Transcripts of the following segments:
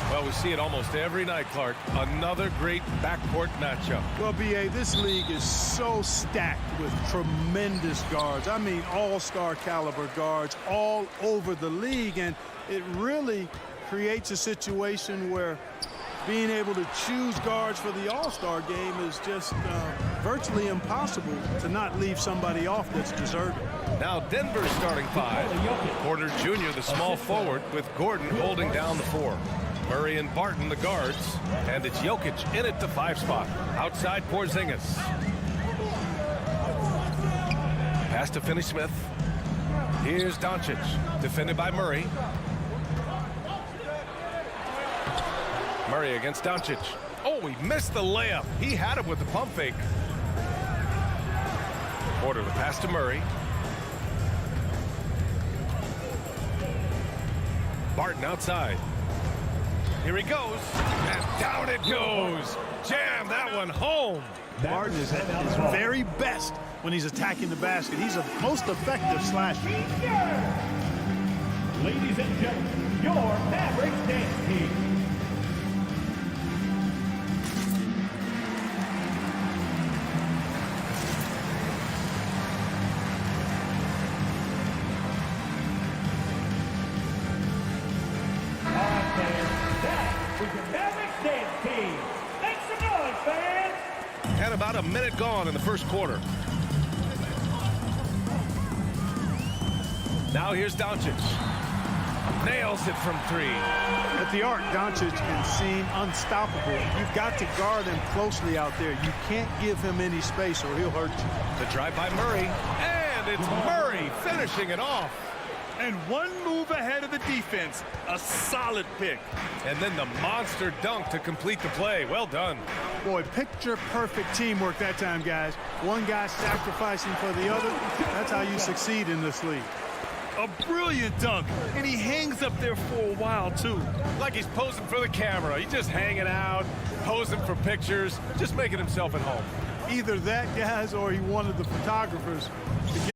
Well, we see it almost every night, Clark. Another great backcourt matchup. Well, B.A., this league is so stacked with tremendous guards. I mean, all-star caliber guards all over the league, and it really creates a situation where being able to choose guards for the all-star game is just virtually impossible to not leave somebody off that's deserving. Now Denver's starting five. Porter Jr., the small forward, with Gordon holding down the four. Murray and Barton, the guards. And it's Jokic in at the 5 spot. Outside Porzingis. Pass to Finney-Smith. Here's Doncic, defended by Murray. Murray against Doncic. Oh, he missed the layup. He had it with the pump fake. Porter, the pass to Murray. Barton outside. Here he goes. And down it goes. Jam that one home. Barton is at his very best when he's attacking the basket. He's a most effective slasher. Ladies and gentlemen, your Mavericks dance team. And about a minute gone in the first quarter. Now here's Doncic. Nails it from 3. At the arc, Doncic can seem unstoppable. You've got to guard him closely out there. You can't give him any space or he'll hurt you. The drive by Murray. And it's Murray finishing it off. And one move ahead of the defense. A solid pick. And then the monster dunk to complete the play. Well done. Boy, picture-perfect teamwork that time, guys. One guy sacrificing for the other. That's how you succeed in this league. A brilliant dunk. And he hangs up there for a while, too. Like he's posing for the camera. He's just hanging out, posing for pictures, just making himself at home. Either that, guys, or he wanted the photographers to get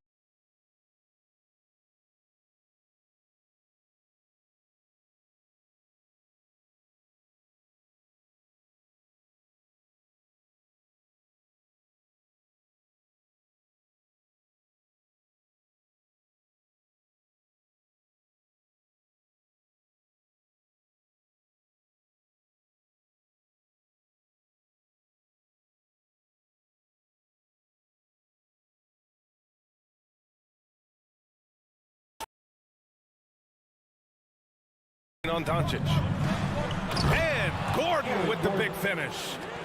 on Doncic. And Gordon with the big finish.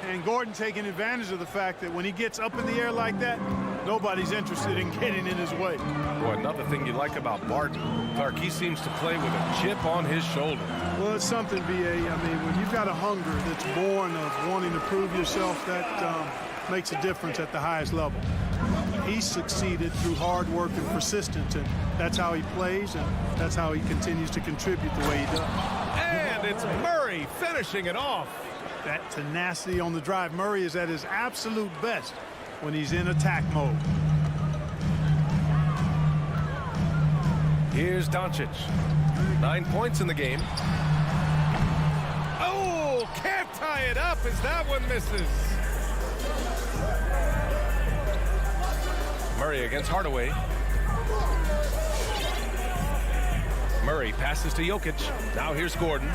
And Gordon taking advantage of the fact that when he gets up in the air like that, nobody's interested in getting in his way. Boy, another thing you like about Barton, Clark, he seems to play with a chip on his shoulder. Well, it's something, B.A. I mean, when you've got a hunger that's born of wanting to prove yourself, that makes a difference at the highest level. He's succeeded through hard work and persistence, and that's how he plays, and that's how he continues to contribute the way he does. And it's Murray finishing it off. That tenacity on the drive. Murray is at his absolute best when he's in attack mode. Here's Doncic. 9 points in the game. Oh, can't tie it up as that one misses. Murray against Hardaway. Murray passes to Jokic. Now here's Gordon.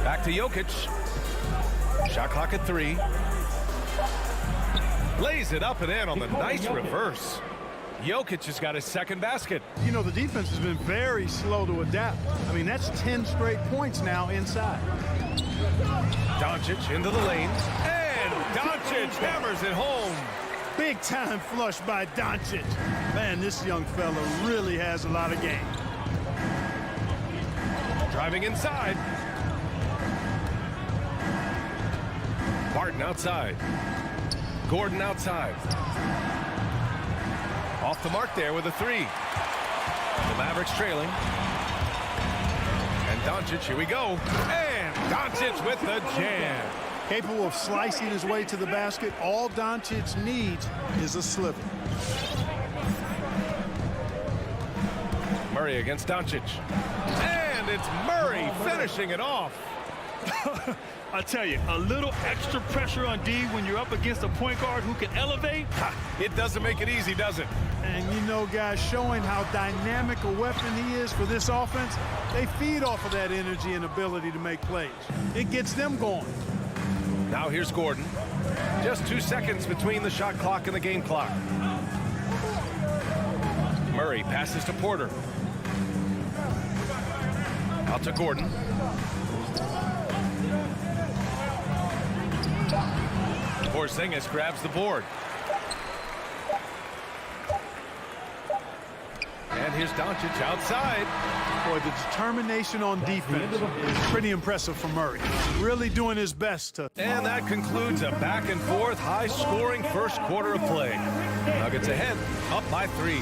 Back to Jokic. Shot clock at 3. Lays it up and in on the nice reverse. Jokic has got his second basket. You know, the defense has been very slow to adapt. I mean, that's 10 straight points now inside. Doncic into the lane. And Doncic hammers it home. Big time flush by Doncic. Man, this young fella really has a lot of game. Driving inside. Barton outside. Gordon outside. Off the mark there with a 3. The Mavericks trailing. And Doncic, here we go. And Doncic with the jam. Capable of slicing his way to the basket. All Doncic needs is a sliver. Murray against Doncic. And it's Murray finishing it off. I tell you, a little extra pressure on D when you're up against a point guard who can elevate. It doesn't make it easy, does it? And you know, guys, showing how dynamic a weapon he is for this offense, they feed off of that energy and ability to make plays. It gets them going. Now here's Gordon. Just 2 seconds between the shot clock and the game clock. Murray passes to Porter. Out to Gordon. Porzingis grabs the board. And here's Doncic outside. Boy, the determination on defense is pretty impressive from Murray. Really doing his best to... And that concludes a back-and-forth, high-scoring first quarter of play. Nuggets ahead, up by 3.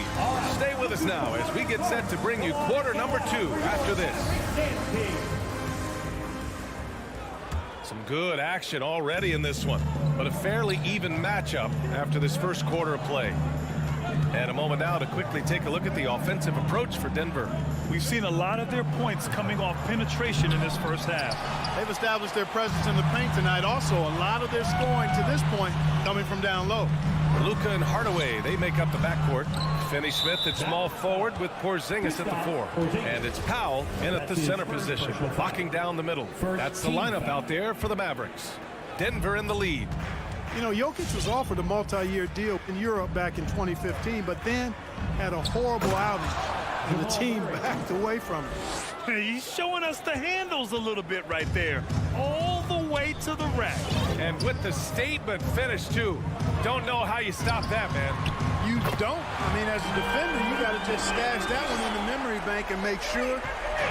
Stay with us now as we get set to bring you quarter number 2 after this. Some good action already in this one, but a fairly even matchup after this first quarter of play. And a moment now to quickly take a look at the offensive approach for Denver. We've seen a lot of their points coming off penetration in this first half. They've established their presence in the paint tonight. Also, a lot of their scoring to this point coming from down low. Luka and Hardaway, they make up the backcourt. Finney-Smith at small forward with Porzingis at the 4. And it's Powell in at the center position, locking down the middle. That's the lineup out there for the Mavericks. Denver in the lead. You know, Jokic was offered a multi-year deal in Europe back in 2015, but then had a horrible outing, and the team backed away from it. He's showing us the handles a little bit right there, all the way to the rack. And with the statement finish, too. Don't know how you stop that, man. You don't. I mean, as a defender, you got to just stash that one in the memory bank and make sure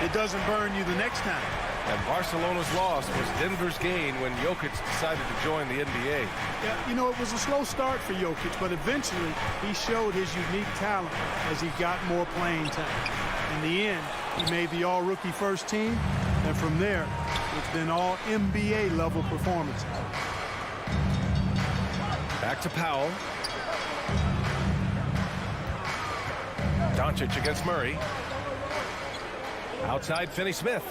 it doesn't burn you the next time. And Barcelona's loss was Denver's gain when Jokic decided to join the NBA. Yeah, you know, it was a slow start for Jokic, but eventually he showed his unique talent as he got more playing time. In the end, he made the all-rookie first team, and from there, it's been all NBA level performances. Back to Powell. Doncic against Murray. Outside Finney-Smith.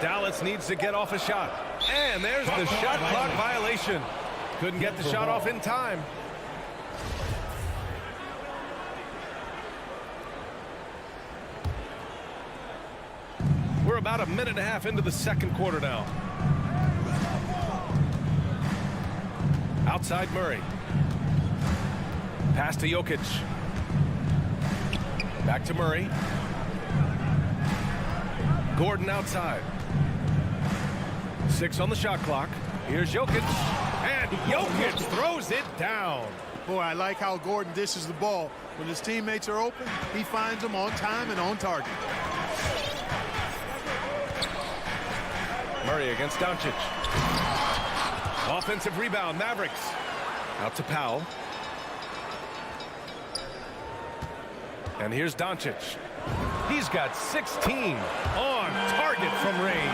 Dallas needs to get off a shot. And there's the shot clock violation. Couldn't get the shot off in time. We're about a minute and a half into the second quarter now. Outside Murray. Pass to Jokic. Back to Murray. Gordon outside. 6 on the shot clock. Here's Jokic. And Jokic throws it down. Boy, I like how Gordon dishes the ball. When his teammates are open, he finds them on time and on target. Murray against Doncic. Offensive rebound, Mavericks. Out to Powell. And here's Doncic. He's got 16 on target from range.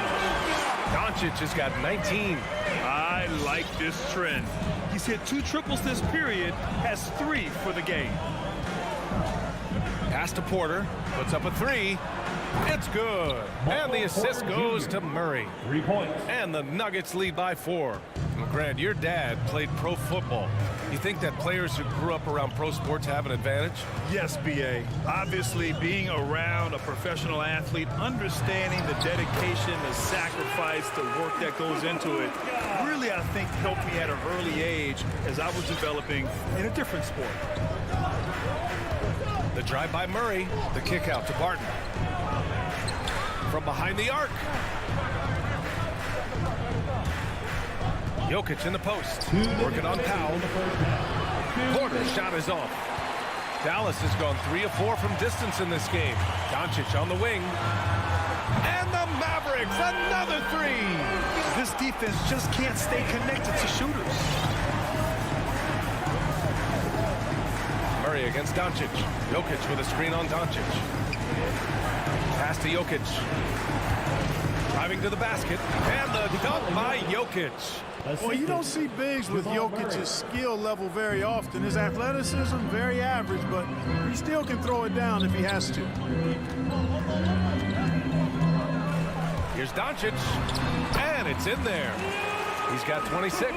Doncic has got 19. I like this trend. He's hit 2 triples this period, has 3 for the game. Pass to Porter, puts up a 3. It's good. And the assist goes to Murray. 3 points. And the Nuggets lead by 4. Well, Grant, your dad played pro football. You think that players who grew up around pro sports have an advantage? Yes, B.A. Obviously, being around a professional athlete, understanding the dedication, the sacrifice, the work that goes into it, really, I think, helped me at an early age as I was developing in a different sport. The drive by Murray, the kick out to Barton. From behind the arc. Jokic in the post, working on Powell. Porter's shot is off. Dallas has gone 3 of 4 from distance in this game. Doncic on the wing. And the Mavericks, another 3. This defense just can't stay connected to shooters. Murray against Doncic. Jokic with a screen on Doncic. Pass to Jokic. Driving to the basket. And the dunk by Jokic. Well, you don't see bigs with Jokic's skill level very often. His athleticism, very average, but he still can throw it down if he has to. Here's Doncic, and it's in there. He's got 26.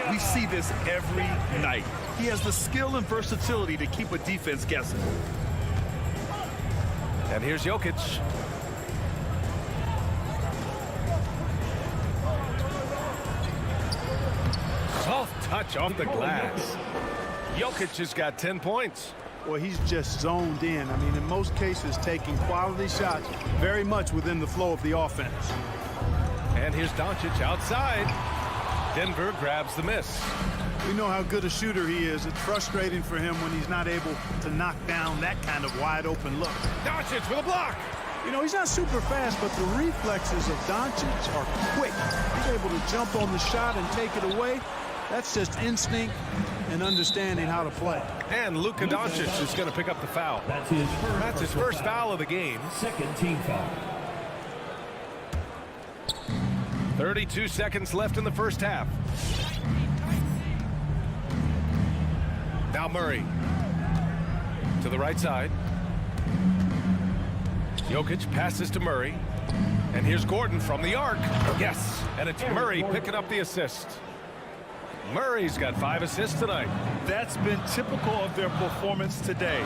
We see this every night. He has the skill and versatility to keep a defense guessing. And here's Jokic. Soft touch off the glass. Jokic has got 10 points. Well, he's just zoned in. I mean, in most cases, taking quality shots very much within the flow of the offense. And here's Doncic outside. Denver grabs the miss. We know how good a shooter he is. It's frustrating for him when he's not able to knock down that kind of wide open look. Doncic with a block. You know, he's not super fast, but the reflexes of Doncic are quick. He's able to jump on the shot and take it away. That's just instinct and understanding how to play. And Luka Doncic is going to pick up the foul. That's his first foul of the game. Second team foul. 32 seconds left in the first half. Now Murray to the right side. Jokic passes to Murray. And here's Gordon from the arc. Yes, and it's Murray picking up the assist. Murray's got 5 assists tonight. That's been typical of their performance today.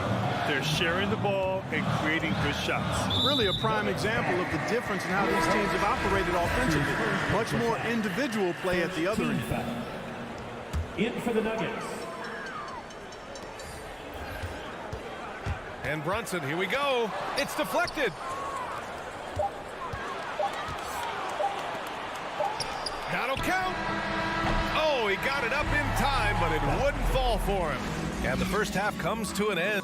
They're sharing the ball and creating good shots. Really a prime example of the difference in how these teams have operated offensively. Much more individual play at the other end. In for the Nuggets. And Brunson, here we go. It's deflected. That'll count. Oh, he got it up in time, but it wouldn't fall for him. And the first half comes to an end.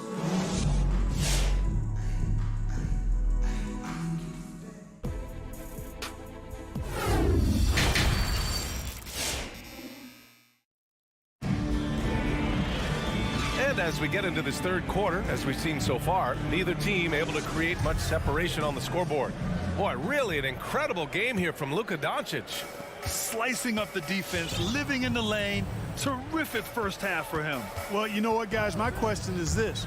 And as we get into this third quarter, as we've seen so far, neither team able to create much separation on the scoreboard. Boy, really an incredible game here from Luka Doncic. Slicing up the defense, living in the lane. Terrific first half for him. Well, you know what, guys? My question is this.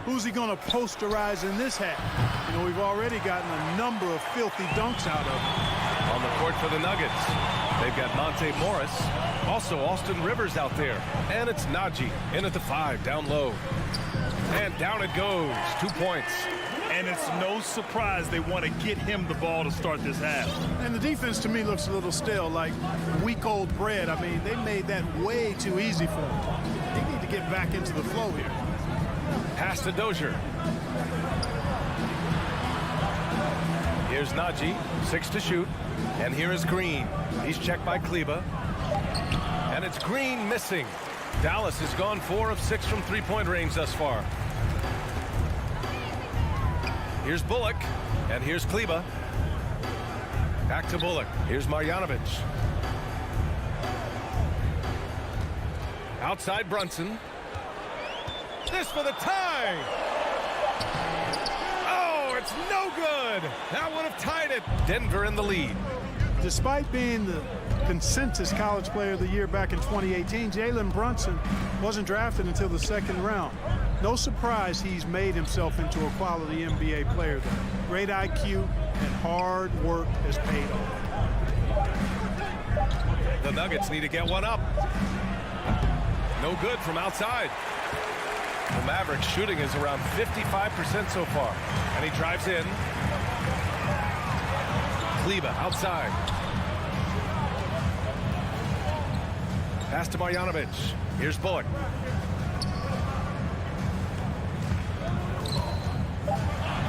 Who's he going to posterize in this half? You know, we've already gotten a number of filthy dunks out of him. On the court for the Nuggets, they've got Monte Morris. Also, Austin Rivers out there. And it's Najee in at the 5, down low. And down it goes. 2 points. And it's no surprise they want to get him the ball to start this half. And the defense to me looks a little stale, like week-old bread. I mean, they made that way too easy for him. They need to get back into the flow here. Pass to Dozier. Here's Najee, 6 to shoot. And here is Green. He's checked by Kleba. And it's Green missing. Dallas has gone 4 of 6 from three-point range thus far. Here's Bullock, and here's Kleba. Back to Bullock. Here's Marjanovic. Outside Brunson. This for the tie. Oh, it's no good. That would have tied it. Denver in the lead. Despite being the consensus college player of the year back in 2018, Jalen Brunson wasn't drafted until the second round. No surprise he's made himself into a quality NBA player there. Great IQ and hard work has paid off. The Nuggets need to get one up. No good from outside. The Mavericks shooting is around 55% so far. And he drives in. Kleba outside. Pass to Marjanovic. Here's Bullock.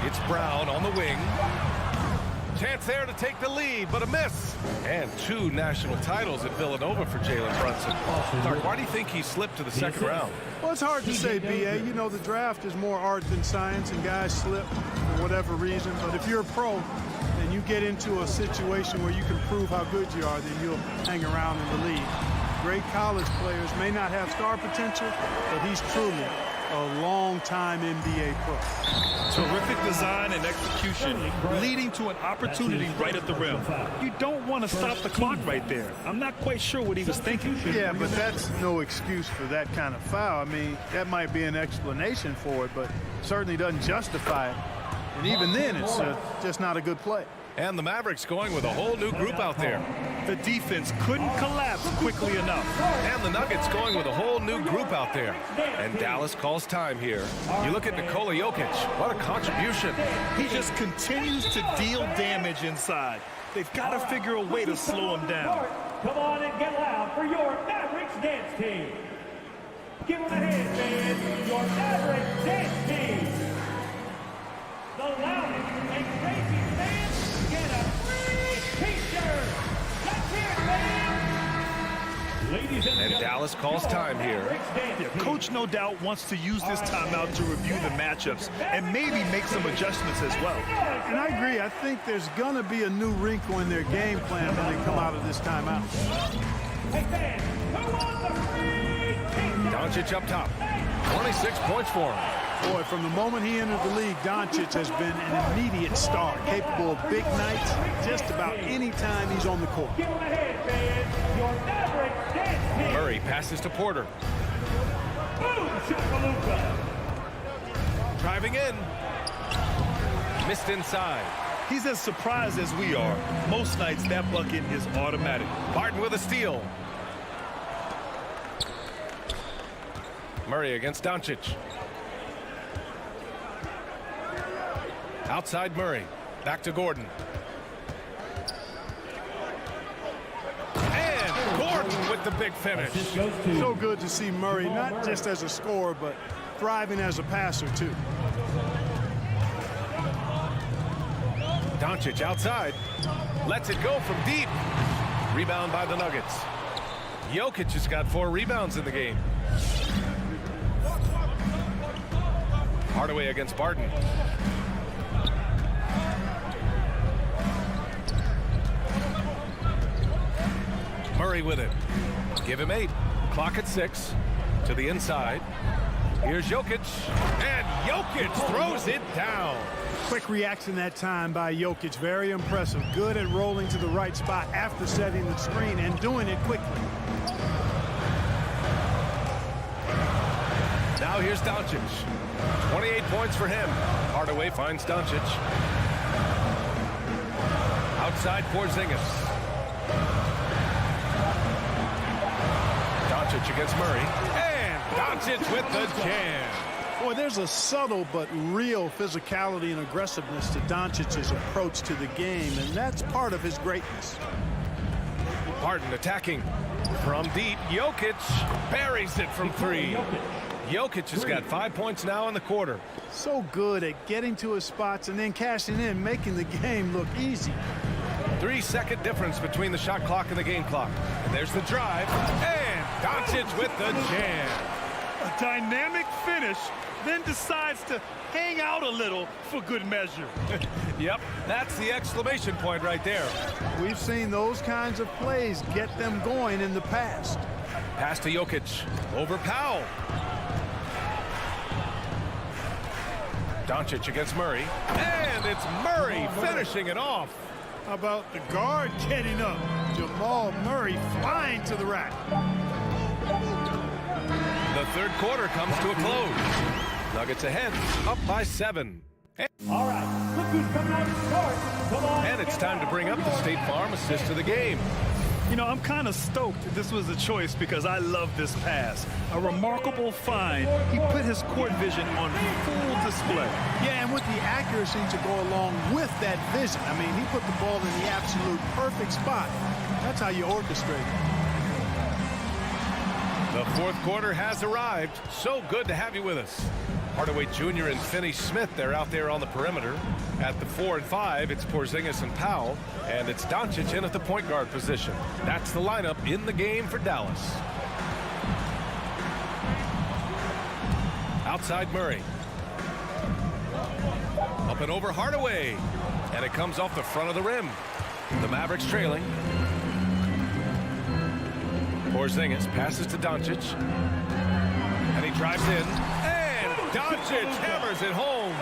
It's Brown on the wing. Chance there to take the lead, but a miss. And 2 national titles at Villanova for Jalen Brunson. Clark, why do you think he slipped to the second round? Well, it's hard to say, B.A. You know, the draft is more art than science, and guys slip for whatever reason. But if you're a pro and you get into a situation where you can prove how good you are, then you'll hang around in the league. Great college players may not have star potential, but he's truly a long-time NBA pro. Terrific design and execution, leading to an opportunity right at the rim. You don't want to stop the clock right there. I'm not quite sure what he was thinking. Yeah, but that's no excuse for that kind of foul. I mean, that might be an explanation for it, but certainly doesn't justify it. And even then, it's just not a good play. And the Mavericks going with a whole new group out there. The defense couldn't collapse quickly enough. And the Nuggets going with a whole new group out there. And Dallas calls time here. You look at Nikola Jokic. What a contribution. He just continues to deal damage inside. They've got to figure a way to slow him down. Come on and get loud for your Mavericks dance team. Give them a hand, man. Your Mavericks dance team. The loudest and crazy fans get a free t-shirt. Let's hear it, man. Ladies and gentlemen, Dallas calls time here. Yeah, Coach no doubt wants to use this timeout to review the matchups and maybe make some adjustments as well. And I agree. I think there's going to be a new wrinkle in their game plan when they come out of this timeout. Hey, fans, who wants a free t-shirt? Doncic up top. 26 points for him. Boy, from the moment he entered the league, Doncic has been an immediate star, capable of big nights just about any time he's on the court. Give them a hand, fans. Your Mavericks dance team. Murray passes to Porter. Boom, shakalaka. Driving in. Missed inside. He's as surprised as we are. Most nights that bucket is automatic. Barton with a steal. Murray against Doncic. Outside Murray. Back to Gordon. And Gordon with the big finish. So good to see Murray, not just as a scorer, but thriving as a passer, too. Doncic outside. Lets it go from deep. Rebound by the Nuggets. Jokic has got 4 rebounds in the game. Hardaway against Barton. Murray with it. Give him 8. Clock at 6. To the inside. Here's Jokic. And Jokic throws it down. Quick reaction that time by Jokic. Very impressive. Good at rolling to the right spot after setting the screen and doing it quickly. Now here's Doncic. 28 points for him. Hardaway finds Doncic. Outside Porzingis. Doncic against Murray. And Doncic with the jam. Boy, there's a subtle but real physicality and aggressiveness to Doncic's approach to the game, and that's part of his greatness. Barton attacking from deep. Jokic buries it from 3. Jokic has got 5 points now in the quarter. So good at getting to his spots and then cashing in, making the game look easy. 3-second difference between the shot clock and the game clock. And there's the drive. And Doncic with the jam. A dynamic finish, then decides to hang out a little for good measure. Yep, that's the exclamation point right there. We've seen those kinds of plays get them going in the past. Pass to Jokic. Over Powell. Doncic against Murray. And it's Murray finishing it off. How about the guard getting up? Jamal Murray flying to the rack. The third quarter comes to a close. Nuggets ahead, up by 7. All right, look who's coming out to start. Come on. And it's time to bring up the State Farm assist of the game. You know, I'm kind of stoked this was a choice because I love this pass. A remarkable find. He put his court vision on full display. Yeah, and with the accuracy to go along with that vision. I mean, he put the ball in the absolute perfect spot. That's how you orchestrate it. The fourth quarter has arrived. So good to have you with us. Hardaway Jr. and Finney Smith, they're out there on the perimeter. At the 4 and 5, it's Porzingis and Powell, and it's Doncic in at the point guard position. That's the lineup in the game for Dallas. Outside Murray. Up and over Hardaway. And it comes off the front of the rim. The Mavericks trailing. Porzingis passes to Doncic. And he drives in. And Doncic hammers it home.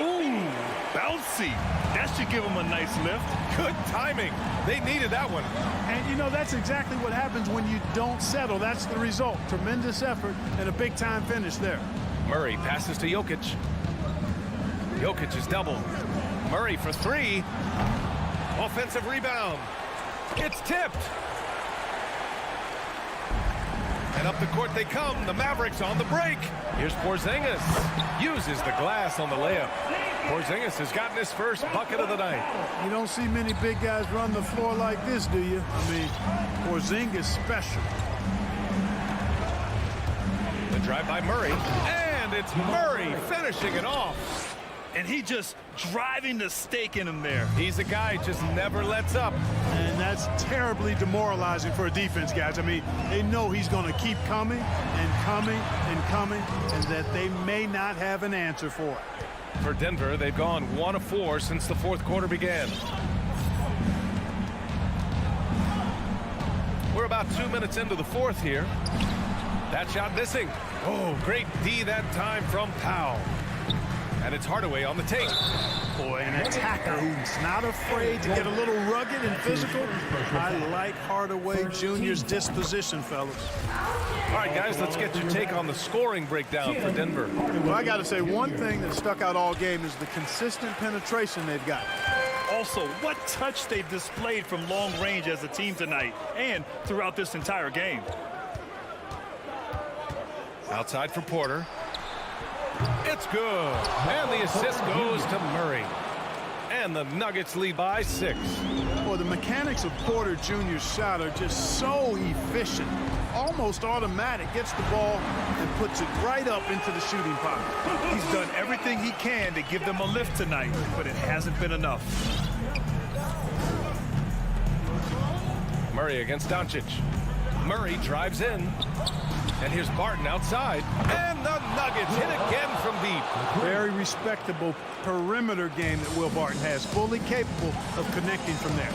Ooh, bouncy. That should give him a nice lift. Good timing. They needed that one. And, you know, that's exactly what happens when you don't settle. That's the result. Tremendous effort and a big-time finish there. Murray passes to Jokic. Jokic is doubled. Murray for three. Offensive rebound. It's tipped. And up the court they come. The Mavericks on the break. Here's Porzingis. Uses the glass on the layup. Porzingis has gotten his first bucket of the night. You don't see many big guys run the floor like this, do you? I mean, Porzingis special. The drive by Murray. And it's Murray finishing it off. And he just driving the stake in him there. He's a guy who just never lets up. And that's terribly demoralizing for a defense, guys. I mean, they know he's going to keep coming and coming and coming, and that they may not have an answer for it. For Denver, they've gone 1 of 4 since the fourth quarter began. We're about 2 minutes into the fourth here. That shot missing. Oh, great D that time from Powell. And it's Hardaway on the take. Boy, an attacker who's not afraid to get a little rugged and physical. I like Hardaway Jr.'s disposition, fellas. All right, guys, let's get your take on the scoring breakdown for Denver. Well, I got to say, one thing that stuck out all game is the consistent penetration they've got. Also, what touch they've displayed from long range as a team tonight and throughout this entire game. Outside for Porter. It's good. And the assist goes to Murray. And the Nuggets lead by 6. Well, the mechanics of Porter Jr.'s shot are just so efficient. Almost automatic. Gets the ball and puts it right up into the shooting pocket. He's done everything he can to give them a lift tonight, but it hasn't been enough. Murray against Doncic. Murray drives in. And here's Barton outside. And the Nuggets hit again from deep. Very respectable perimeter game that Will Barton has. Fully capable of connecting from there.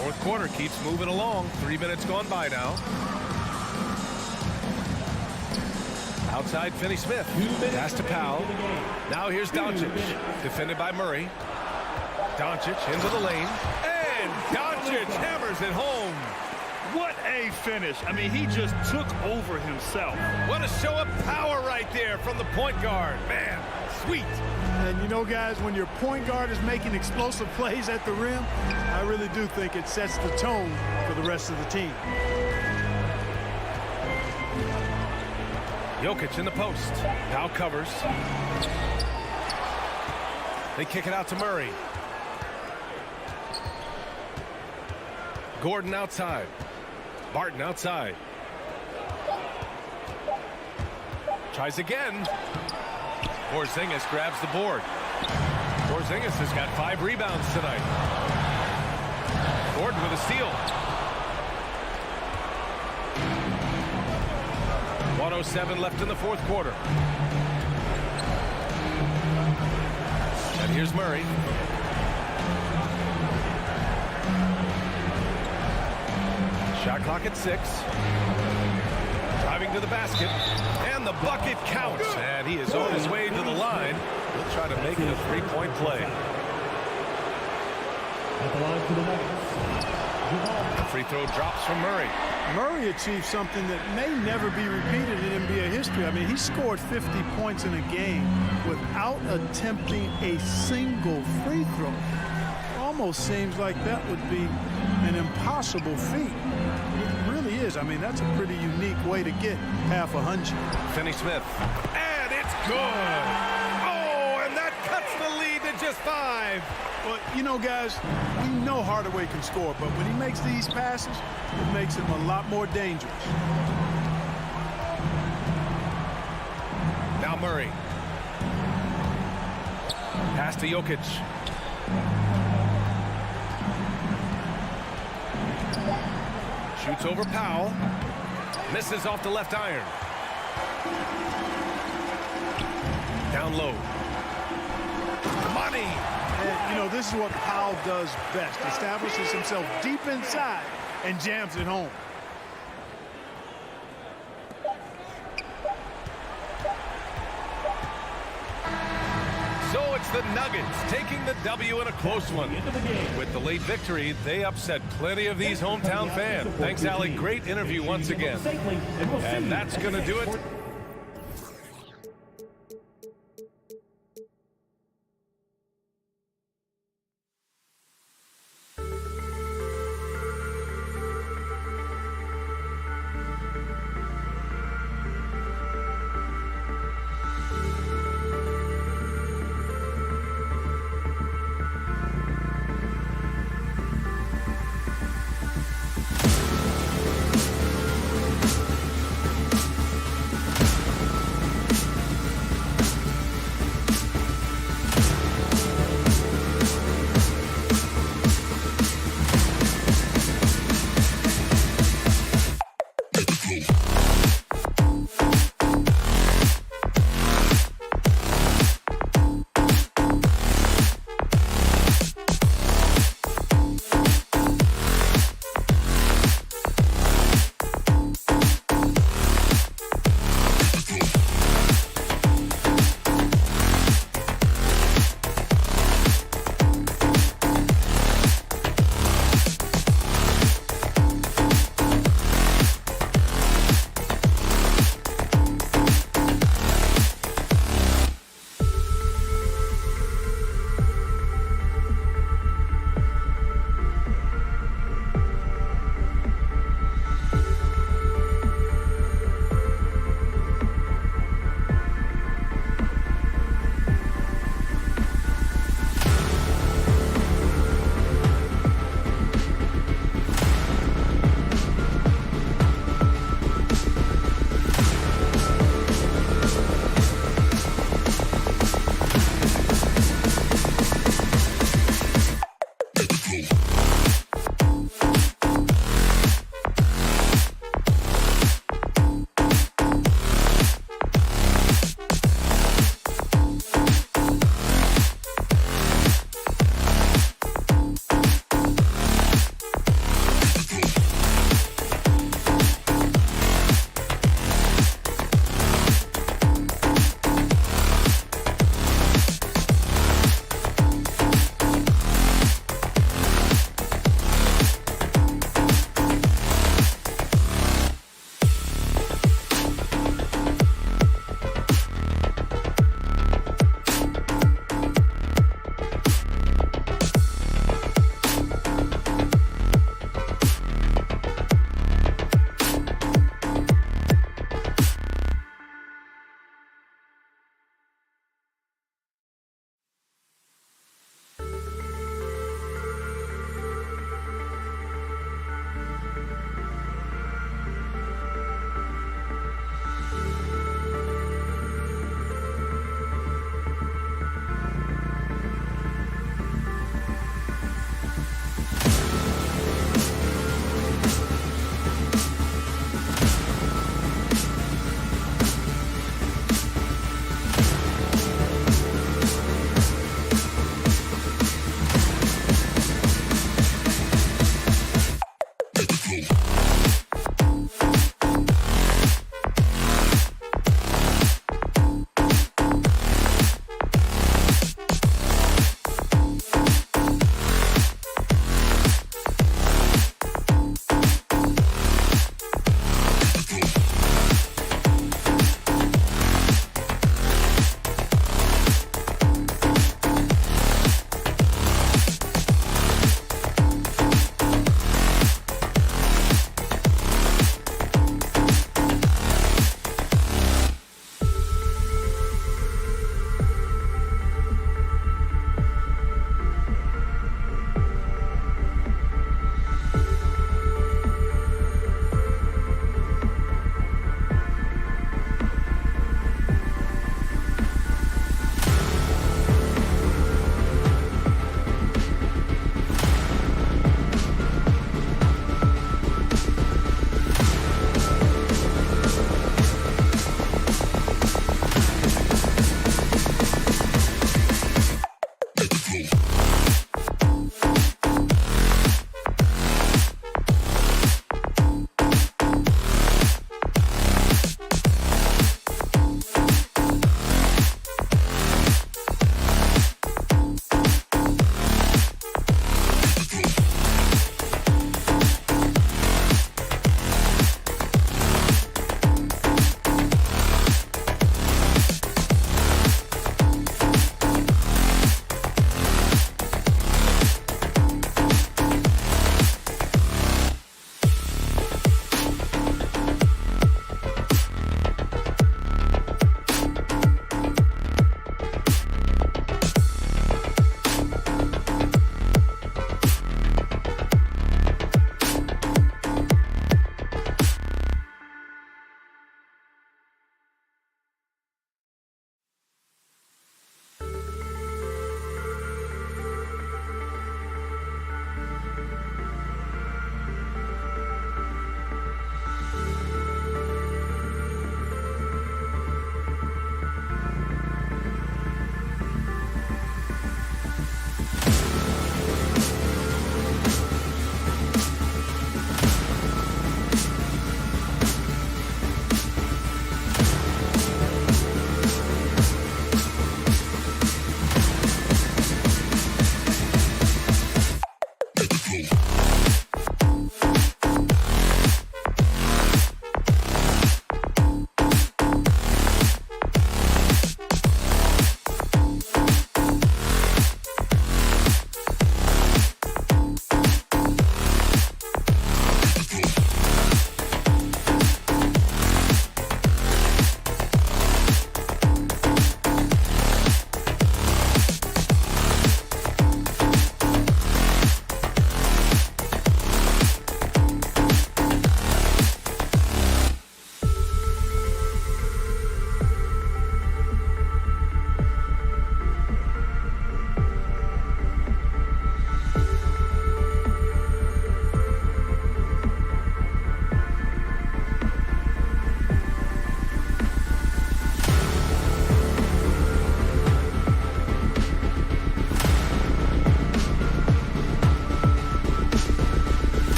Fourth quarter keeps moving along. 3 minutes gone by now. Outside, Finney-Smith. Pass to Powell. Now here's Doncic. Defended by Murray. Doncic into the lane. And Doncic hammers it home. What a finish. I mean, he just took over himself. What a show of power right there from the point guard. Man, sweet. And you know, guys, when your point guard is making explosive plays at the rim, I really do think it sets the tone for the rest of the team. Jokic in the post. Powell covers. They kick it out to Murray. Gordon outside. Barton outside. Tries again. Porzingis grabs the board. Porzingis has got 5 rebounds tonight. Gordon with a steal. 1:07 left in the fourth quarter. And here's Murray. Shot clock at 6. Driving to the basket. And the bucket counts. And he is on his way to the line. He'll try to make it a 3-point play. The free throw drops from Murray. Murray achieved something that may never be repeated in NBA history. I mean, he scored 50 points in a game without attempting a single free throw. Almost seems like that would be an impossible feat. It really is. I mean, that's a pretty unique way to get half 100. Finney-Smith. And it's good. Oh, and that cuts the lead to just 5. Well, you know, guys, we know Hardaway can score, but when he makes these passes, it makes him a lot more dangerous. Now Murray. Pass to Jokic. Shoots over Powell. Misses off the left iron. Down low. Money. And, you know, this is what Powell does best. Establishes himself deep inside and jams it home. Nuggets taking the W in a close one. With the late victory, they upset plenty of these hometown fans. Thanks, Allie. Great interview once again. And that's going to do it.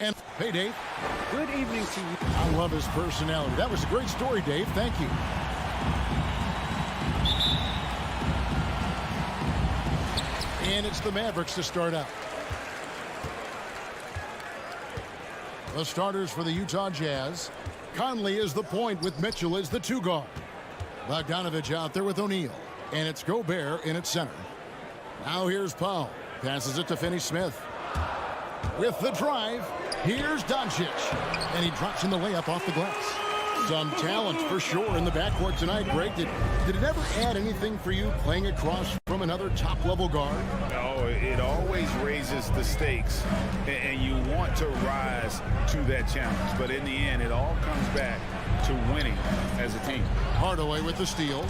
And hey, Dave. Good evening to you. I love his personality. That was a great story, Dave. Thank you. And it's the Mavericks to start out. The starters for the Utah Jazz. Conley is the point with Mitchell as the 2 guard. Bogdanovich out there with O'Neal. And it's Gobert in at center. Now here's Powell. Passes it to Finney-Smith. With the drive, here's Doncic. And he drops in the layup off the glass. Some talent for sure in the backcourt tonight, Greg. Did it ever add anything for you playing across from another top-level guard? No, it always raises the stakes, and you want to rise to that challenge. But in the end, it all comes back to winning as a team. Hardaway with the steal.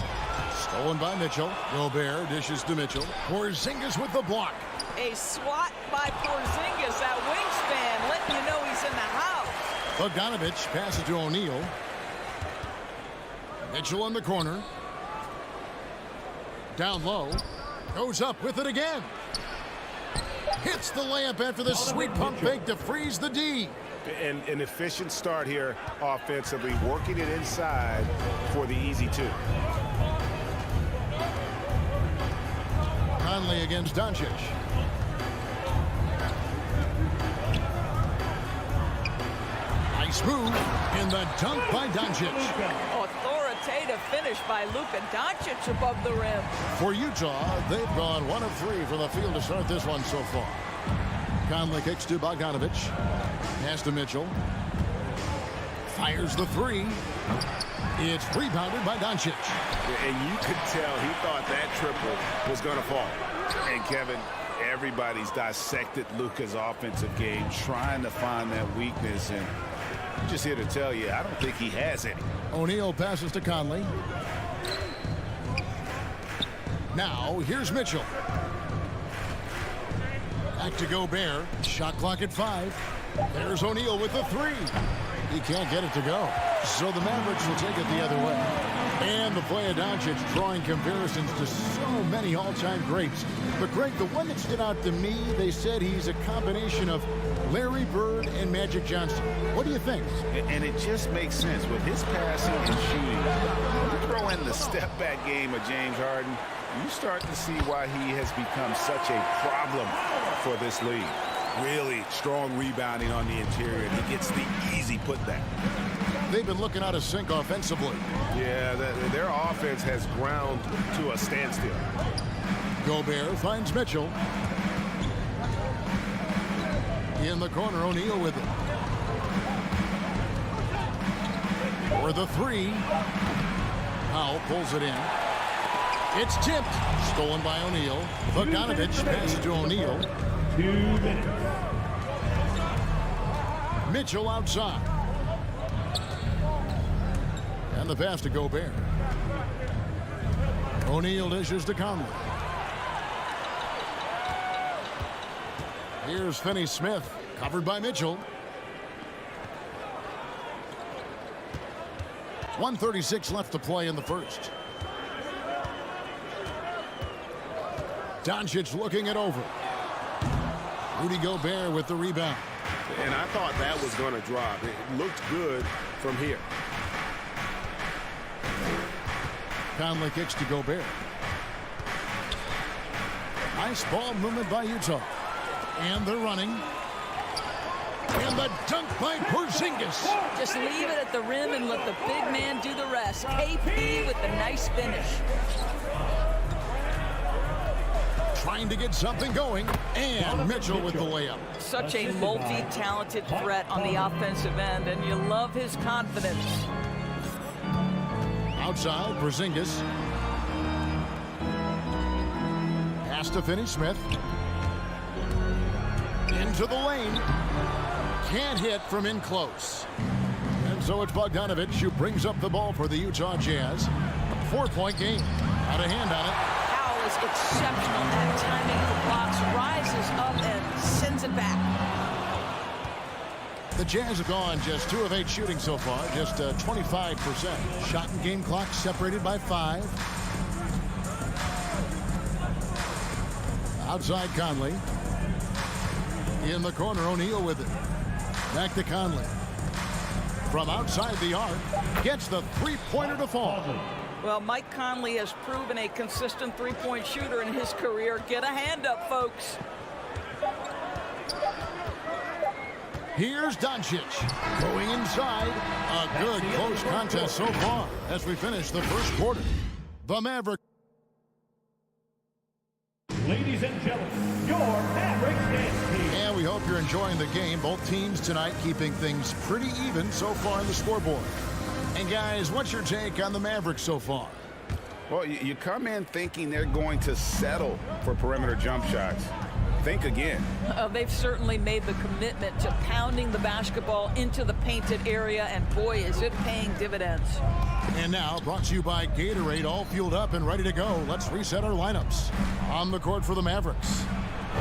Stolen by Mitchell. Gobert dishes to Mitchell. Porzingis with the block. A swat by Porzingis, that wingspan, letting you know he's in the house. Bogdanovich passes to O'Neal. Mitchell in the corner. Down low. Goes up with it again. Hits the layup after the sweet pump fake to freeze the D. And an efficient start here offensively, working it inside for the easy 2. Conley against Doncic. Nice move in the dunk by Doncic. Authoritative finish by Luka Doncic above the rim. For Utah, they've gone 1 of 3 from the field to start this one so far. Conley kicks to Bogdanovich. Pass to Mitchell. Fires the 3. It's rebounded by Doncic. And you could tell he thought that triple was going to fall. And Kevin, everybody's dissected Luka's offensive game, trying to find that weakness. And I'm just here to tell you, I don't think he has any. O'Neal passes to Conley. Now, here's Mitchell. Back to Gobert. Shot clock at 5. There's O'Neal with the 3. He can't get it to go. So the Mavericks will take it the other way. And the play of Doncic drawing comparisons to so many all-time greats. But, Greg, the one that stood out to me, they said he's a combination of Larry Bird and Magic Johnson. What do you think? And it just makes sense with his passing and shooting. You throw in the step-back game of James Harden, you start to see why he has become such a problem for this league. Really strong rebounding on the interior. He gets the easy putback. They've been looking out of sync offensively. Yeah, their offense has ground to a standstill. Gobert finds Mitchell. In the corner, O'Neal with it. For the 3. Powell pulls it in. It's tipped. Stolen by O'Neal. Bogdanovich passes to O'Neal. 2 minutes. Mitchell outside. And the pass to Gobert. O'Neal dishes to Conley. Here's Finney-Smith, covered by Mitchell. 1:36 left to play in the first. Doncic looking it over. Rudy Gobert with the rebound. And I thought that was going to drop. It looked good from here. Conley kicks to Gobert. Nice ball movement by Utah. And they're running. And the dunk by Porzingis. Just leave it at the rim and let the big man do the rest. KP with the nice finish. Trying to get something going. And Mitchell with the layup. Such a multi-talented threat on the offensive end, and you love his confidence. Outside, Porzingis. Pass to Finney-Smith. Into the lane. Can't hit from in close. And so it's Bogdanovich who brings up the ball for the Utah Jazz. 4-point game. Out of hand on it. Powell is exceptional at timing the blocks, rises up and sends it back. The Jazz have gone just 2 of 8 shooting so far, just 25%. Shot and game clock separated by 5. Outside Conley. In the corner, O'Neal with it. Back to Conley. From outside the arc, gets the three-pointer to fall. Well, Mike Conley has proven a consistent three-point shooter in his career. Get a hand up, folks. Here's Doncic going inside. A good close contest so far as we finish the first quarter. The Mavericks. Ladies and gentlemen, your Mavericks dance team. And we hope you're enjoying the game. Both teams tonight keeping things pretty even so far on the scoreboard. And guys, what's your take on the Mavericks so far? Well, you come in thinking they're going to settle for perimeter jump shots. Think again. They've certainly made the commitment to pounding the basketball into the painted area, and boy, is it paying dividends. And now, brought to you by Gatorade, all fueled up and ready to go. Let's reset our lineups. On the court for the Mavericks,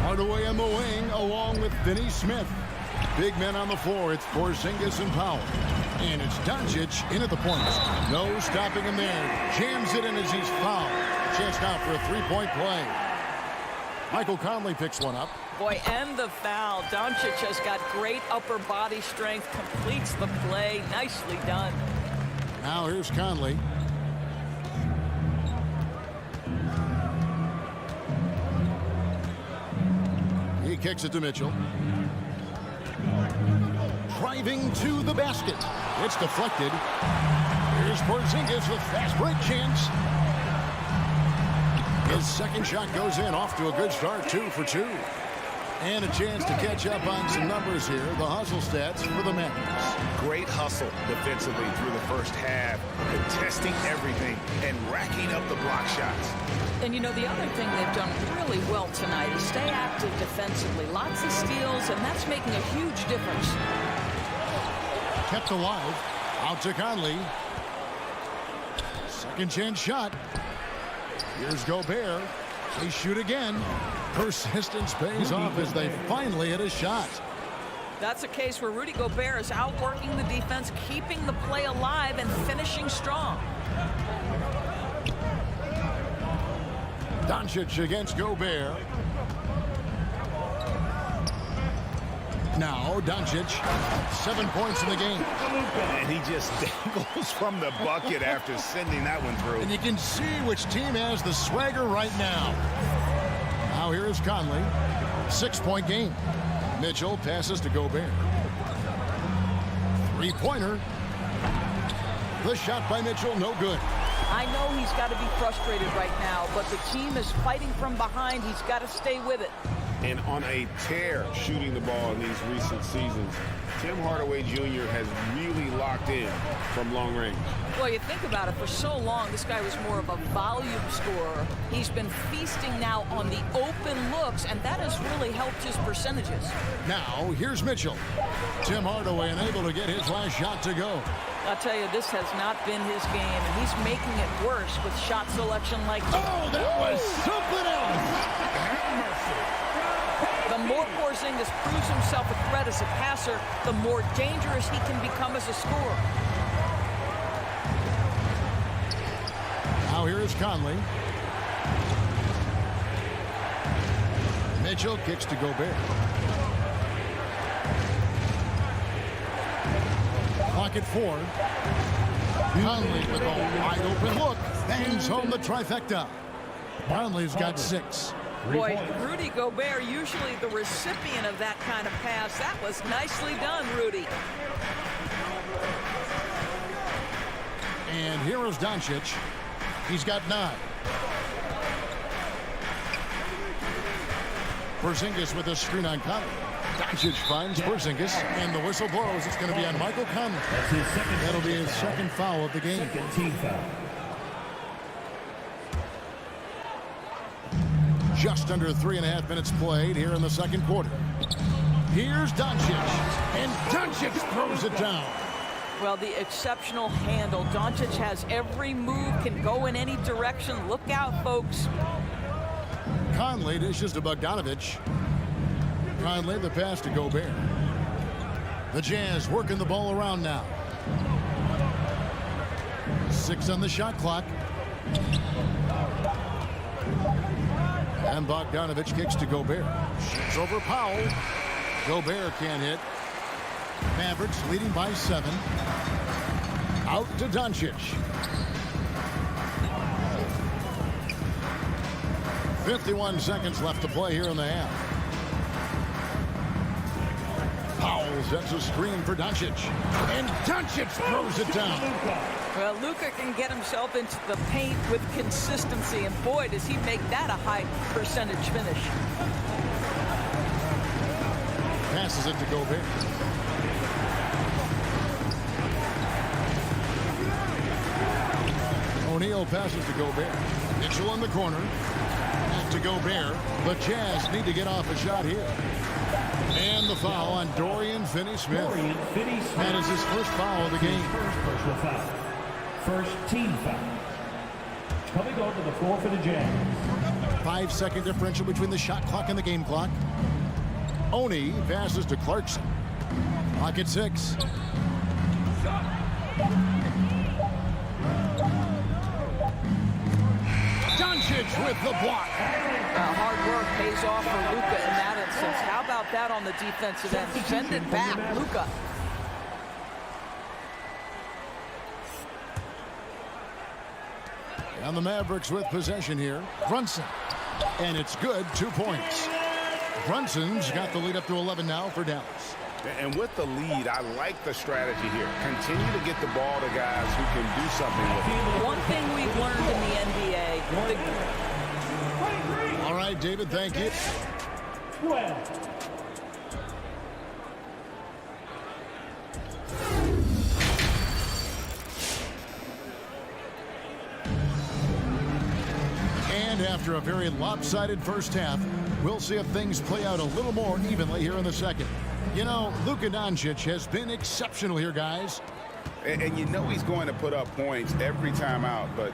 Hardaway in the wing, along with Finney Smith. Big men on the floor, it's Porzingis and Powell. And it's Doncic in at the point. No stopping him there. Jams it in as he's fouled. Chance now for a three-point play. Michael Conley picks one up. Boy, and the foul. Doncic has got great upper body strength, completes the play. Nicely done. Now here's Conley. He kicks it to Mitchell. Driving to the basket. It's deflected. Here's Porzingis with fast break chance. His second shot goes in, off to a good start, 2 for 2. And a chance to catch up on some numbers here. The hustle stats for the Mavericks. Great hustle defensively through the first half, contesting everything and racking up the block shots. And you know, the other thing they've done really well tonight is stay active defensively. Lots of steals, and that's making a huge difference. Kept alive. Out to Conley. Second chance shot. Here's Gobert. They shoot again. Persistence pays off as they finally hit a shot. That's a case where Rudy Gobert is outworking the defense, keeping the play alive, and finishing strong. Doncic against Gobert. Now Doncic, 7 points in the game. And he just dangles from the bucket after sending that one through. And you can see which team has the swagger right now. Now here is Conley. 6-point game. Mitchell passes to Gobert. Three-pointer. The shot by Mitchell, no good. I know he's got to be frustrated right now, but the team is fighting from behind. He's got to stay with it. And on a tear shooting the ball in these recent seasons, Tim Hardaway Jr. has really locked in from long range. Well, you think about it, for so long, this guy was more of a volume scorer. He's been feasting now on the open looks, and that has really helped his percentages. Now, here's Mitchell. Tim Hardaway unable to get his last shot to go. I'll tell you, this has not been his game, and he's making it worse with shot selection like this. Oh, that was something else! The more Porzingis proves himself a threat as a passer, the more dangerous he can become as a scorer. Now here is Conley. Mitchell kicks to Gobert. Clock at 4. Conley with a wide open look. Bangs home the trifecta. Conley's got 6. Boy, Rudy Gobert, usually the recipient of that kind of pass. That was nicely done, Rudy. And here is Doncic. He's got 9. Porzingis with a screen on Conley. Doncic finds Porzingis, and the whistle blows. It's going to be on Michael Conley. That'll be his second foul of the game. Team foul. Just under 3.5 minutes played here in the second quarter. Here's Doncic, and Doncic throws it down. Well, the exceptional handle. Doncic has every move, can go in any direction. Look out, folks. Conley dishes to Bogdanovich. Conley the pass to Gobert. The Jazz working the ball around now. 6 on the shot clock. And Bogdanovich kicks to Gobert. Shoots over Powell. Gobert can't hit. Mavericks leading by 7. Out to Doncic. 51 seconds left to play here in the half. Powell sets a screen for Doncic. And Doncic throws it down. Well, Luka can get himself into the paint with consistency, and boy, does he make that a high percentage finish. Passes it to Gobert. O'Neal passes to Gobert. Mitchell in the corner. Back to Gobert. The Jazz need to get off a shot here. And the foul on Dorian Finney-Smith. That is his first foul of the game. First personal foul. First team foul. Coming over the floor for the Jazz. 5-second differential between the shot clock and the game clock. Oni passes to Clarkson. Clock at 6. Doncic with the block. Hard work pays off for Luka in that instance. How about that on the defensive end? Send it back, Luka. And the Mavericks with possession here. Brunson. And it's good. 2 points. Brunson's got the lead up to 11 now for Dallas. And with the lead, I like the strategy here. Continue to get the ball to guys who can do something with it. One thing we've learned in the NBA. All right, David, thank you. 12. And after a very lopsided first half, we'll see if things play out a little more evenly here in the second. You know, Luka Doncic has been exceptional here, guys. And you know he's going to put up points every time out, but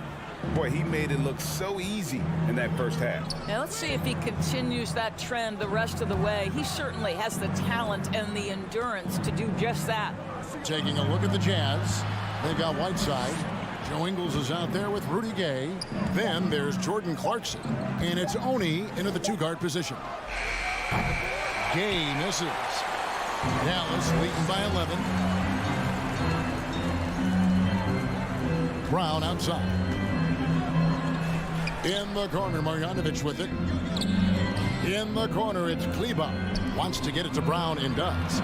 boy, he made it look so easy in that first half. Now let's see if he continues that trend the rest of the way. He certainly has the talent and the endurance to do just that. Taking a look at the Jazz. They've got Whiteside. Joe Ingles is out there with Rudy Gay. Then there's Jordan Clarkson. And it's Oni into the 2-guard position. Gay misses. Dallas leading by 11. Brown outside. In the corner, Marjanovic with it. In the corner, it's Kleba. Wants to get it to Brown and does.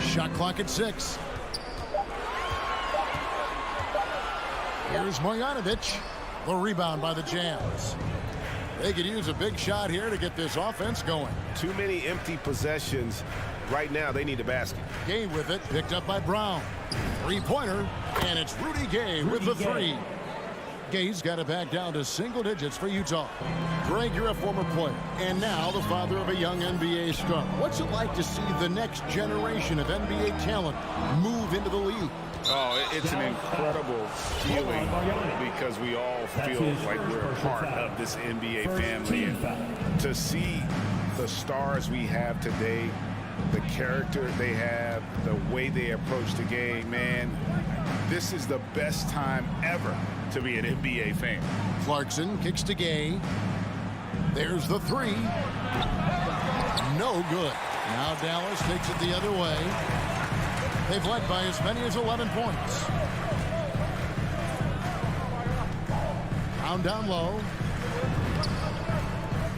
Shot clock at 6. Here's Marjanovic. The rebound by the Jazz. They could use a big shot here to get this offense going. Too many empty possessions. Right now, they need a basket. Gay with it, picked up by Brown. 3-pointer, and it's Rudy Gay with the 3. Gay's got it back down to single digits for Utah. Greg, you're a former player, and now the father of a young NBA star. What's it like to see the next generation of NBA talent move into the league? Oh, it's an incredible feeling because we all feel like we're a part of this NBA family. And to see the stars we have today, the character they have, the way they approach the game, man, this is the best time ever to be an NBA fan. Clarkson kicks to Gay. There's the 3. No good. Now Dallas takes it the other way. They've led by as many as 11 points. Down low.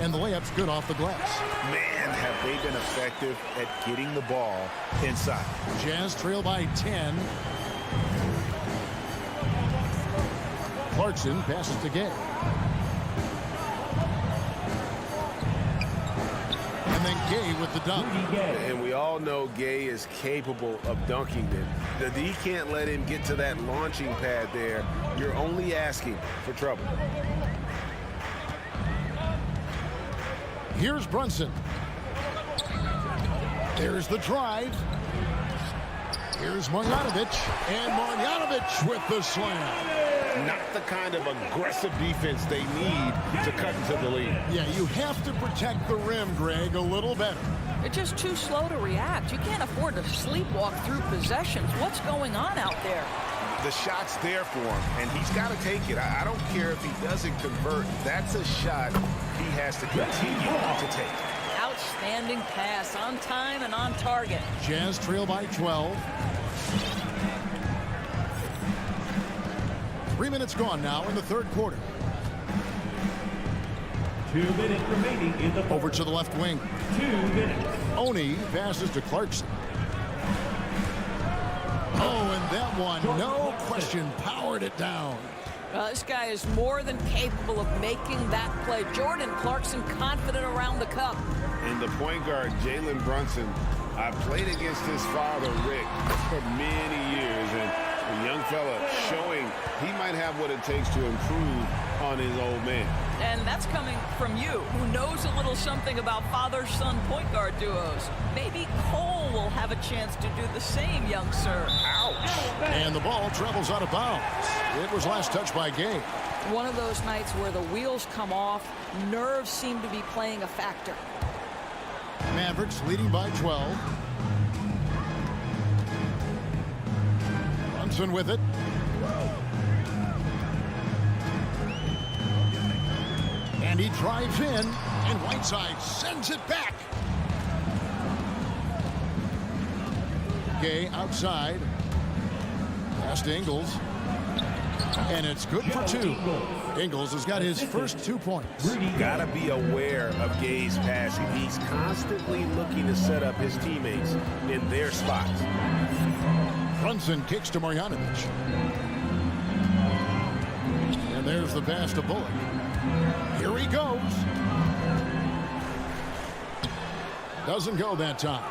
And the layup's good off the glass. Man, have they been effective at getting the ball inside. Jazz trail by 10. Clarkson passes to Gay. And then Gay with the dunk. And we all know Gay is capable of dunking them. That he can't let him get to that launching pad there. You're only asking for trouble. Here's Brunson. There's the drive. Here's Marjanovic. And Marjanovic with the slam. Not the kind of aggressive defense they need to cut into the lead. Yeah, you have to protect the rim, Greg, a little better. They're just too slow to react. You can't afford to sleepwalk through possessions. What's going on out there? The shot's there for him, and he's got to take it. I don't care if he doesn't convert. That's a shot he has to continue to take. Outstanding. outstanding pass, on time and on target. Jazz trail by 12. 3 minutes gone now in the third quarter. 2 minutes remaining in the fourth. Over to the left wing. 2 minutes. Oni passes to Clarkson. Oh, and that one, no question, powered it down. This guy is more than capable of making that play. Jordan Clarkson confident around the cup. And the point guard, Jalen Brunson, I played against his father, Rick, for many years, and the young fella showing he might have what it takes to improve on his old man. And that's coming from you, who knows a little something about father-son point guard duos. Maybe Cole will have a chance to do the same, young sir. Ouch! And the ball travels out of bounds. It was last touched by Gay. One of those nights where the wheels come off, nerves seem to be playing a factor. Mavericks leading by 12. Brunson with it. And he drives in, and Whiteside sends it back. Gay outside. Pass to Ingles. And it's good for 2. Ingles has got his first 2 points. Got to be aware of Gay's passing. He's constantly looking to set up his teammates in their spots. Brunson kicks to Marjanovic. And there's the pass to Bullock. Here he goes. Doesn't go that time.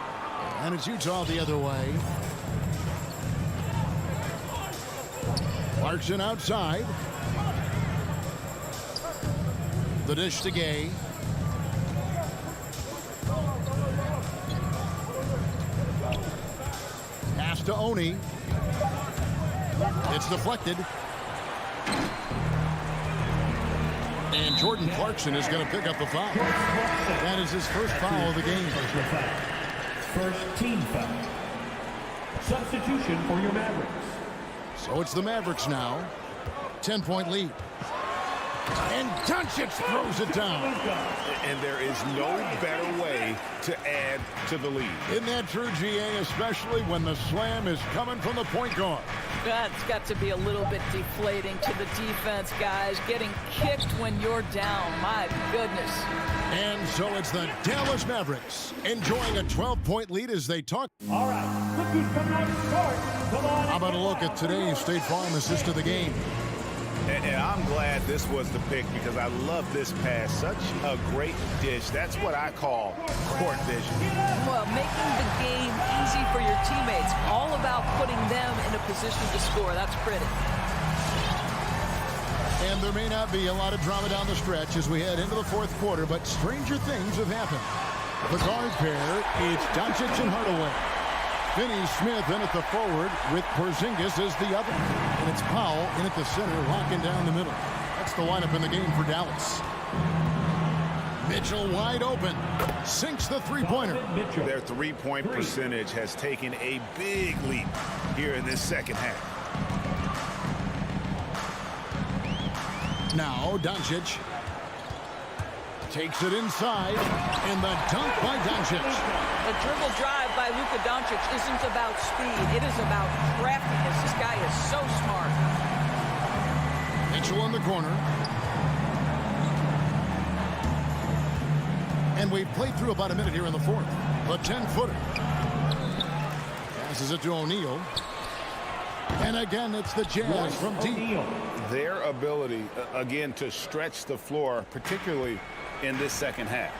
And it's Utah the other way. Clarkson outside. The dish to Gay. Pass to Oni. It's deflected. And Jordan Clarkson is going to pick up the foul. That is his first foul of the game. First team foul. Substitution for your Mavericks. So it's the Mavericks now. 10-point lead. And Doncic throws it down. And there is no better way to add to the lead. Isn't that true, GA? Especially when the slam is coming from the point guard. That's got to be a little bit deflating to the defense, guys. Getting kicked when you're down. My goodness. And so it's the Dallas Mavericks enjoying a 12-point lead as they talk. All right, look who's coming out to start. Come on. How about a look at today's State Farm assist of the game? And I'm glad this was the pick because I love this pass. Such a great dish. That's what I call court vision. Well, making the game easy for your teammates. All about putting them in a position to score. That's pretty. And there may not be a lot of drama down the stretch as we head into the fourth quarter, but stranger things have happened. The guard pair, it's Doncic and Hardaway. Finney-Smith in at the forward with Porzingis as the other. And it's Powell in at the center, locking down the middle. That's the lineup in the game for Dallas. Mitchell wide open. Sinks the three-pointer. Their three-point percentage has taken a big leap here in this second half. Now Doncic takes it inside, and the dunk by Doncic. The dribble drive by Luka Doncic isn't about speed. It is about craftiness. This guy is so smart. Mitchell in the corner. And we've played through about a minute here in the fourth. A 10-footer. Passes it to O'Neal. And again, it's the Jazz from deep. Their ability, again, to stretch the floor, particularly in this second half.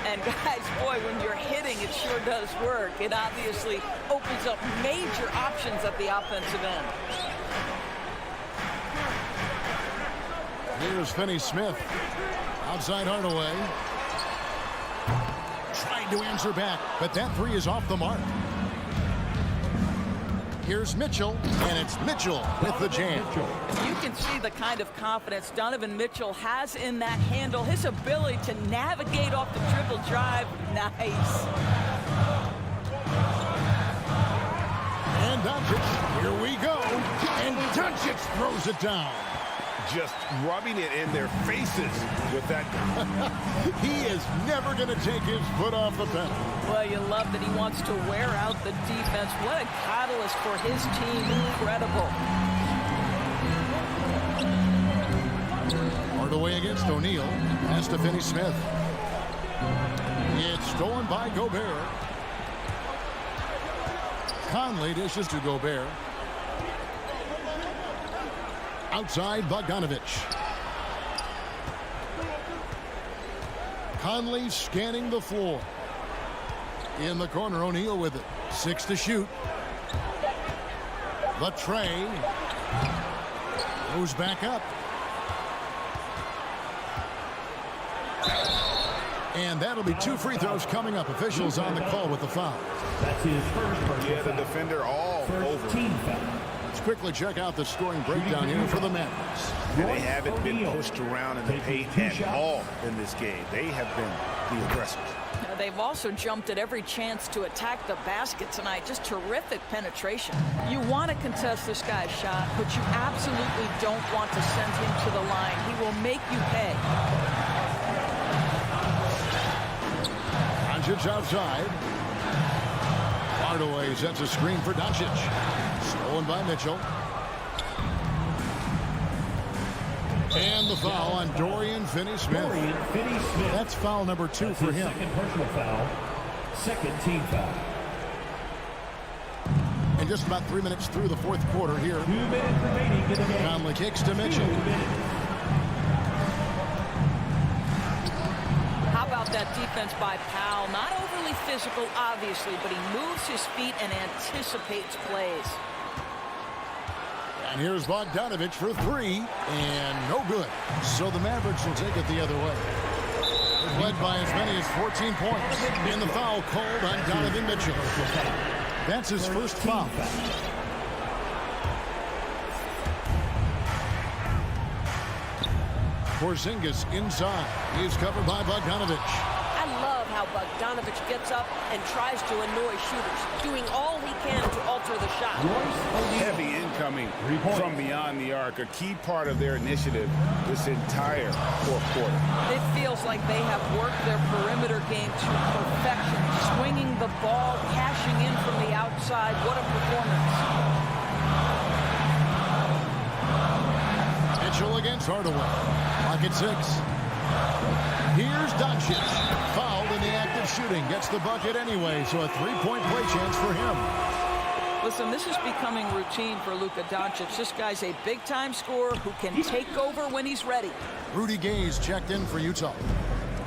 And guys, boy, when you're hitting, it sure does work. It obviously opens up major options at the offensive end. Here's Finney-Smith. Outside Hardaway. Tried to answer back, but that three is off the mark. Here's Mitchell, and it's Mitchell with the jam. You can see the kind of confidence Donovan Mitchell has in that handle. His ability to navigate off the dribble drive, nice. And Doncic, here we go. And Doncic throws it down. just rubbing it in their faces with that. He is never going to take his foot off the pedal. Well, you love that he wants to wear out the defense. What a catalyst for his team. Incredible. Hardaway against O'Neal. Pass to Finney-Smith. It's stolen by Gobert. Conley dishes to Gobert. Outside, Bogdanovich. Conley scanning the floor. In the corner, O'Neal with it. 6 to shoot. The tray. Goes back up. And that'll be 2 free throws coming up. Officials on the call with the foul. That's his first personal Yeah, the foul. defender all First over. team foul. Let's quickly check out the scoring breakdown here for the Mavericks. And they haven't been pushed around in the paint at all in this game. They have been the aggressors. They've also jumped at every chance to attack the basket tonight. Just terrific penetration. You want to contest this guy's shot, but you absolutely don't want to send him to the line. He will make you pay. Doncic outside. Hardaway sets a screen for Doncic. Stolen by Mitchell. And the foul on Dorian Finney-Smith. Dorian Finney-Smith. That's foul number 2 That's for his him. second personal foul. Second team foul. And just about 3 minutes through the fourth quarter here. 2 minutes remaining in the game. Conley kicks to Mitchell. 2 minutes. How about that defense by Powell? Not overly physical, obviously, but he moves his feet and anticipates plays. And here's Bogdanovich for 3. And no good. So the Mavericks will take it the other way. They're led by as many as 14 points. And the foul called on Donovan Mitchell. That's his first foul. Porzingis inside. He's covered by Bogdanovich. I love how Bogdanovich gets up and tries to annoy shooters, doing all he can to alter the shot. Heavy incoming from beyond the arc, a key part of their initiative this entire fourth quarter. It feels like they have worked their perimeter game to perfection, swinging the ball, cashing in from the outside. What a performance. Mitchell against Hardaway. Clock at 6. Here's Doncic. Fouled in the act of shooting. Gets the bucket anyway, so a 3-point play chance for him. Listen, this is becoming routine for Luka Doncic. This guy's a big-time scorer who can take over when he's ready. Rudy Gay's checked in for Utah.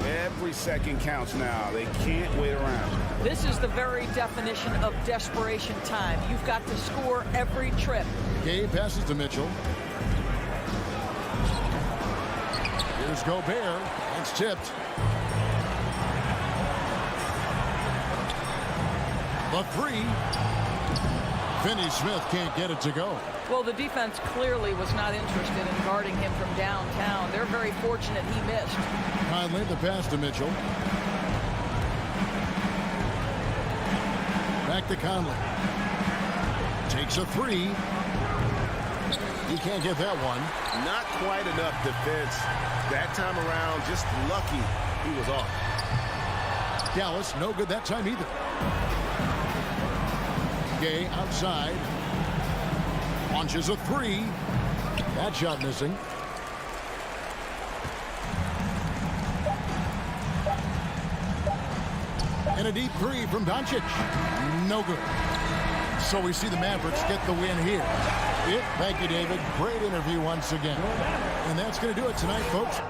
Every second counts now. They can't wait around. This is the very definition of desperation time. You've got to score every trip. Gay passes to Mitchell. Here's Gobert. It's tipped. The 3. Finney-Smith can't get it to go. Well, the defense clearly was not interested in guarding him from downtown. They're very fortunate he missed. Conley the pass to Mitchell. Back to Conley. Takes a 3. He can't get that one. Not quite enough defense. That time around, just lucky he was off. Dallas, no good that time either. Gay outside. Launches a 3. That shot missing. And a deep 3 from Doncic. No good. So we see the Mavericks get the win here. Thank you, David. Great interview once again. And that's going to do it tonight, folks.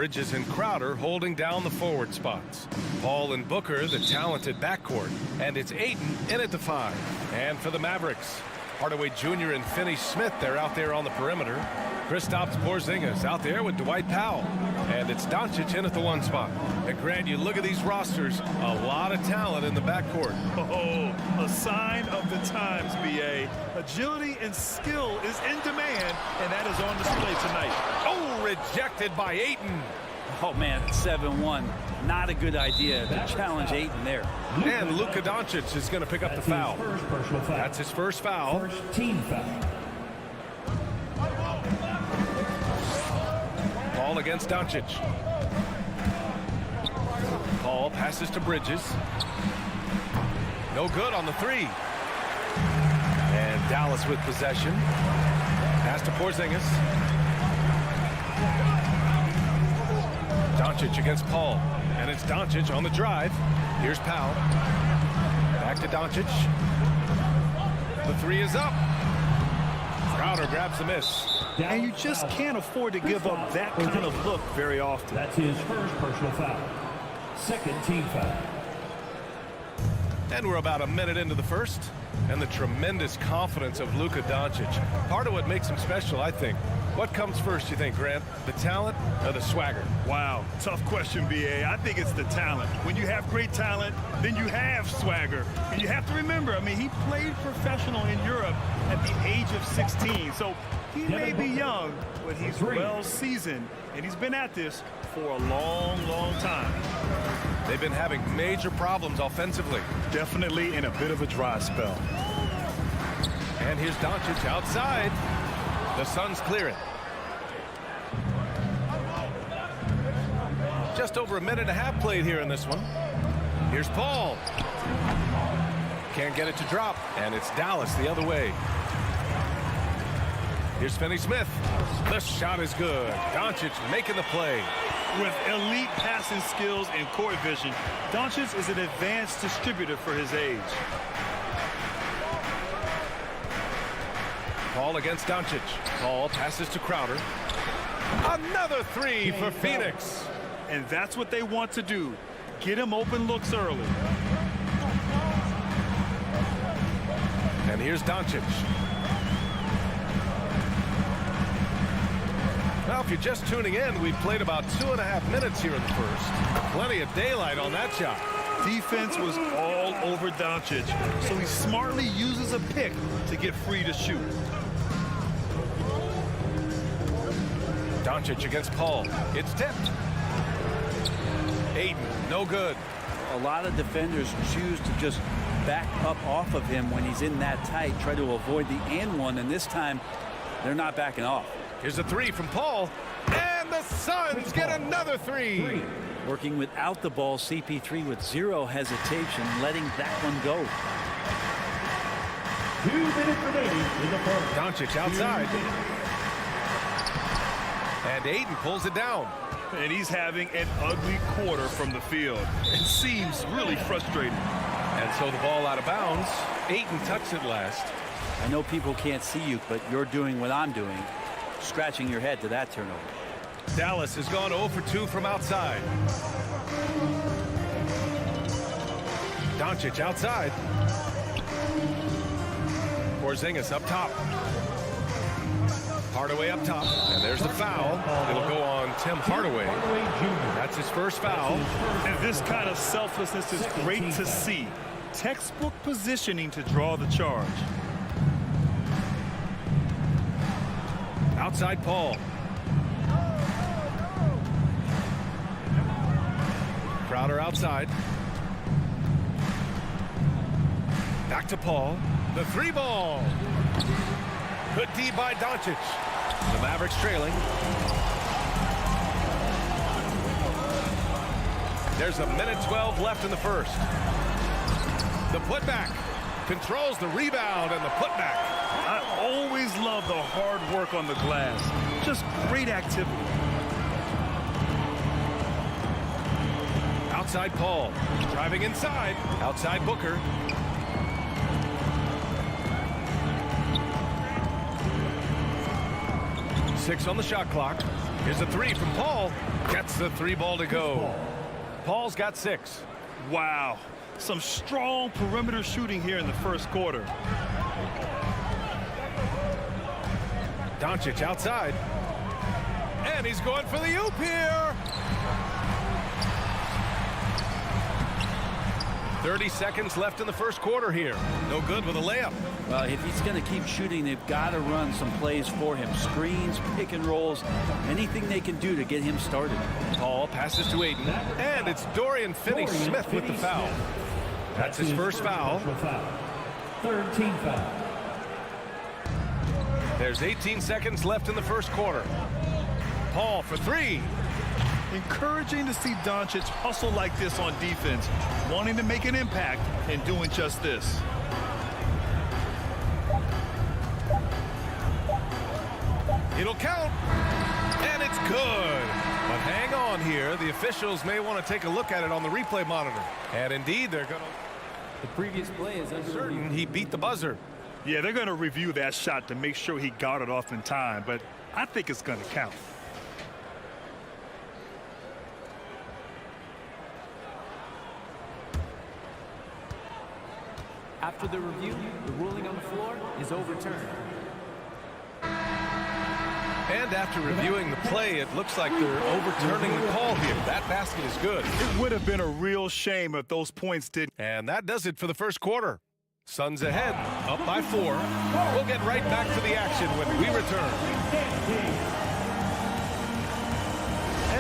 Bridges and Crowder holding down the forward spots. Paul and Booker, the talented backcourt. And it's Ayton in at the 5. And for the Mavericks, Hardaway Jr. and Finney-Smith, they're out there on the perimeter. Kristaps Porzingis out there with Dwight Powell. And it's Doncic in at the 1 spot. And Grant, you look at these rosters, a lot of talent in the backcourt. Oh, a sign of the times, B.A. Agility and skill is in demand, and that is on display tonight. Oh, rejected by Ayton. Oh, man, 7-1. Not a good idea to challenge Ayton there. And Luka Doncic is going to pick up the foul. That's his first foul. First team foul. Paul against Doncic. Paul passes to Bridges. No good on the 3. And Dallas with possession. Pass to Porzingis. Doncic against Paul. And it's Doncic on the drive. Here's Powell. Back to Doncic. The 3 is up. Crowder grabs the miss. And you just can't afford to give up that kind of look very often. That's his first personal foul. Second team foul. And we're about a minute into the first. And the tremendous confidence of Luka Doncic. Part of what makes him special, I think. What comes first, you think, Grant? The talent or the swagger? Wow, tough question, B.A. I think it's the talent. When you have great talent, then you have swagger. And you have to remember, I mean, he played professional in Europe at the age of 16. So he may be young, but he's well seasoned. And he's been at this for a long, long time. They've been having major problems offensively. Definitely in a bit of a dry spell. And here's Doncic outside. The Suns clear it. Just over a minute and a half played here in this one. Here's Paul. Can't get it to drop. And it's Dallas the other way. Here's Finney-Smith. The shot is good. Doncic making the play. With elite passing skills and court vision, Doncic is an advanced distributor for his age. Paul against Doncic. Paul passes to Crowder. Another 3 for Phoenix. And that's what they want to do. Get him open looks early. And here's Doncic. Now, if you're just tuning in, we've played about 2.5 minutes here in the first. Plenty of daylight on that shot. Defense was all over Doncic, so he smartly uses a pick to get free to shoot. Doncic against Paul. It's tipped. Ayton, no good. A lot of defenders choose to just back up off of him when he's in that tight, try to avoid the and one, and this time they're not backing off. Here's a 3 from Paul, and the Suns get another 3. Working without the ball, CP3 with zero hesitation, letting that one go. 2 minutes remaining in the first. Doncic outside. And Ayton pulls it down. And he's having an ugly quarter from the field. It seems really frustrating. And so the ball out of bounds. Ayton touched it last. I know people can't see you, but you're doing what I'm doing. Scratching your head to that turnover. Dallas has gone 0 for 2 from outside. Doncic outside. Porzingis up top. Hardaway up top. And there's the foul. It'll go on Tim Hardaway. That's his first foul. And this kind of selflessness is great to see. Textbook positioning to draw the charge. Outside Paul. Crowder outside. Back to Paul. The 3 ball. Good D by Doncic. The Mavericks trailing. There's a minute 12 left in the first. The putback. Controls the rebound and the putback. I always love the hard work on the glass. Just great activity. Outside Paul. Driving inside. Outside Booker. Six on the shot clock. Here's a 3 from Paul. Gets the 3 ball to go. Paul's got 6. Wow. Some strong perimeter shooting here in the first quarter. Doncic outside. And he's going for the oop here. 30 seconds left in the first quarter here. No good with a layup. Well, if he's going to keep shooting, they've got to run some plays for him. Screens, pick and rolls, anything they can do to get him started. Paul passes to Aiden. And it's Dorian Finney-Smith with the foul. That's his first foul. Third team foul. There's 18 seconds left in the first quarter. Paul for 3. Encouraging to see Doncic hustle like this on defense, wanting to make an impact and doing just this. It'll count, and it's good. But hang on here. The officials may want to take a look at it on the replay monitor. And indeed, they're going to. The previous play is certain he beat the buzzer. Yeah, they're going to review that shot to make sure he got it off in time, but I think it's going to count. After the review, the ruling on the floor is overturned. And after reviewing the play, it looks like they're overturning the call here. That basket is good. It would have been a real shame if those points didn't. And that does it for the first quarter. Suns ahead, up by 4. We'll get right back to the action when we return.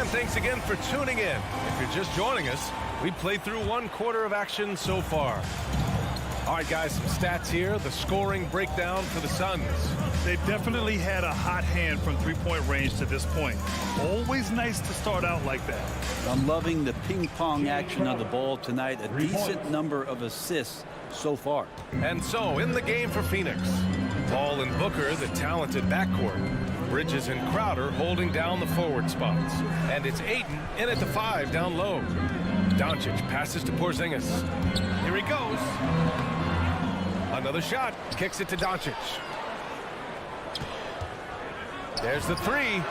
And thanks again for tuning in. If you're just joining us, we played through 1 quarter of action so far. All right, guys, some stats here. The scoring breakdown for the Suns. They've definitely had a hot hand from three-point range to this point. Always nice to start out like that. I'm loving the ping-pong action of the ball tonight. A decent number of assists so far. And so, in the game for Phoenix, Paul and Booker, the talented backcourt. Bridges and Crowder holding down the forward spots. And it's Ayton in at the 5 down low. Doncic passes to Porzingis. Here he goes. Another shot. Kicks it to Doncic. There's the 3.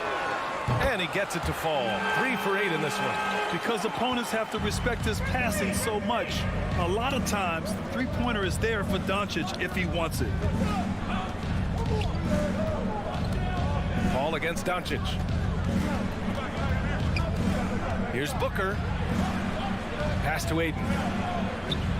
And he gets it to fall. 3 for 8 in this one. Because opponents have to respect his passing so much, a lot of times the three-pointer is there for Doncic if he wants it. Paul against Doncic. Here's Booker. Pass to Ayton.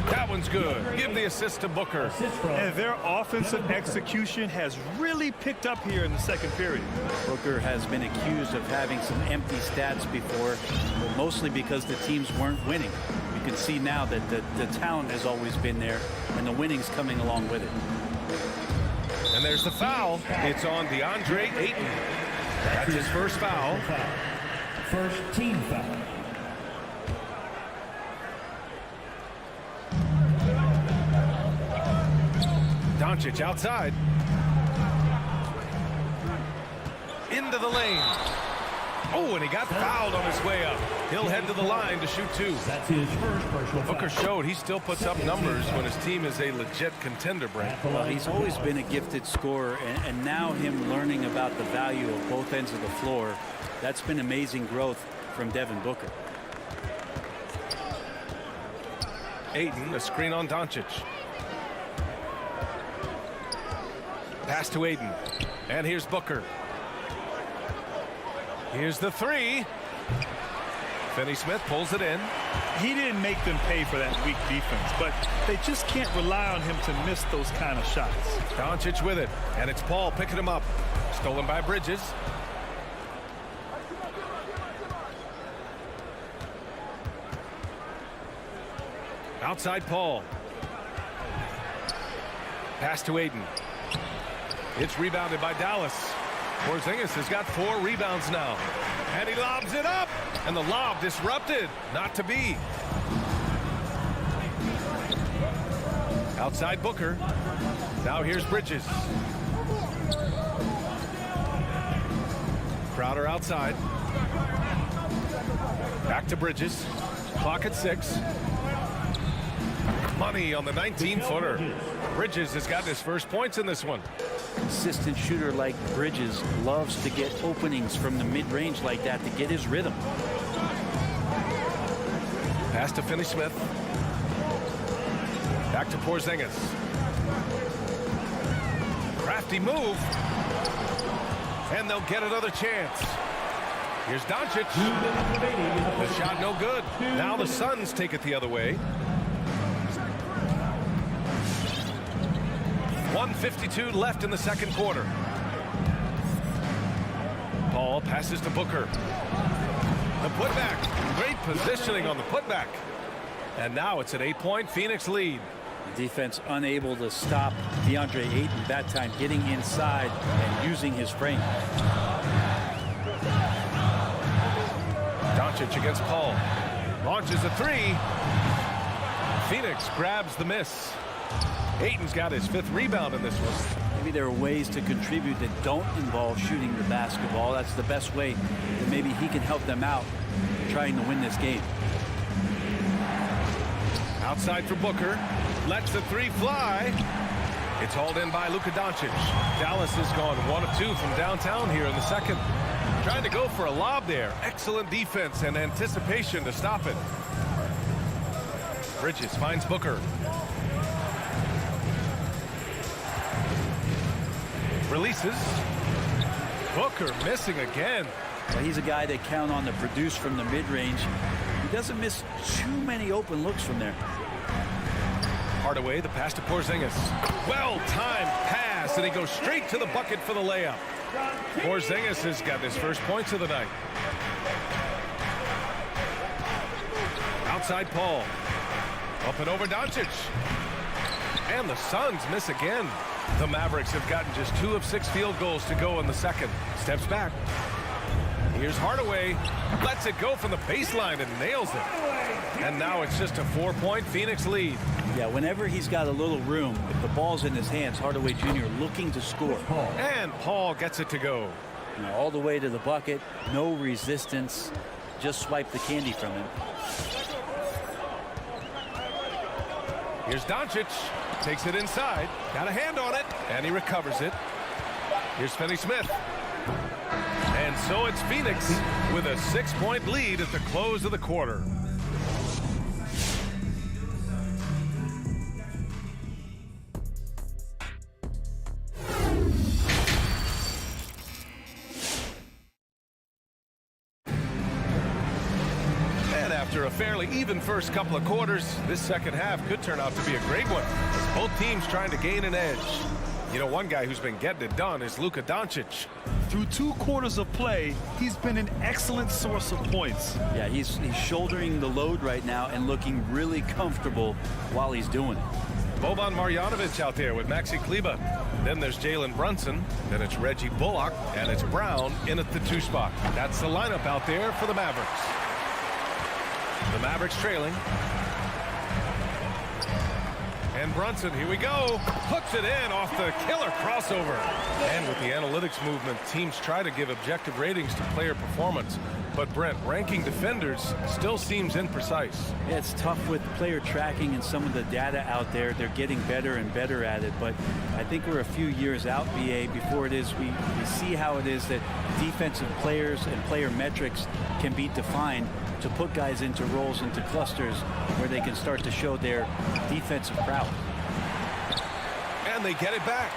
That one's good. Give the assist to Booker. And their offensive execution has really picked up here in the second period. Booker has been accused of having some empty stats before, but mostly because the teams weren't winning. You can see now that the talent has always been there, and the winning's coming along with it. And there's the foul. It's on DeAndre Ayton. That's his first foul. First team foul. Doncic outside. Into the lane. Oh, and he got fouled on his way up. He'll head to the line to shoot 2. That's his first personal foul. Booker showed he still puts up numbers when his team is a legit contender, Brent. Well, he's always been a gifted scorer, and now him learning about the value of both ends of the floor, that's been amazing growth from Devin Booker. Ayton, a screen on Doncic. Pass to Ayton. And here's Booker. Here's the 3. Finney-Smith pulls it in. He didn't make them pay for that weak defense, but they just can't rely on him to miss those kind of shots. Doncic with it, and it's Paul picking him up. Stolen by Bridges. Outside Paul. Pass to Ayton. It's rebounded by Dallas. Porzingis has got 4 rebounds now. And he lobs it up. And the lob disrupted. Not to be. Outside Booker. Now here's Bridges. Crowder outside. Back to Bridges. Clock at 6. Money on the 19-footer. Bridges has gotten his first points in this one. consistent shooter like Bridges loves to get openings from the mid-range like that to get his rhythm. Pass to Finney-Smith. Back to Porzingis. Crafty move. And they'll get another chance. Here's Doncic. The shot no good. Now the Suns take it the other way. 1:52 left in the second quarter. Paul passes to Booker. The putback. Great positioning on the putback. And now it's an 8-point Phoenix lead. Defense unable to stop DeAndre Ayton that time, getting inside and using his frame. Doncic against Paul. Launches a three. Phoenix grabs the miss. Ayton's got his 5th rebound in this one. Maybe there are ways to contribute that don't involve shooting the basketball. That's the best way that maybe he can help them out trying to win this game. Outside for Booker. Lets the three fly. It's hauled in by Luka Doncic. Dallas has gone 1 of 2 from downtown here in the second. Trying to go for a lob there. Excellent defense and anticipation to stop it. Bridges finds Booker. Releases. Booker missing again. Well, he's a guy they count on to produce from the mid-range. He doesn't miss too many open looks from there. Hardaway, the pass to Porzingis. Well-timed pass, and he goes straight to the bucket for the layup. Porzingis has got his first points of the night. Outside Paul. Up and over Doncic. And the Suns miss again. The Mavericks have gotten just 2 of 6 field goals to go in the second. Steps back. Here's Hardaway. Lets it go from the baseline and nails it. And now it's just a 4-point Phoenix lead. Yeah, whenever he's got a little room, if the ball's in his hands, Hardaway Jr. looking to score. And Paul gets it to go. You know, all the way to the bucket, no resistance, just swipe the candy from him. Here's Doncic. Takes it inside. Got a hand on it. And he recovers it. Here's Finney-Smith. And so it's Phoenix with a 6-point lead at the close of the quarter. After a fairly even first couple of quarters, this second half could turn out to be a great one. Both teams trying to gain an edge. You know, one guy who's been getting it done is Luka Doncic. Through 2 quarters of play, he's been an excellent source of points. Yeah, he's shouldering the load right now and looking really comfortable while he's doing it. Boban Marjanovic out there with Maxi Kleber. Then there's Jalen Brunson. Then it's Reggie Bullock. And it's Brown in at the 2 spot. That's the lineup out there for the Mavericks. The Mavericks trailing. And Brunson, here we go. Hooks it in off the killer crossover. And with the analytics movement, teams try to give objective ratings to player performance. But Brent, ranking defenders still seems imprecise. Yeah, it's tough with player tracking and some of the data out there. They're getting better and better at it. But I think we're a few years out, BA, before it is we see how it is that defensive players and player metrics can be defined to put guys into roles, into clusters where they can start to show their defensive prowess. And they get it back.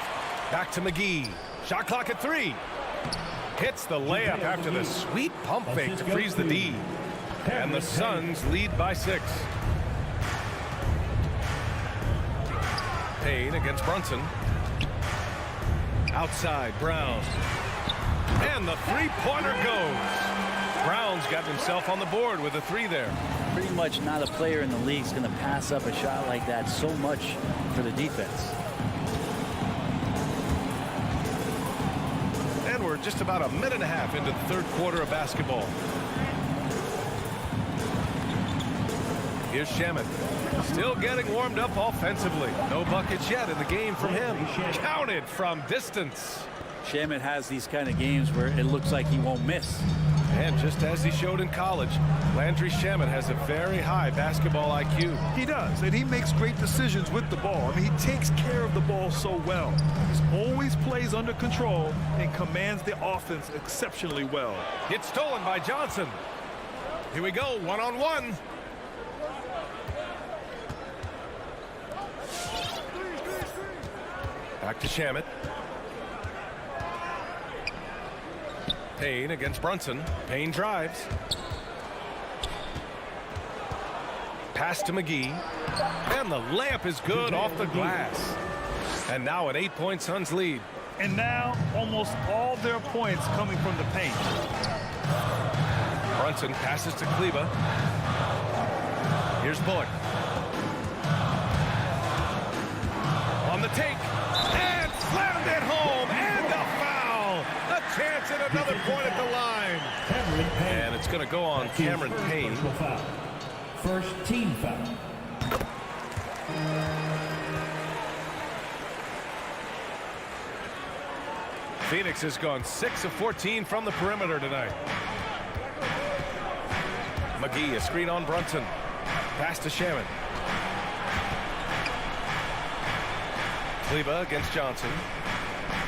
Back to McGee. Shot clock at 3. Hits the layup after the sweet pump fake to freeze the D. And the Suns lead by 6. Payne against Brunson. Outside, Brown. And the 3-pointer goes. Brown's got himself on the board with a 3 there. Pretty much not a player in the league is going to pass up a shot like that so much for the defense. And we're just about a minute and a half into the third quarter of basketball. Here's Shamet. Still getting warmed up offensively. No buckets yet in the game from him. Counted from distance. Shamet has these kind of games where it looks like he won't miss. And just as he showed in college, Landry Shamet has a very high basketball IQ. He does, and he makes great decisions with the ball. I mean, he takes care of the ball so well. He always plays under control and commands the offense exceptionally well. It's stolen by Johnson. Here we go, one-on-one. Back to Shamet. Payne against Brunson. Payne drives. Pass to McGee. And the layup is good off the glass. And now an 8-point Suns lead. And now almost all their points coming from the paint. Brunson passes to Kleba. Here's Bullock. On the take. And slammed it home. And a foul. A chance at another point at the line. And it's going to go on Cameron Payne. First team foul. Phoenix has gone 6 of 14 from the perimeter tonight. McGee, a screen on Brunson. Pass to Shamet. Kleba against Johnson.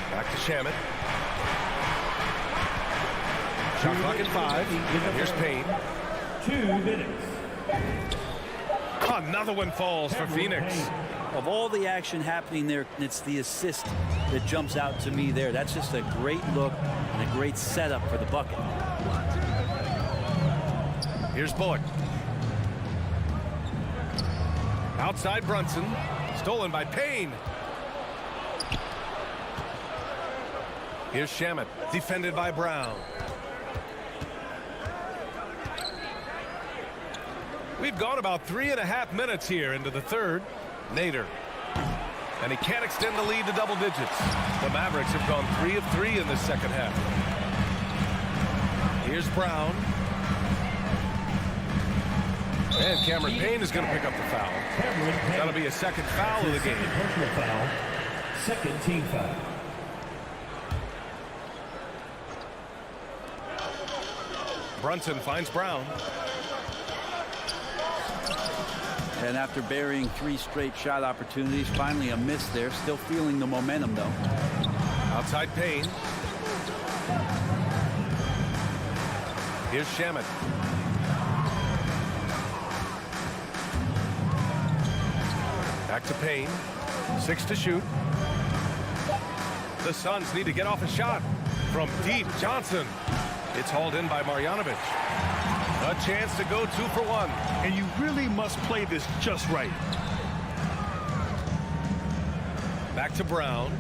Back to Shamet. Shot clock at 5. Here's Payne. 2 minutes. Another one falls for Phoenix. Of all the action happening there, it's the assist that jumps out to me there. That's just a great look and a great setup for the bucket. Here's Bullock. Outside Brunson. Stolen by Payne. Here's Shamet. Defended by Brown. We've gone about 3.5 minutes here into the third. Nader. And he can't extend the lead to double digits. The Mavericks have gone 3 of 3 in this second half. Here's Brown. And Cameron Payne is going to pick up the foul. That'll be a second foul of the game. Foul. Second team foul. Brunson finds Brown. And after burying 3 straight shot opportunities, finally a miss there. Still feeling the momentum, though. Outside Payne. Here's Shamet. Back to Payne. 6 to shoot. The Suns need to get off a shot. From deep, Johnson. It's hauled in by Marjanovic. A chance to go 2 for 1. And you really must play this just right. Back to Brown.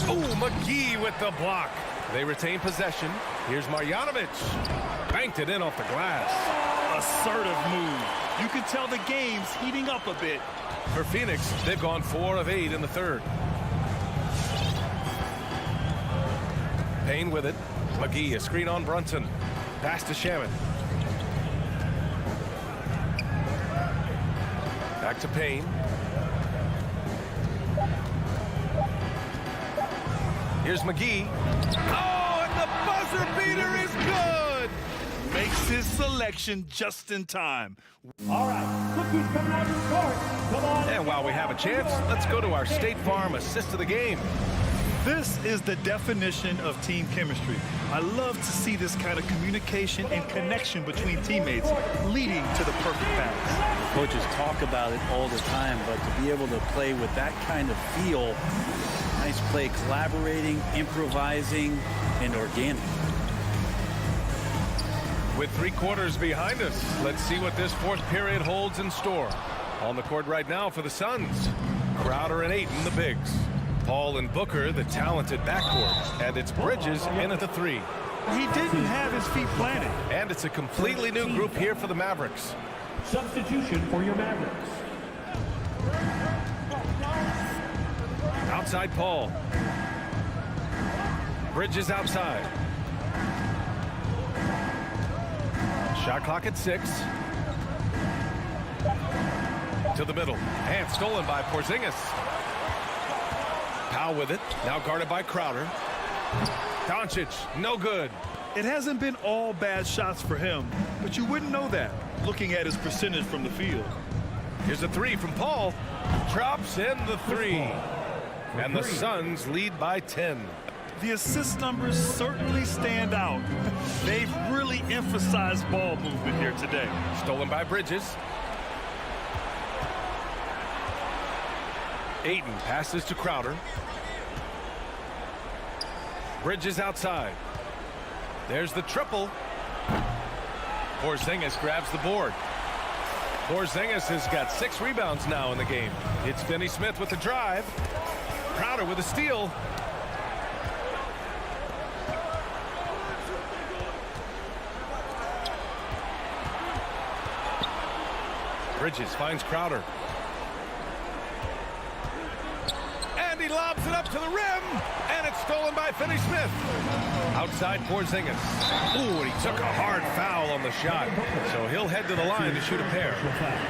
Oh, McGee with the block. They retain possession. Here's Marjanovic. Banked it in off the glass. Assertive move. You can tell the game's heating up a bit. For Phoenix, they've gone 4 of 8 in the third. Payne with it. McGee, a screen on Brunson. Pass to Shamet. Back to Payne. Here's McGee. Oh, and the buzzer beater is good! Makes his selection just in time. All right, look who's coming out of the court. Come on. And while we have a chance, let's go to our State Farm assist of the game. This is the definition of team chemistry. I love to see this kind of communication and connection between teammates leading to the perfect pass. Coaches talk about it all the time, but to be able to play with that kind of feel, nice play, collaborating, improvising, and organic. With 3 quarters behind us, let's see what this fourth period holds in store. On the court right now for the Suns, Crowder and Ayton, the bigs. Paul and Booker, the talented backcourt. And it's Bridges in at the 3. He didn't have his feet planted. And it's a completely new group here for the Mavericks. Substitution for your Mavericks. Outside Paul. Bridges outside. Shot clock at 6. To the middle. And stolen by Porzingis. Powell with it. Now guarded by Crowder. Doncic, no good. It hasn't been all bad shots for him, but you wouldn't know that looking at his percentage from the field. Here's a three from Paul. Drops in the three. And the Suns lead by 10. The assist numbers certainly stand out. They've really emphasized ball movement here today. Stolen by Bridges. Ayton passes to Crowder. Bridges outside. There's the triple. Porzingis grabs the board. Porzingis has got 6 rebounds now in the game. It's Finney Smith with the drive. Crowder with a steal. Bridges finds Crowder. And he lobs it up to the rim. And it's stolen by Finney Smith. Outside Porzingis. Ooh, and he took a hard foul on the shot. So he'll head to the line to shoot a pair.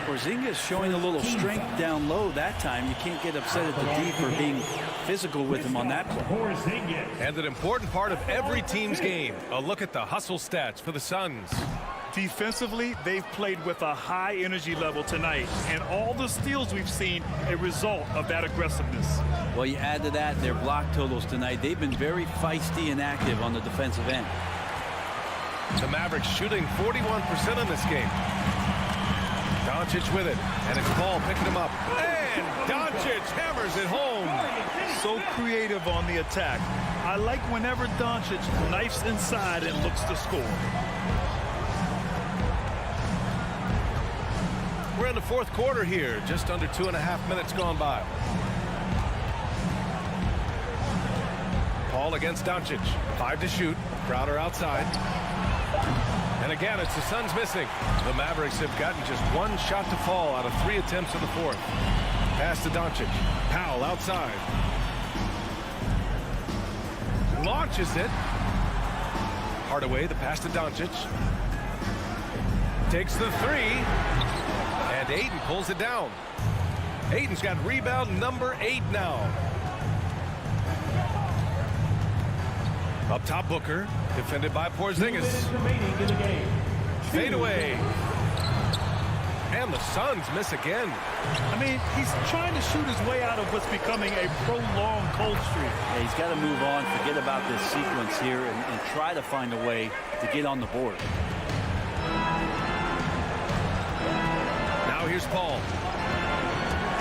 Porzingis showing a little strength down low that time. You can't get upset at the D for being physical with him on that play. And an important part of every team's game. A look at the hustle stats for the Suns. Defensively, they've played with a high energy level tonight, and all the steals we've seen a result of that aggressiveness. Well, you add to that their block totals tonight. They've been very feisty and active on the defensive end. The Mavericks shooting 41% in this game. Doncic with it, and it's Paul picking him up. And Doncic hammers it home. So creative on the attack. I like whenever Doncic knifes inside and looks to score. We're in the fourth quarter here, just under 2.5 minutes gone by. Paul against Doncic, 5 to shoot. Crowder outside. And again, it's the Suns missing. The Mavericks have gotten just 1 shot to fall out of 3 attempts in the fourth. Pass to Doncic. Powell outside. Launches it. Hardaway, the pass to Doncic. Takes the 3. And Ayton pulls it down. Ayton's got rebound number 8 now. Up top, Booker, defended by Porzingis. Fade away. And the Suns miss again. I mean, he's trying to shoot his way out of what's becoming a prolonged cold streak. Yeah, he's got to move on, forget about this sequence here, and try to find a way to get on the board. Now here's Paul.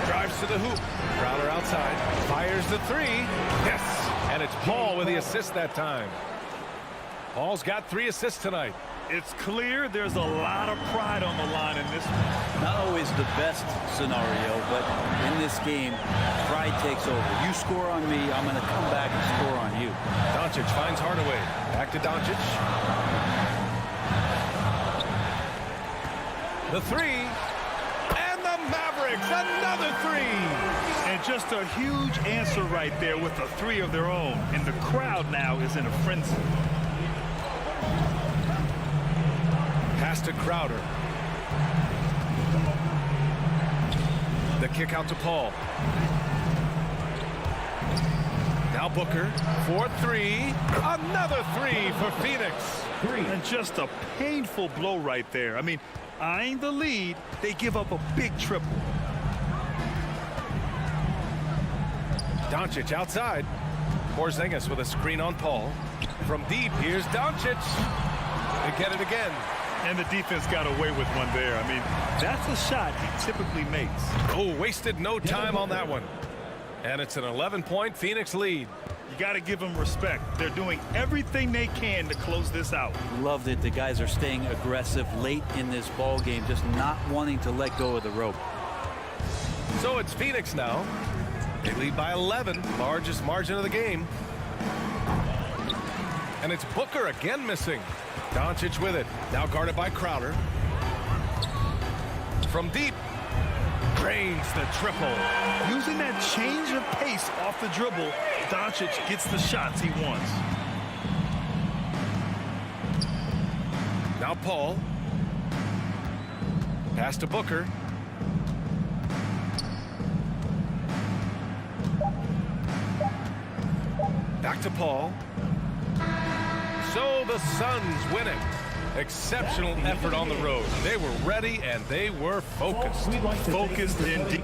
Drives to the hoop. Crowder outside. Fires the 3. Yes! And it's Paul with the assist that time. Paul's got 3 assists tonight. It's clear there's a lot of pride on the line in this one. Not always the best scenario, but in this game, pride takes over. You score on me, I'm going to come back and score on you. Doncic finds Hardaway. Back to Doncic. The 3. And the Mavericks, another 3. And just a huge answer right there with a 3 of their own. And the crowd now is in a frenzy. Pass to Crowder. The kick out to Paul. Now Booker for 3. Another 3 for Phoenix. And just a painful blow right there. I mean, eyeing the lead, they give up a big triple. Doncic outside. Porzingis with a screen on Paul. From deep, here's Doncic. They get it again. And the defense got away with one there. I mean, that's a shot he typically makes. Oh, wasted no time on that one. And it's an 11-point Phoenix lead. You got to give them respect. They're doing everything they can to close this out. Loved it. The guys are staying aggressive late in this ball game, just not wanting to let go of the rope. So it's Phoenix now. They lead by 11, largest margin of the game. And it's Booker again missing. Doncic with it. Now guarded by Crowder. From deep. Drains the triple. Using that change of pace off the dribble, Doncic gets the shots he wants. Now Paul. Pass to Booker. Back to Paul. so the Suns win it. Exceptional effort on the road. They were ready and they were focused. Focused indeed.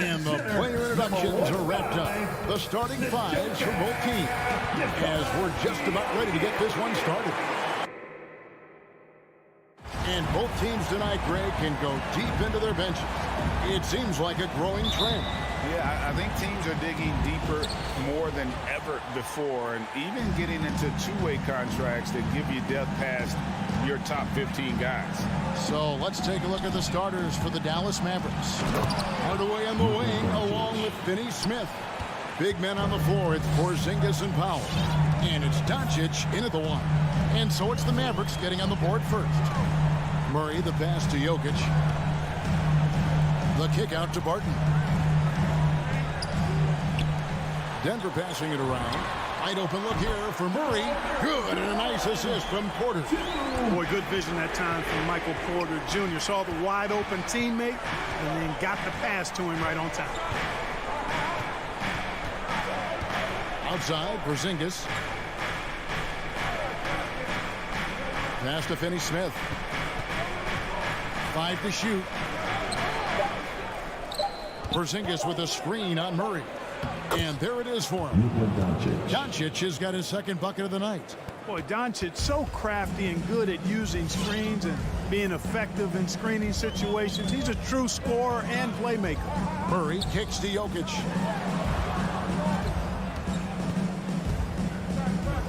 And the player introductions are wrapped up. The starting fives for both teams as we're just about ready to get this one started. And both teams tonight, Greg, can go deep into their benches. It seems like a growing trend. Yeah, I think teams are digging deeper more than ever before, and even getting into two-way contracts that give you depth past your top 15 guys. So let's take a look at the starters for the Dallas Mavericks. Hardaway on the wing along with Finney Smith. Big men on the floor. It's Porzingis and Powell. And it's Doncic in at the one. And so it's the Mavericks getting on the board first. Murray, the pass to Jokic. The kick out to Barton. Denver passing it around. Wide open look here for Murray. Good, and a nice assist from Porter. Boy, good vision that time from Michael Porter Jr. Saw the wide open teammate and then got the pass to him right on time. Outside, Porzingis. Pass to Finney Smith. 5 to shoot. Porzingis with a screen on Murray. And there it is for him. Doncic has got his second bucket of the night. Boy, Doncic so crafty and good at using screens and being effective in screening situations. He's a true scorer and playmaker. Murray kicks to Jokic.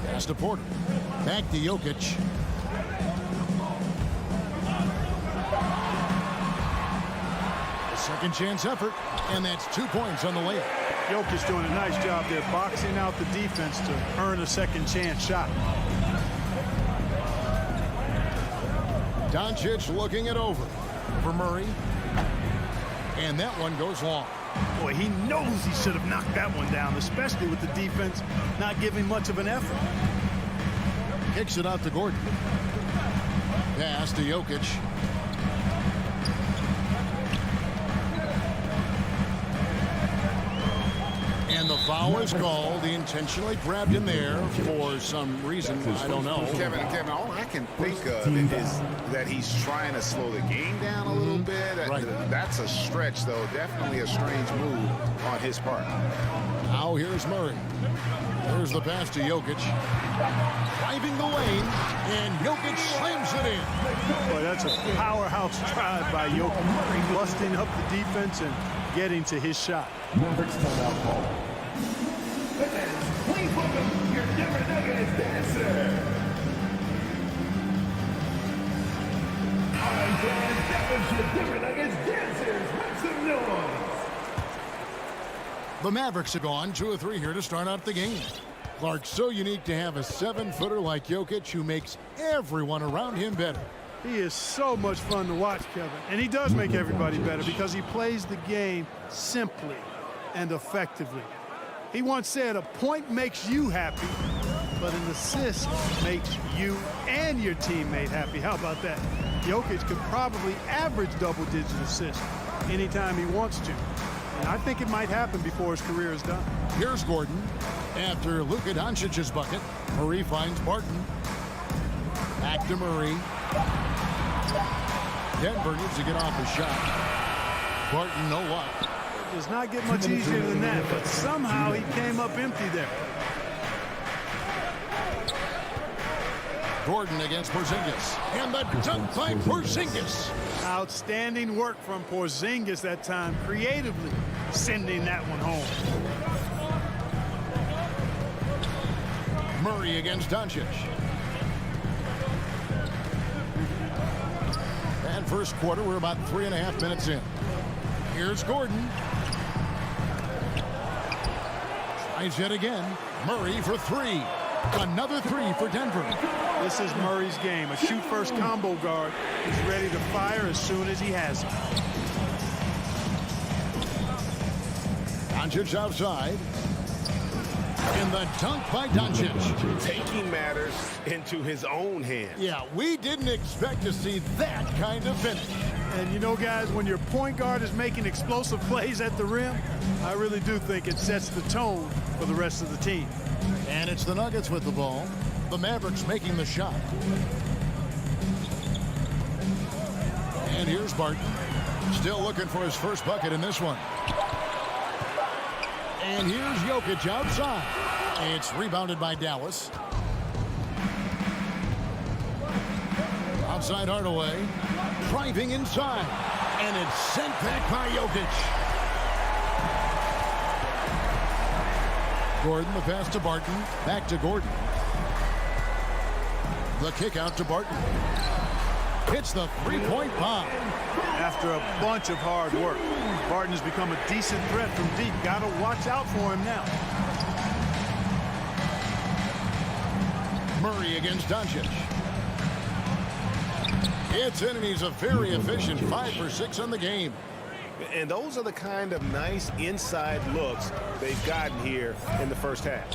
Pass to Porter. Back to Jokic. A second chance effort, and that's 2 points on the layup. Jokic doing a nice job there, boxing out the defense to earn a second chance shot. Doncic looking it over for Murray. And that one goes long. Boy, he knows he should have knocked that one down, especially with the defense not giving much of an effort. Kicks it out to Gordon. Pass to Jokic. And the foul is called. He intentionally grabbed him there for some reason. I don't know. Kevin, all I can think of is that he's trying to slow the game down a little bit. Right. That's a stretch, though. Definitely a strange move on his part. Now here's Murray. There's the pass to Jokic. Driving the lane, and Jokic slams it in. Boy, that's a powerhouse drive by Jokic, busting up the defense and getting to his shot. Mavericks timeout call. Please welcome your Denver Nuggets dancer. All right, fans, that was your Denver Nuggets dancers. Make some noise. The Mavericks have gone 2 of 3 here to start out the game. Clark, so unique to have a 7-footer like Jokic who makes everyone around him better. He is so much fun to watch, Kevin. And he does make everybody better because he plays the game simply and effectively. He once said, a point makes you happy, but an assist makes you and your teammate happy. How about that? Jokic could probably average double-digit assists anytime he wants to. And I think it might happen before his career is done. Here's Gordon. After Luka Doncic's bucket, Murray finds Barton. Back to Murray. Denver needs to get off a shot. Barton, no luck. It does not get much easier than that, but somehow he came up empty there. Gordon against Porzingis. And the dunk by Porzingis. Outstanding work from Porzingis that time, creatively sending that one home. Murray against Doncic. And first quarter, we're about 3.5 minutes in. Here's Gordon. Tries yet again. Murray for 3. Another 3 for Denver. This is Murray's game. A shoot-first combo guard who's ready to fire as soon as he has it. Doncic outside. And the dunk by Doncic. Taking matters into his own hands. Yeah, we didn't expect to see that kind of finish. And you know, guys, when your point guard is making explosive plays at the rim, I really do think it sets the tone for the rest of the team. And it's the Nuggets with the ball. The Mavericks making the shot. And here's Barton. Still looking for his first bucket in this one. And here's Jokic outside. It's rebounded by Dallas. Outside Hardaway. Driving inside. And it's sent back by Jokic. Gordon, the pass to Barton. Back to Gordon. The kick out to Barton. Hits the three-point bomb. After a bunch of hard work, Barton has become a decent threat from deep. Got to watch out for him now. Murray against Doncic. It's in, and he's a very efficient 5 for 6 on the game. And those are the kind of nice inside looks they've gotten here in the first half.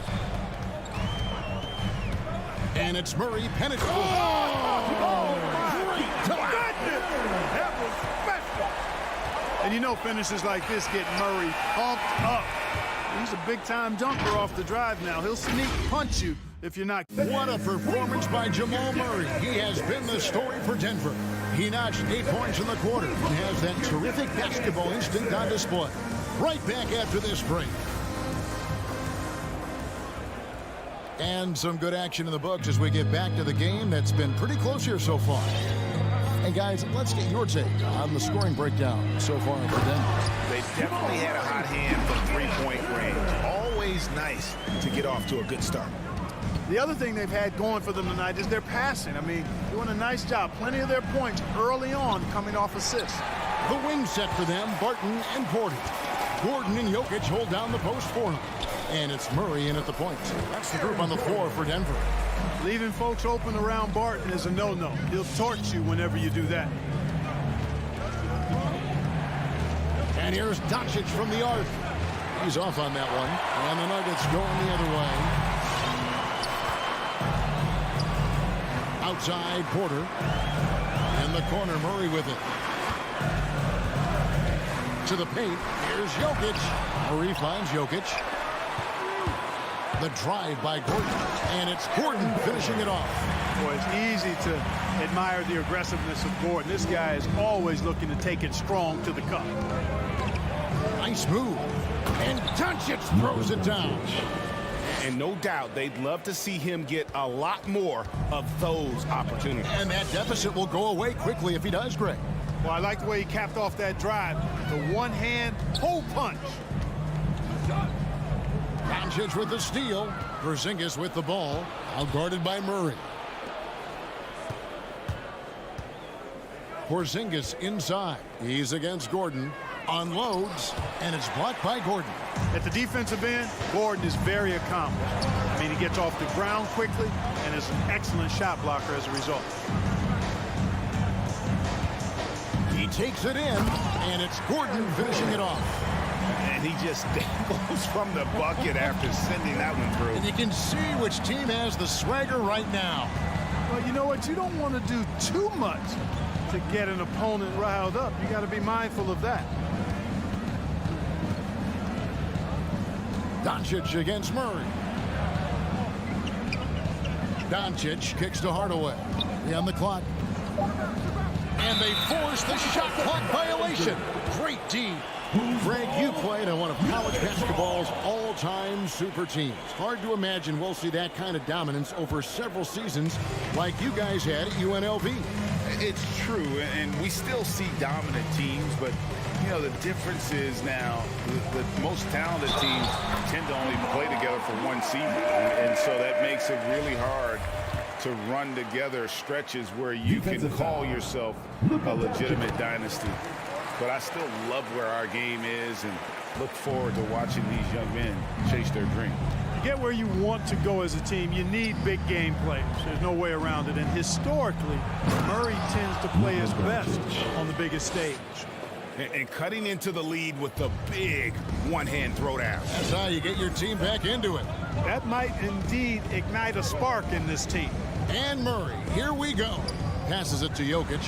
And it's Murray penetrating. That was special. And you know finishes like this get Murray pumped up. He's a big-time jumper off the drive now. He'll sneak punch you if you're not. What a performance by Jamal Murray. He has been the story for Denver. He notched 8 points in the quarter and has that terrific basketball instinct on display. Right back after this break. And some good action in the books as we get back to the game that's been pretty close here so far. And guys, let's get your take on the scoring breakdown so far for Denver. They definitely had a hot hand from three-point range. Always nice to get off to a good start. The other thing they've had going for them tonight is their passing. I mean, doing a nice job. Plenty of their points early on coming off assists. The wing set for them, Barton and Porter. Gordon and Jokic hold down the post for him. And it's Murray in at the point. That's the group on the floor for Denver. Leaving folks open around Barton is a no-no. He'll torch you whenever you do that. And here's Doncic from the arc. He's off on that one. And the Nuggets going the other way. Outside, Porter. In the corner, Murray with it. To the paint. Here's Jokic. Murray finds Jokic. The drive by Gordon. And it's Gordon finishing it off. Boy, it's easy to admire the aggressiveness of Gordon. This guy is always looking to take it strong to the cup. Nice move. And Doncic throws it down. And no doubt they'd love to see him get a lot more of those opportunities. And that deficit will go away quickly if he does, Greg. Well, I like the way he capped off that drive. The one-hand hole punch. Doncic with the steal. Porzingis with the ball. Outguarded by Murray. Porzingis inside. He's against Gordon. Unloads. And it's blocked by Gordon. At the defensive end, Gordon is very accomplished. I mean, he gets off the ground quickly and is an excellent shot blocker as a result. He takes it in, and it's Gordon finishing it off. And he just goes from the bucket after sending that one through. And you can see which team has the swagger right now. Well, you know what? You don't want to do too much to get an opponent riled up. You got to be mindful of that. Doncic against Murray. Doncic kicks to Hardaway. On the clock. And they force the shot clock violation. Great D. Greg, you played on one of college basketball's all-time super teams. Hard to imagine we'll see that kind of dominance over several seasons like you guys had at UNLV. It's true, and we still see dominant teams, but you know, the difference is now the most talented teams tend to only play together for one season, and so that makes it really hard to run together stretches where you can call yourself a legitimate dynasty. But I still love where our game is and look forward to watching these young men chase their dream. To get where you want to go as a team, you need big game players. There's no way around it. And historically, Murray tends to play his best on the biggest stage. And cutting into the lead with the big one-hand throwdown. That's how you get your team back into it. That might indeed ignite a spark in this team. And Murray, here we go. Passes it to Jokic.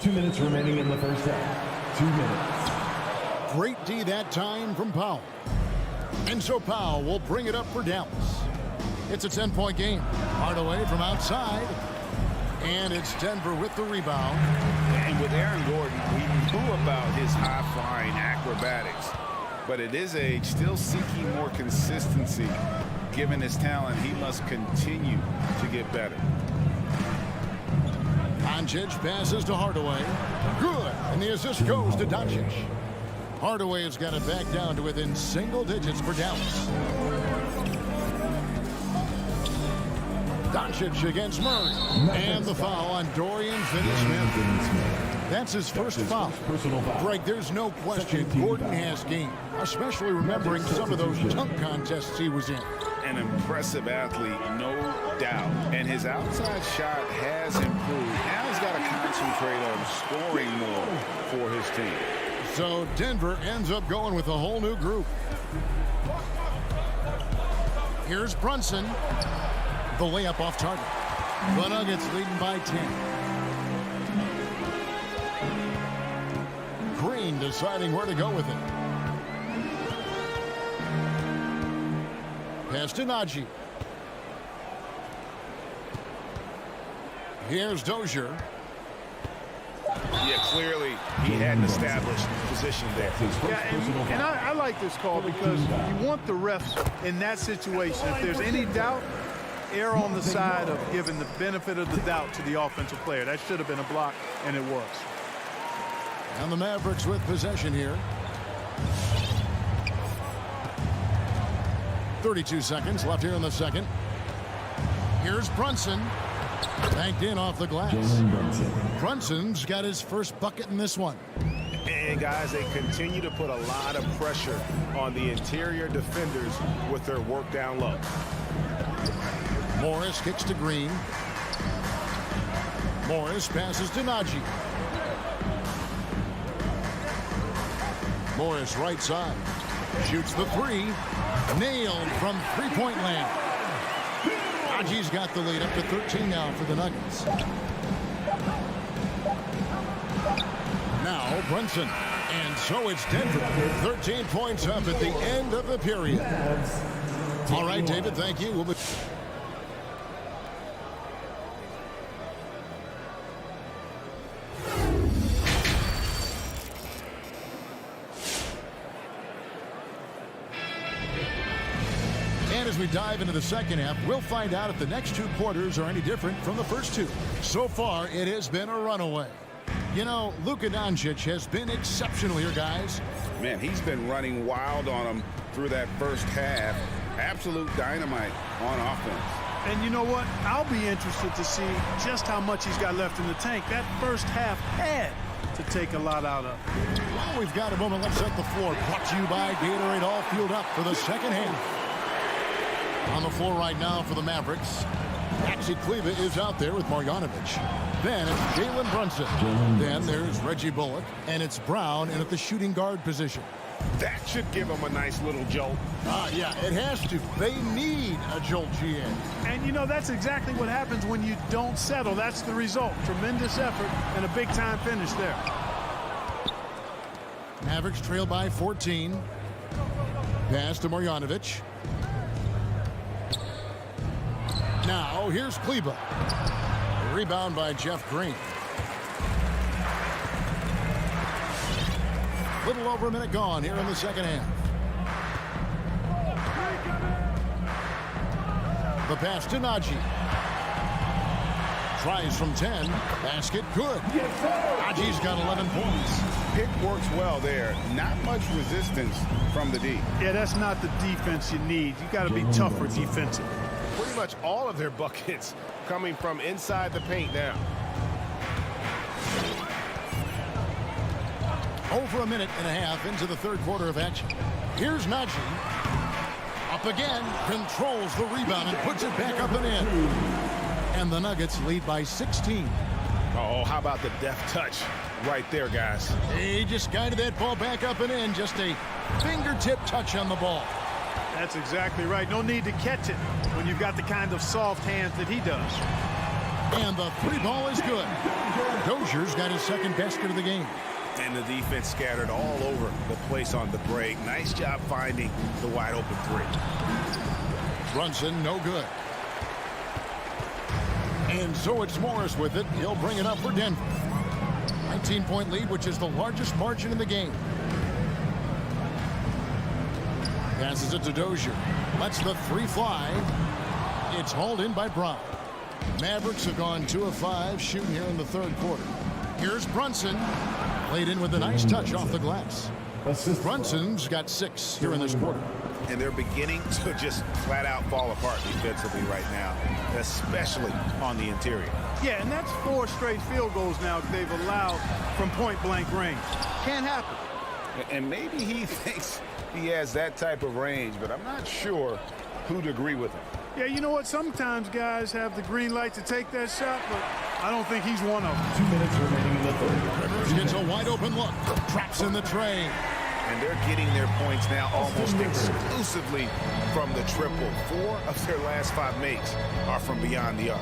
Two minutes remaining in the first half. 2 minutes. Great D that time from Powell. And so Powell will bring it up for Dallas. It's a 10-point game. Hardaway from outside. And it's Denver with the rebound. And with with Aaron Gordon, we knew about his high-flying acrobatics. But at his age, still seeking more consistency. Given his talent, he must continue to get better. Doncic passes to Hardaway. Good. And the assist goes to Doncic. Hardaway has got it back down to within single digits for Dallas. Doncic against Murray. And the foul on Dorian Finney-Smith. That's his first foul. Greg, there's no question Gordon has game, especially remembering some of those dunk contests he was in. An impressive athlete, no doubt. And his outside shot has improved. Now he's got to concentrate on scoring more for his team. So Denver ends up going with a whole new group. Here's Brunson. The layup off target. The Nuggets leading by 10. Green deciding where to go with it. Pass to Najee. Here's Dozier. Yeah, clearly he had an established position there. Yeah, and I like this call because you want the refs in that situation. If there's any doubt, err on the side of giving the benefit of the doubt to the offensive player. That should have been a block, and it was. And the Mavericks with possession here. 32 seconds left here in the second. Here's Brunson. Banked in off the glass. Brunson's got his first bucket in this one. And guys, they continue to put a lot of pressure on the interior defenders with their work down low. Morris kicks to Green. Morris passes to Najee. Morris right side. Shoots the three. Nailed from three-point land. Najee's got the lead up to 13 now for the Nuggets. Now Brunson. And so it's Denver. 13 points up at the end of the period. All right, David, thank you. We'll be... As we dive into the second half, we'll find out if the next two quarters are any different from the first two. So far, it has been a runaway. You know, Luka Doncic has been exceptional here, guys. Man, he's been running wild on them through that first half. Absolute dynamite on offense. And you know what? I'll be interested to see just how much he's got left in the tank. That first half had to take a lot out of. Well, we've got a moment. Let's set the floor. Brought to you by Gatorade, all fueled up for the second half. On the floor right now for the Mavericks. Maxi Kleber is out there with Marjanovic. Then it's Jalen Brunson. Then there's Reggie Bullock. And it's Brown in at the shooting guard position. That should give them a nice little jolt. Yeah, it has to. They need a jolt, GA. And, you know, that's exactly what happens when you don't settle. That's the result. Tremendous effort and a big-time finish there. Mavericks trail by 14. Pass to Marjanovic. Now, here's Kleber. Rebound by Jeff Green. Little over a minute gone here in the second half. The pass to Najee. Tries from 10. Basket good. Najee's got 11 points. Pick works well there. Not much resistance from the D. Yeah, that's not the defense you need. You got to be tougher defensive. Pretty much all of their buckets coming from inside the paint now. Over a minute and a half into the third quarter of action. Here's Najee. Up again. Controls the rebound and puts it back up and in. And the Nuggets lead by 16. Oh, how about the deft touch right there, guys? He just guided that ball back up and in. Just a fingertip touch on the ball. That's exactly right. No need to catch it when you've got the kind of soft hands that he does. And the three ball is good. Dozier's got his second basket of the game. And the defense scattered all over the place on the break. Nice job finding the wide open three. Brunson, no good. And so it's Morris with it. He'll bring it up for Denver. 19-point lead, which is the largest margin in the game. Passes it to Dozier. Lets the three fly. It's hauled in by Brown. Mavericks have gone 2 of 5 shooting here in the third quarter. Here's Brunson. Laid in with a nice touch off the glass. Brunson's got 6 here in this quarter. And they're beginning to just flat out fall apart defensively right now, especially on the interior. Yeah, and that's 4 straight field goals now they've allowed from point-blank range. Can't happen. And maybe he thinks he has that type of range, but I'm not sure who'd agree with him. Yeah, you know what? Sometimes guys have the green light to take that shot, but I don't think he's one of them. 2 minutes remaining in the third. Rivers gets a wide open look. Traps in the tray. And they're getting their points now almost exclusively from the triple. 4 of their last 5 makes are from beyond the arc.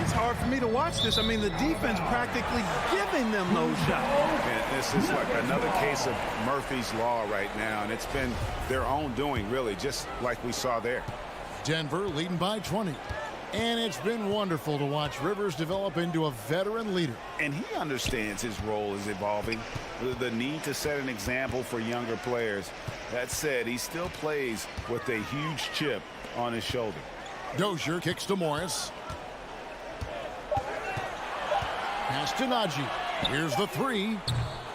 It's hard for me to watch this. I mean, the defense practically giving them those shots. And this is like another case of Murphy's Law right now, and it's been their own doing, really, just like we saw there. Denver leading by 20. And it's been wonderful to watch Rivers develop into a veteran leader. And he understands his role is evolving, the need to set an example for younger players. That said, he still plays with a huge chip on his shoulder. Dozier kicks to Morris. Pass to Najee. Here's the 3.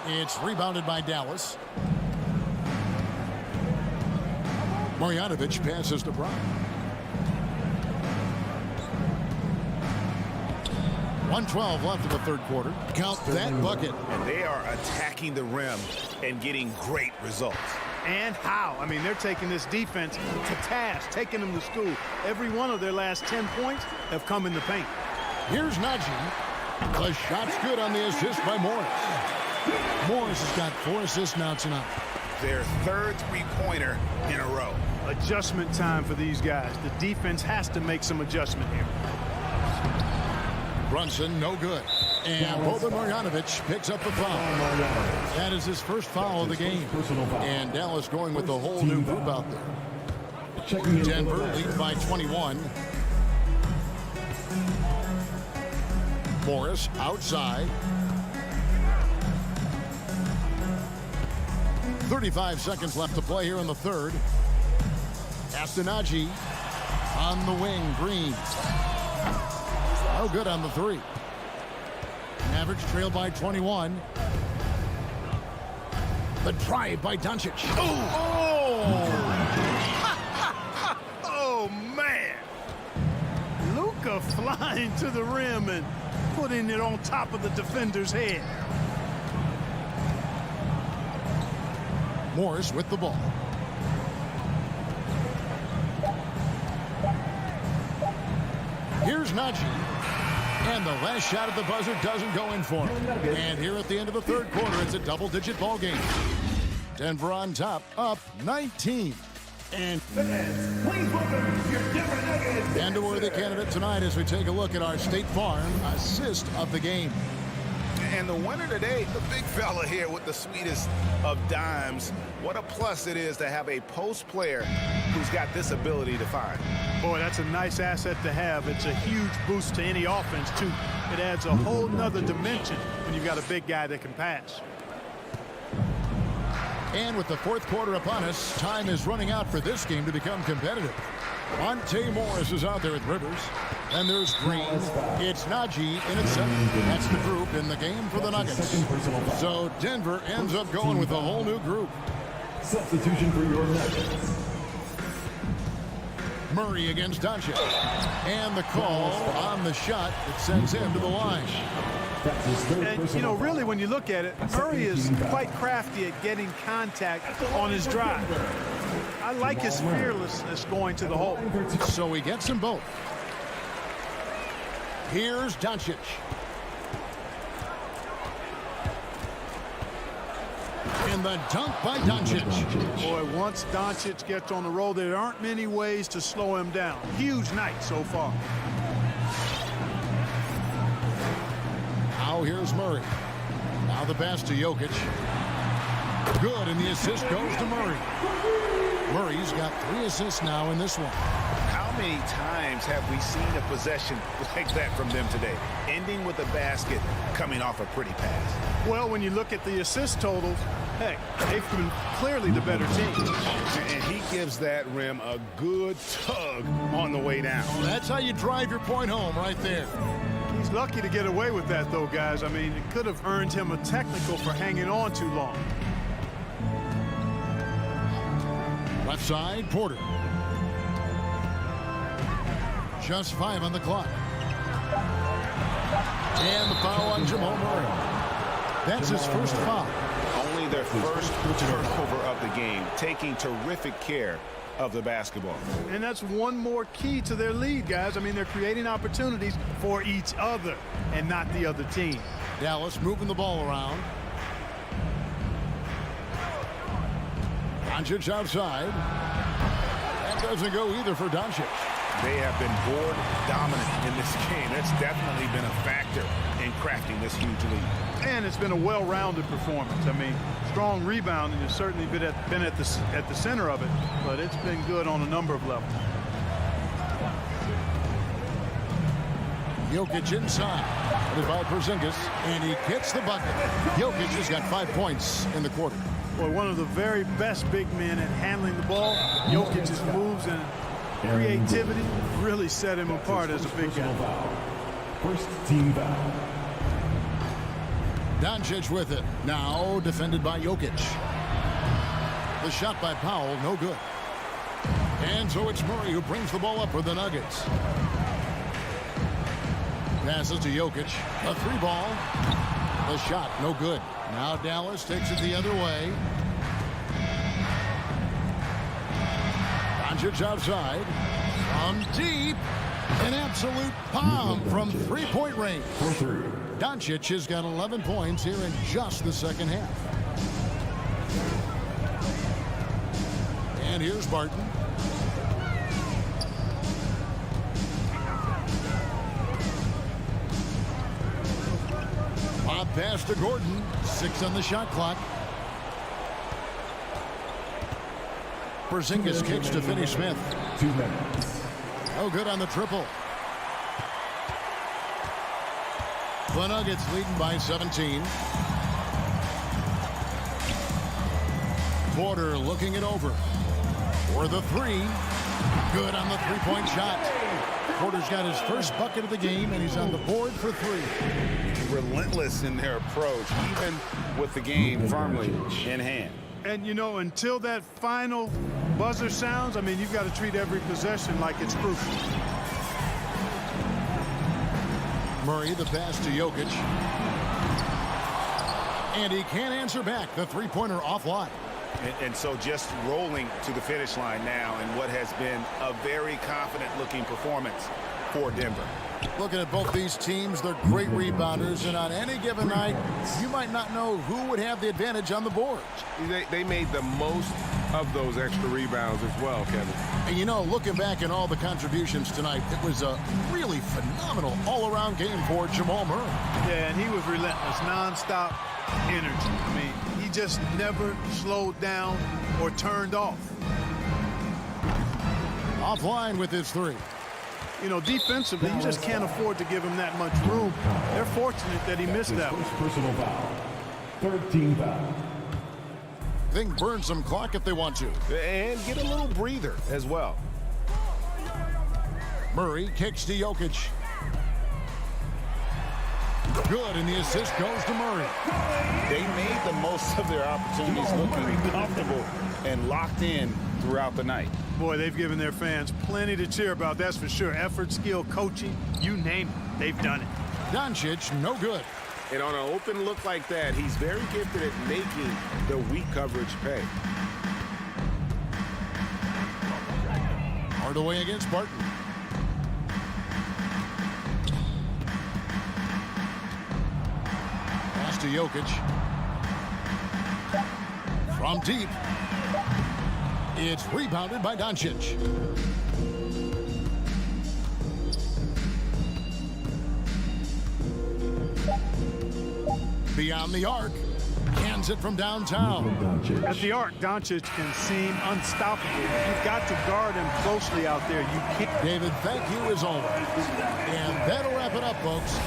It's rebounded by Dallas. Marjanovic passes to Brown. 1:12 left in the third quarter. Count that bucket. And they are attacking the rim and getting great results. And how? I mean, they're taking this defense to task, taking them to school. Every one of their last 10 points have come in the paint. Here's Najee. The shot's good on the assist by Morris. Morris has got 4 assists now tonight. Their third three-pointer in a row. Adjustment time for these guys. The defense has to make some adjustment here. Brunson, no good. And Boban Marjanovic picks up the foul. That is his first foul of the game. And Dallas going with the whole new group out there. Denver leads by 21. Morris outside. 35 seconds left to play here in the third. Najee on the wing. Green. No good on the 3. Mavericks trail by 21. The drive by Doncic. Oh, oh man. Luka flying to the rim and putting it on top of the defender's head. Morris with the ball. Here's Najee. And the last shot at the buzzer doesn't go in for him. And here at the end of the third quarter, it's a double-digit ball game. Denver on top, up 19. And a worthy candidate tonight as we take a look at our State Farm assist of the game. And the winner today, the big fella here with the sweetest of dimes. What a plus it is to have a post player who's got this ability to find. Boy, that's a nice asset to have. It's a huge boost to any offense, too. It adds a whole nother dimension when you've got a big guy that can pass. And with the fourth quarter upon us, time is running out for this game to become competitive. Monte Morris is out there with Rivers. And there's Green. It's Najee in at 7. That's the group in the game for the Nuggets. So Denver ends up going with a whole new group. Substitution for your Nuggets. Murray against Doncic. And the call on the shot that sends him to the line. And, you know, really, when you look at it, Murray is quite crafty at getting contact on his drive. I like his fearlessness going to the hole. So he gets them both. Here's Doncic. And the dunk by Doncic. Boy, once Doncic gets on the roll, there aren't many ways to slow him down. Huge night so far. Now here's Murray. Now the pass to Jokic. Good, and the assist goes to Murray. Murray's got 3 assists now in this one. How many times have we seen a possession like that from them today? Ending with a basket, coming off a pretty pass. Well, when you look at the assist totals, heck, they've been clearly the better team. And he gives that rim a good tug on the way down. That's how you drive your point home right there. He's lucky to get away with that, though, guys. I mean, it could have earned him a technical for hanging on too long. Left side, Porter. Just 5 on the clock. And the foul on Jamal Murray. That's his first foul. Only their first turnover of the game, taking terrific care of the basketball. And that's one more key to their lead, guys. I mean, they're creating opportunities for each other and not the other team. Dallas moving the ball around. Doncic outside. That doesn't go either for Doncic. They have been board dominant in this game. That's definitely been a factor in crafting this huge lead. And it's been a well-rounded performance. I mean, strong rebounding has certainly been at the center of it, but it's been good on a number of levels. Jokic inside. Headed by Porzingis, and he gets the bucket. Jokic has got 5 points in the quarter. Boy, one of the very best big men at handling the ball. Jokic's moves and creativity really set him apart as a big guy. First team foul. Doncic with it. Now defended by Jokic. The shot by Powell, no good. And so it's Murray who brings the ball up for the Nuggets. Passes to Jokic. A 3-ball. The shot, no good. Now Dallas takes it the other way. Doncic outside. From deep. An absolute bomb from 3-point range. Doncic has got 11 points here in just the second half. And here's Barton. Bob pass to Gordon. 6 on the shot clock. Porzingis kicks to Finney-Smith. 2 minutes. No good on the triple. The Nuggets leading by 17. Porter looking it over. For the 3. Good on the 3-point shot. Porter's got his first bucket of the game, and he's on the board for 3. Relentless in their approach, even with the game firmly in hand. And, you know, until that final buzzer sounds, I mean, you've got to treat every possession like it's crucial. Murray, the pass to Jokic. And he can't answer back. The 3-pointer offline. And so just rolling to the finish line now in what has been a very confident-looking performance for Denver. Looking at both these teams, they're great rebounders, and on any given night, you might not know who would have the advantage on the boards. They made the most of those extra rebounds as well, Kevin. And you know, looking back at all the contributions tonight, it was a really phenomenal all-around game for Jamal Murray. Yeah, and he was relentless, nonstop energy. I mean, he just never slowed down or turned off. Offline with his 3. You know, defensively, you just can't afford to give him that much room. They're fortunate that he missed that one. Personal foul. 13 foul. They can burn some clock if they want to. And get a little breather as well. Murray kicks to Jokic. Good, and the assist goes to Murray. They made the most of their opportunities, looking comfortable and locked in throughout the night. Boy, they've given their fans plenty to cheer about, that's for sure. Effort, skill, coaching, you name it, they've done it. Doncic, no good. And on an open look like that, he's very gifted at making the weak coverage pay. Hardaway against Barton. Pass to Jokic. From deep. It's rebounded by Doncic. Beyond the arc. Cans it from downtown. At the arc, Doncic can seem unstoppable. You've got to guard him closely out there. You can't. David, thank you as always. And that'll wrap it up, folks.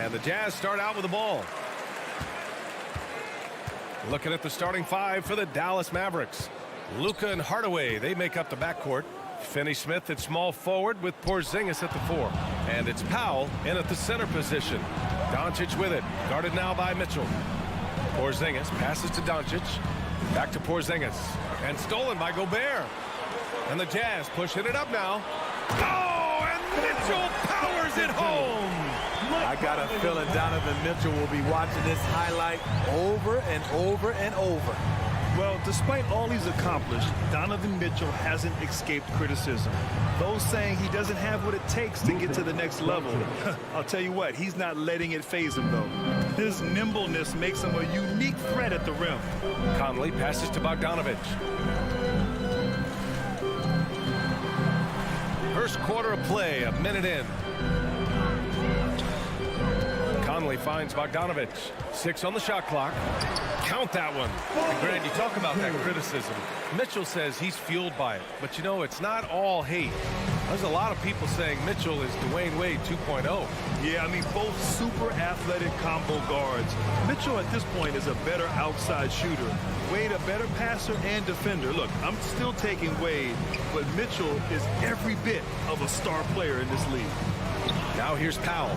And the Jazz start out with the ball. Looking at the starting five for the Dallas Mavericks. Luka and Hardaway, they make up the backcourt. Finney-Smith at small forward with Porzingis at the 4. And it's Powell in at the center position. Doncic with it, guarded now by Mitchell. Porzingis passes to Doncic. Back to Porzingis. And stolen by Gobert. And the Jazz pushing it up now. Oh, and Mitchell powers it home. I got a feeling Donovan Mitchell will be watching this highlight over and over and over. Well, despite all he's accomplished, Donovan Mitchell hasn't escaped criticism. Those saying he doesn't have what it takes to get to the next level. I'll tell you what, he's not letting it faze him, though. His nimbleness makes him a unique threat at the rim. Conley passes to Bogdanovich. First quarter of play, a minute in. Conley finds Bogdanovich. 6 on the shot clock. Count that one. And Grant, you talk about that criticism. Mitchell says he's fueled by it. But, you know, it's not all hate. There's a lot of people saying Mitchell is Dwayne Wade 2.0. Yeah, I mean, both super athletic combo guards. Mitchell at this point is a better outside shooter. Wade a better passer and defender. Look, I'm still taking Wade, but Mitchell is every bit of a star player in this league. Now here's Powell.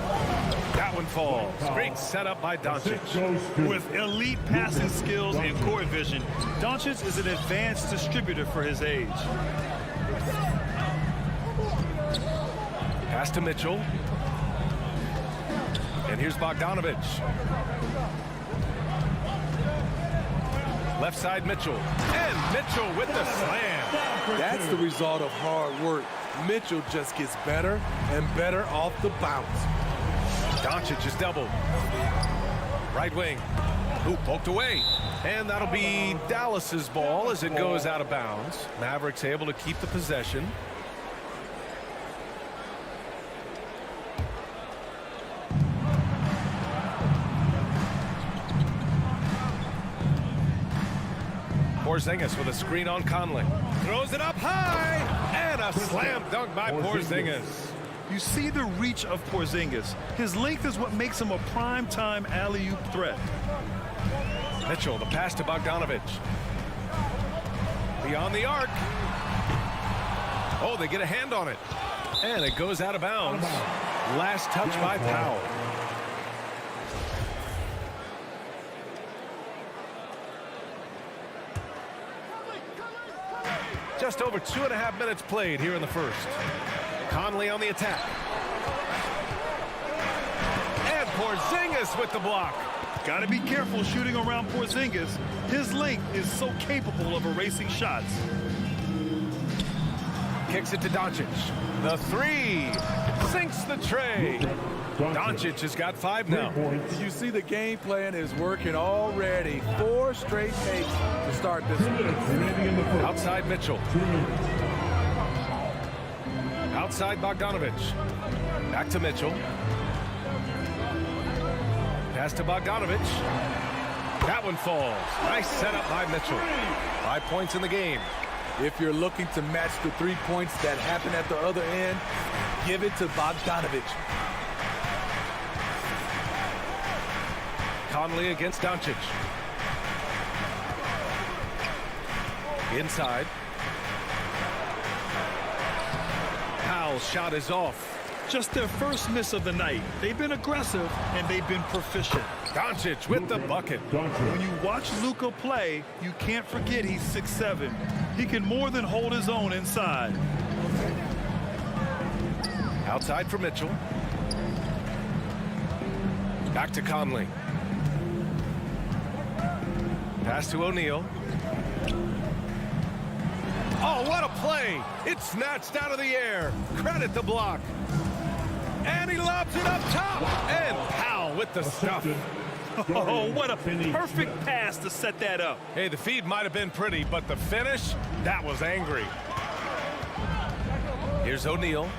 That one falls. Great setup by Doncic. With elite passing skills and court vision, Doncic is an advanced distributor for his age. Pass to Mitchell. And here's Bogdanovich. Left side Mitchell. And Mitchell with the slam. That's the result of hard work. Mitchell just gets better and better off the bounce. Doncic is doubled. Right wing. Ooh, poked away. And that'll be Dallas's ball as it goes out of bounds. Mavericks able to keep the possession. Porzingis with a screen on Conley. Throws it up high. And a slam dunk by Porzingis. You see the reach of Porzingis. His length is what makes him a prime-time alley-oop threat. Mitchell, the pass to Bogdanovich. Beyond the arc. Oh, they get a hand on it. And it goes out of bounds. Last touch by Powell. Just over 2.5 minutes played here in the first. Conley on the attack. And Porzingis with the block. Got to be careful shooting around Porzingis. His length is so capable of erasing shots. Kicks it to Doncic. The 3 sinks the tray. Doncic has got 5 now. You see the game plan is working already. 4 straight takes to start this one. Outside Mitchell. Outside Bogdanovich. Back to Mitchell. Pass to Bogdanovich. That one falls. Nice setup by Mitchell. 5 points in the game. If you're looking to match the 3 points that happen at the other end, give it to Bogdanovich. Conley against Doncic. Inside. Powell's shot is off. Just their first miss of the night. They've been aggressive and they've been proficient. Doncic with the bucket. When you watch Luka play, you can't forget he's 6'7". He can more than hold his own inside. Outside for Mitchell. Back to Conley. Pass to O'Neal. Oh, what a play! It's snatched out of the air. Credit the block. And he lobs it up top. And Powell with the stuff. Oh, what a perfect pass to set that up. Hey, the feed might have been pretty, but the finish, that was angry. Here's O'Neal.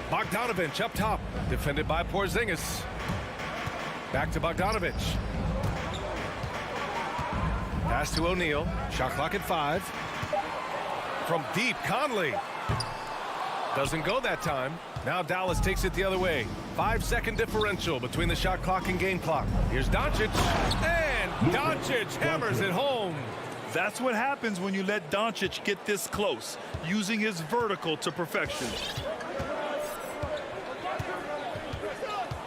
Bogdanovich up top. Defended by Porzingis. Back to Bogdanovich. Pass to O'Neal. Shot clock at 5. From deep, Conley. Doesn't go that time. Now Dallas takes it the other way. 5-second differential between the shot clock and game clock. Here's Doncic, and Doncic hammers it home. That's what happens when you let Doncic get this close, using his vertical to perfection.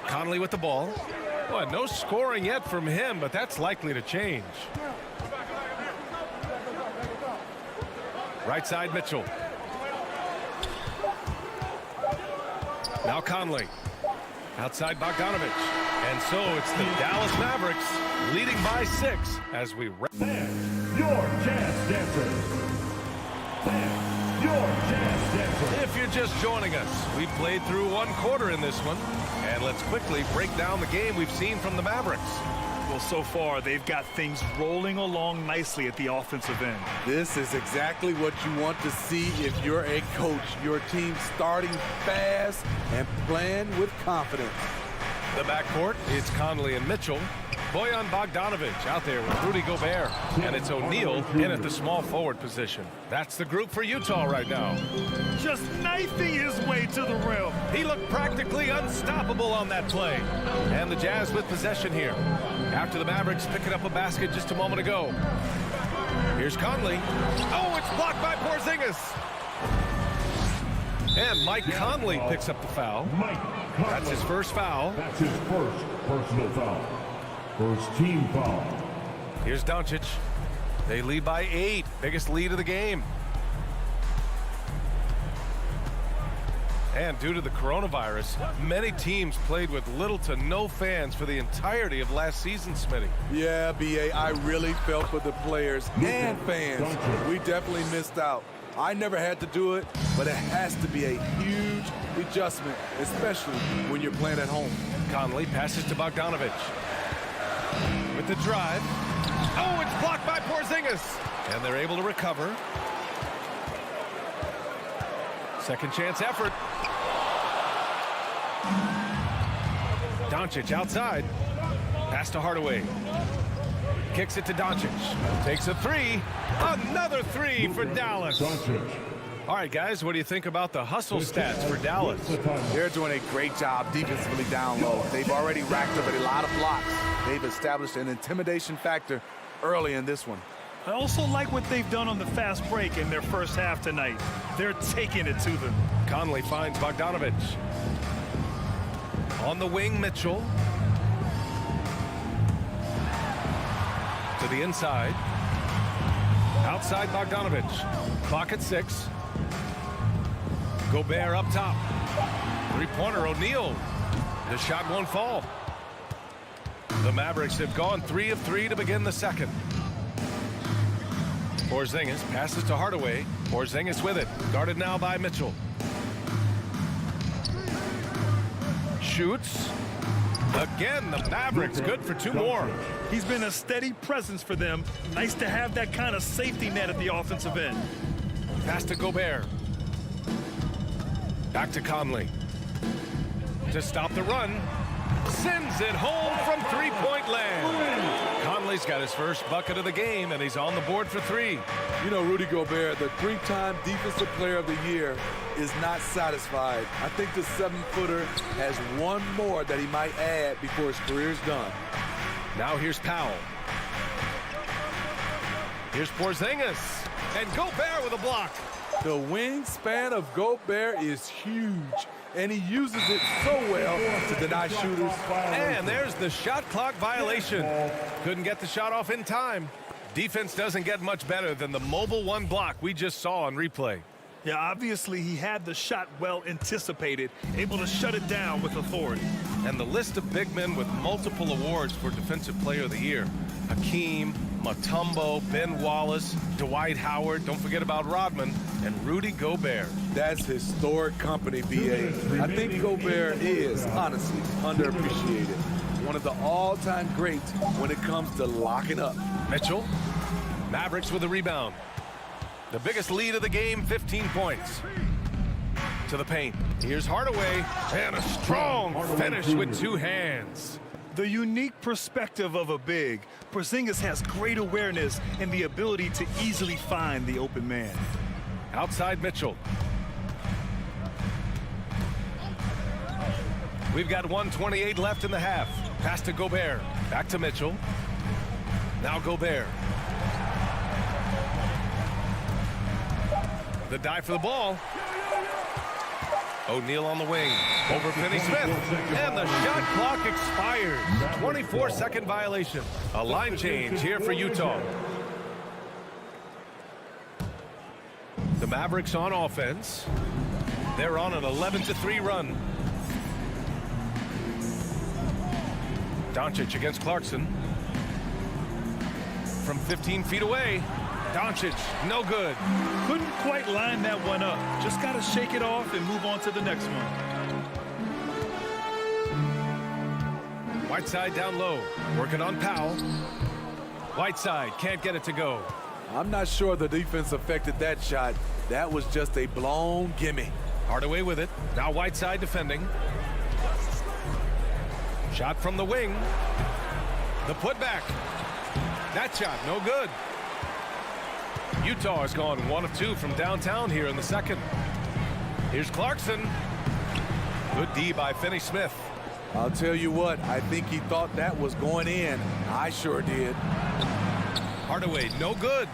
Conley with the ball. Well, no scoring yet from him, but that's likely to change. Right side, Mitchell. Now Conley. Outside Bogdanovich. And so it's the Dallas Mavericks leading by 6 as we wrap. Your Jazz Dancers. Your Jazz Dancers. If you're just joining us, we played through 1 quarter in this one. And let's quickly break down the game we've seen from the Mavericks. Well, so far, they've got things rolling along nicely at the offensive end. This is exactly what you want to see if you're a coach. Your team starting fast and playing with confidence. The backcourt, it's Conley and Mitchell. Bojan Bogdanovich out there with Rudy Gobert. And it's O'Neal in at the small forward position. That's the group for Utah right now. Just knifing his way to the rim. He looked practically unstoppable on that play. And the Jazz with possession here. After the Mavericks picking up a basket just a moment ago. Here's Conley. Oh, it's blocked by Porzingis. And Mike Conley picks up the foul. That's his first foul. That's his first personal foul. First team foul. Here's Doncic. They lead by 8. Biggest lead of the game. And due to the coronavirus, many teams played with little to no fans for the entirety of last season, Smitty. Yeah, B.A., I really felt for the players and fans. We definitely missed out. I never had to do it, but it has to be a huge adjustment, especially when you're playing at home. Conley passes to Bogdanovich. With the drive. Oh, it's blocked by Porzingis. And they're able to recover. Second chance effort. Doncic outside. Pass to Hardaway. Kicks it to Doncic. Takes a 3. Another 3 for Dallas. All right, guys, what do you think about the hustle stats for Dallas? They're doing a great job defensively down low. They've already racked up a lot of blocks. They've established an intimidation factor early in this one. I also like what they've done on the fast break in their first half tonight. They're taking it to them. Conley finds Bogdanovich. On the wing, Mitchell. To the inside. Outside Bogdanovich. Clock at 6. Gobert up top. Three-pointer, O'Neal. The shot won't fall. The Mavericks have gone 3 of 3 to begin the second. Porzingis passes to Hardaway. Porzingis with it. Guarded now by Mitchell. Shoots. Again, the Mavericks good for 2 more. He's been a steady presence for them. Nice to have that kind of safety net at the offensive end. Pass to Gobert. Back to Conley. To stop the run. Sends it home from three-point land. Conley's got his first bucket of the game, and he's on the board for 3. You know, Rudy Gobert, the 3-time Defensive Player of the Year, is not satisfied. I think the 7-footer has one more that he might add before his career's done. Now here's Powell. Here's Porzingis. And Gobert with a block. The wingspan of Gobert is huge, and he uses it so well to deny shooters. And there's the shot clock violation. Couldn't get the shot off in time. Defense doesn't get much better than the mobile 1 block we just saw on replay. Yeah, obviously he had the shot well anticipated, able to shut it down with authority. And the list of big men with multiple awards for Defensive Player of the Year. Hakeem, Mutombo, Ben Wallace, Dwight Howard, don't forget about Rodman, and Rudy Gobert. That's historic company, B.A. I think Gobert is, honestly, underappreciated. One of the all-time greats when it comes to locking up. Mitchell, Mavericks with a rebound. The biggest lead of the game, 15 points. To the paint. Here's Hardaway, and a strong finish with 2 hands. The unique perspective of a big, Porzingis has great awareness and the ability to easily find the open man. Outside Mitchell. We've got 1:28 left in the half. Pass to Gobert. Back to Mitchell. Now Gobert. The dive for the ball. O'Neal on the wing. Over Finney Smith. And the shot clock expires. 24-second violation. A line change here for Utah. The Mavericks on offense. They're on an 11-3 run. Doncic against Clarkson. From 15 feet away. Doncic, no good. Couldn't quite line that one up. Just got to shake it off and move on to the next one. Whiteside down low. Working on Powell. Whiteside can't get it to go. I'm not sure the defense affected that shot. That was just a blown gimme. Hardaway with it. Now Whiteside defending. Shot from the wing. The putback. That shot, no good. Utah has gone 1 of 2 from downtown here in the second. Here's Clarkson. Good D by Finney Smith. I'll tell you what, I think he thought that was going in. I sure did. Hardaway, no good.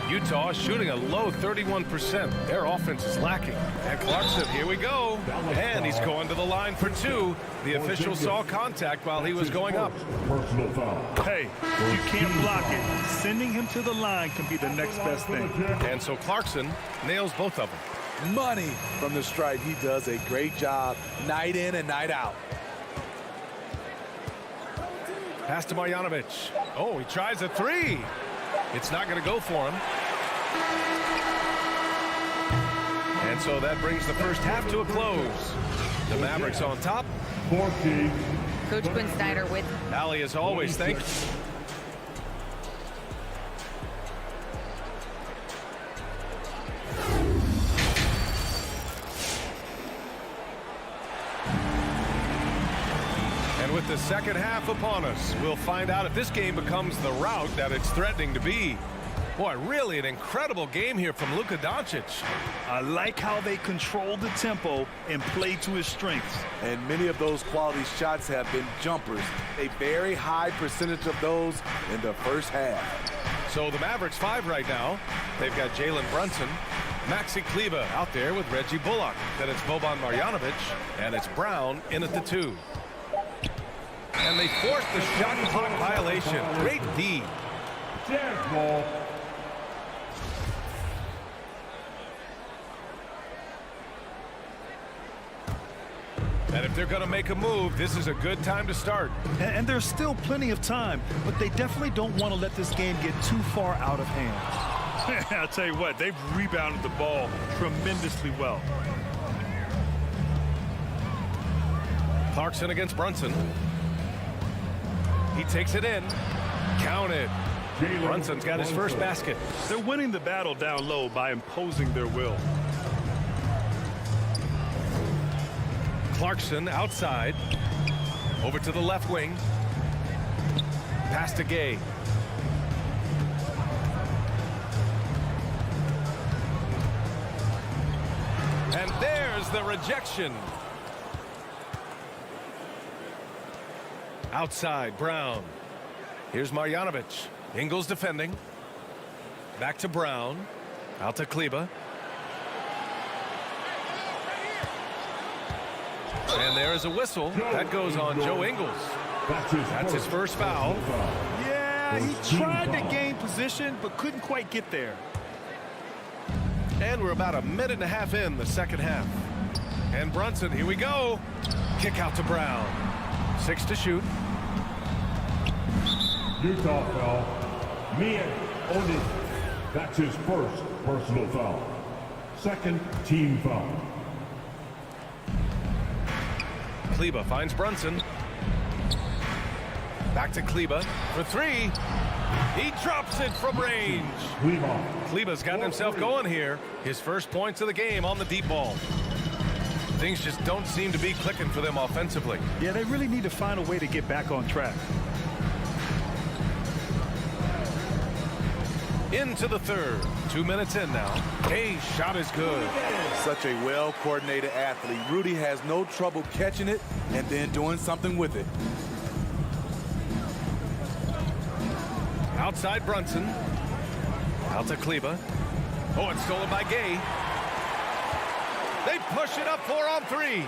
Utah shooting a low 31%. Their offense is lacking. And Clarkson, here we go. And he's going to the line for 2. The official saw contact while he was going up. Personal foul. Hey, if you can't block it, sending him to the line can be the next best thing. And so Clarkson nails both of them. Money from the stripe. He does a great job night in and night out. Pass to Marjanovic. Oh, he tries a 3. It's not going to go for him. And so that brings the first half to a close. The Mavericks on top. Coach Quinn Snyder with Allie, as always, thank you. And with the second half upon us, we'll find out if this game becomes the rout that it's threatening to be. Boy, really an incredible game here from Luka Doncic. I like how they control the tempo and play to his strengths. And many of those quality shots have been jumpers. A very high percentage of those in the first half. So the Mavericks 5 right now. They've got Jalen Brunson, Maxi Kleber out there with Reggie Bullock. Then it's Boban Marjanovic, and it's Brown in at the 2. And they forced the shot clock violation. Great D. Ball. And if they're going to make a move, this is a good time to start. And there's still plenty of time, but they definitely don't want to let this game get too far out of hand. I'll tell you what, they've rebounded the ball tremendously well. Clarkson against Brunson. He takes it in. Counted. Brunson's got his first basket. They're winning the battle down low by imposing their will. Clarkson outside. Over to the left wing. Pass to Gay. And there's the rejection. Outside, Brown. Here's Marjanovic. Ingles defending. Back to Brown. Out to Kleber. And there is a whistle. That goes on Joe Ingles. That's his first foul. Yeah, he tried to gain position, but couldn't quite get there. And we're about a minute and a half in the second half. And Brunson, here we go. Kick out to Brown. 6 to shoot. Utah foul. Mia O'Neal. That's his first personal foul. Second team foul. Kleber finds Brunson. Back to Kleber for 3. He drops it from range. Kleber's gotten himself going here. His first points of the game on the deep ball. Things just don't seem to be clicking for them offensively. Yeah, they really need to find a way to get back on track. Into the third. 2 minutes in now. Gay's shot is good. Such a well-coordinated athlete. Rudy has no trouble catching it and then doing something with it. Outside Brunson. Out to Kleba. Oh, it's stolen by Gay. They push it up 4-on-3.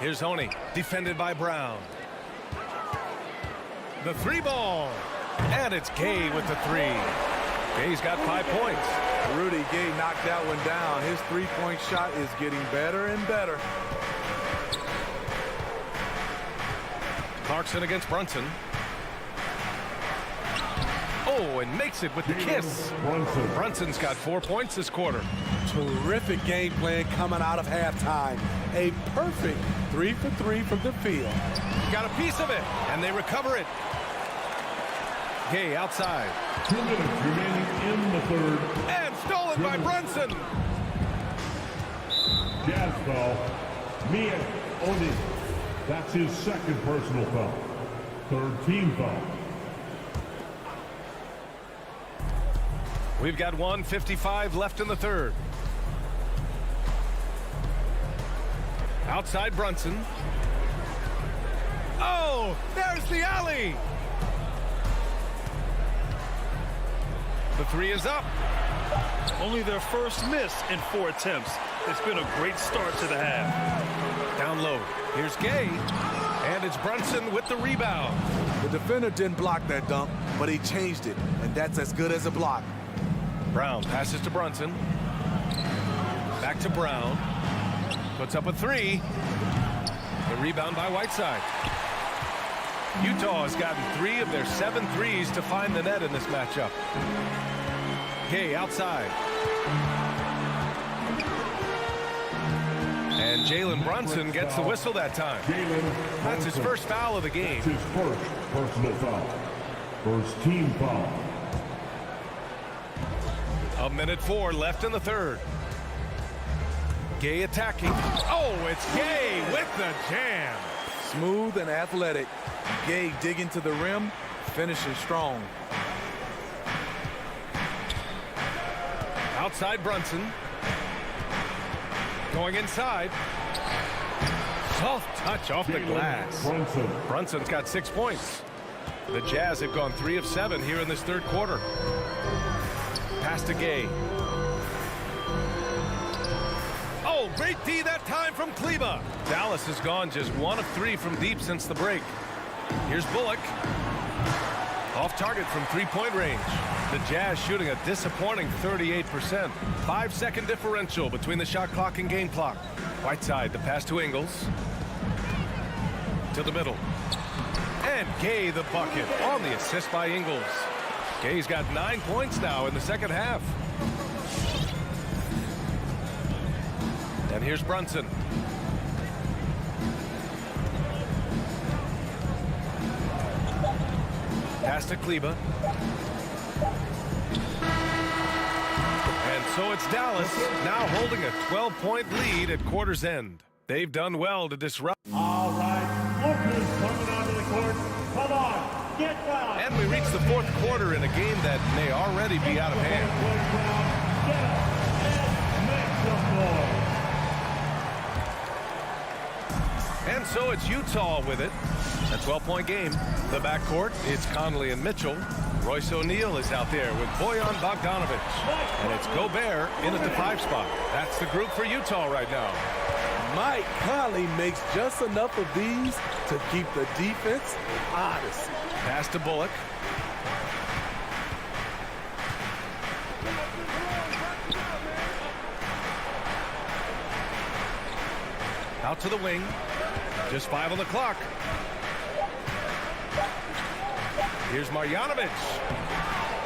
Here's Honey, defended by Brown. The 3-ball. And it's Gay with the 3. Gay's got 5 points. Rudy Gay knocked that one down. His three-point shot is getting better and better. Clarkson against Brunson. Oh, and makes it with the kiss. Brunson's got 4 points this quarter. Terrific game plan coming out of halftime. A perfect 3 for 3 from the field. Got a piece of it, and they recover it. Gay outside. 2 minutes remaining in the third. And stolen by Brunson. Jazz foul. Mia Oni. That's his second personal foul. Third team foul. We've got 1:55 left in the third. Outside Brunson. Oh, there's the alley. The 3 is up. Only their first miss in 4 attempts. It's been a great start to the half. Down low. Here's Gay. And it's Brunson with the rebound. The defender didn't block that dunk, but he changed it, and that's as good as a block. Brown passes to Brunson. Back to Brown. Puts up a 3. The rebound by Whiteside. Utah has gotten 3 of their 7 threes to find the net in this matchup. Gay outside. And Jalen Brunson gets the whistle that time. That's his first foul of the game. That's his first personal foul. First team foul. 1:04 left in the third. Gay attacking. Oh, it's Gay with the jam. Smooth and athletic. Gay digging to the rim, finishing strong. Outside Brunson. Going inside. Soft touch off the glass. Brunson's got 6 points. The Jazz have gone 3 of 7 here in this third quarter. Pass to Gay. Oh, great D that time from Kleba. Dallas has gone just 1 of 3 from deep since the break. Here's Bullock. Off target from 3-point range. The Jazz shooting a disappointing 38%. 5-second differential between the shot clock and game clock. Whiteside, the pass to Ingles. To the middle. And Gay the bucket on the assist by Ingles. Gay's got 9 points now in the second half. And here's Brunson. Pass to Kleba. And so it's Dallas now holding a 12-point lead at quarter's end. They've done well to disrupt. All right, Lucas coming onto the court. Come on, get fouled. And we reach the fourth quarter in a game that may already be out of hand. Get up and make some noise. And so it's Utah with it. A 12-point game. The backcourt, it's Conley and Mitchell. Royce O'Neal is out there with Bojan Bogdanovic. And it's Gobert in at the 5 spot. That's the group for Utah right now. Mike Conley makes just enough of these to keep the defense honest. Pass to Bullock. Out to the wing. Just 5 on the clock. Here's Marjanovic.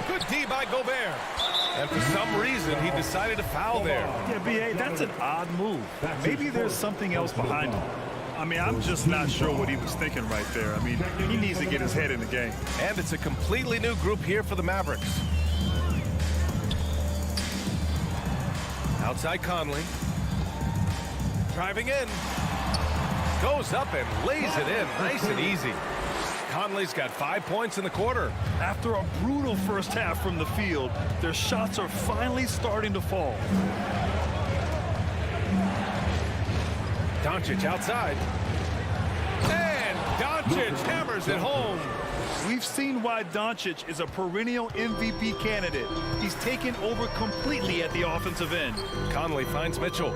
Good D by Gobert. And for some reason, he decided to foul there. Yeah, B.A., that's an odd move. Maybe there's something else behind him. I mean, I'm just not sure what he was thinking right there. I mean, he needs to get his head in the game. And it's a completely new group here for the Mavericks. Outside Conley. Driving in. Goes up and lays it in. Nice and easy. Conley's got 5 points in the quarter. After a brutal first half from the field, their shots are finally starting to fall. Doncic outside. And Doncic hammers it home. We've seen why Doncic is a perennial MVP candidate. He's taken over completely at the offensive end. Conley finds Mitchell.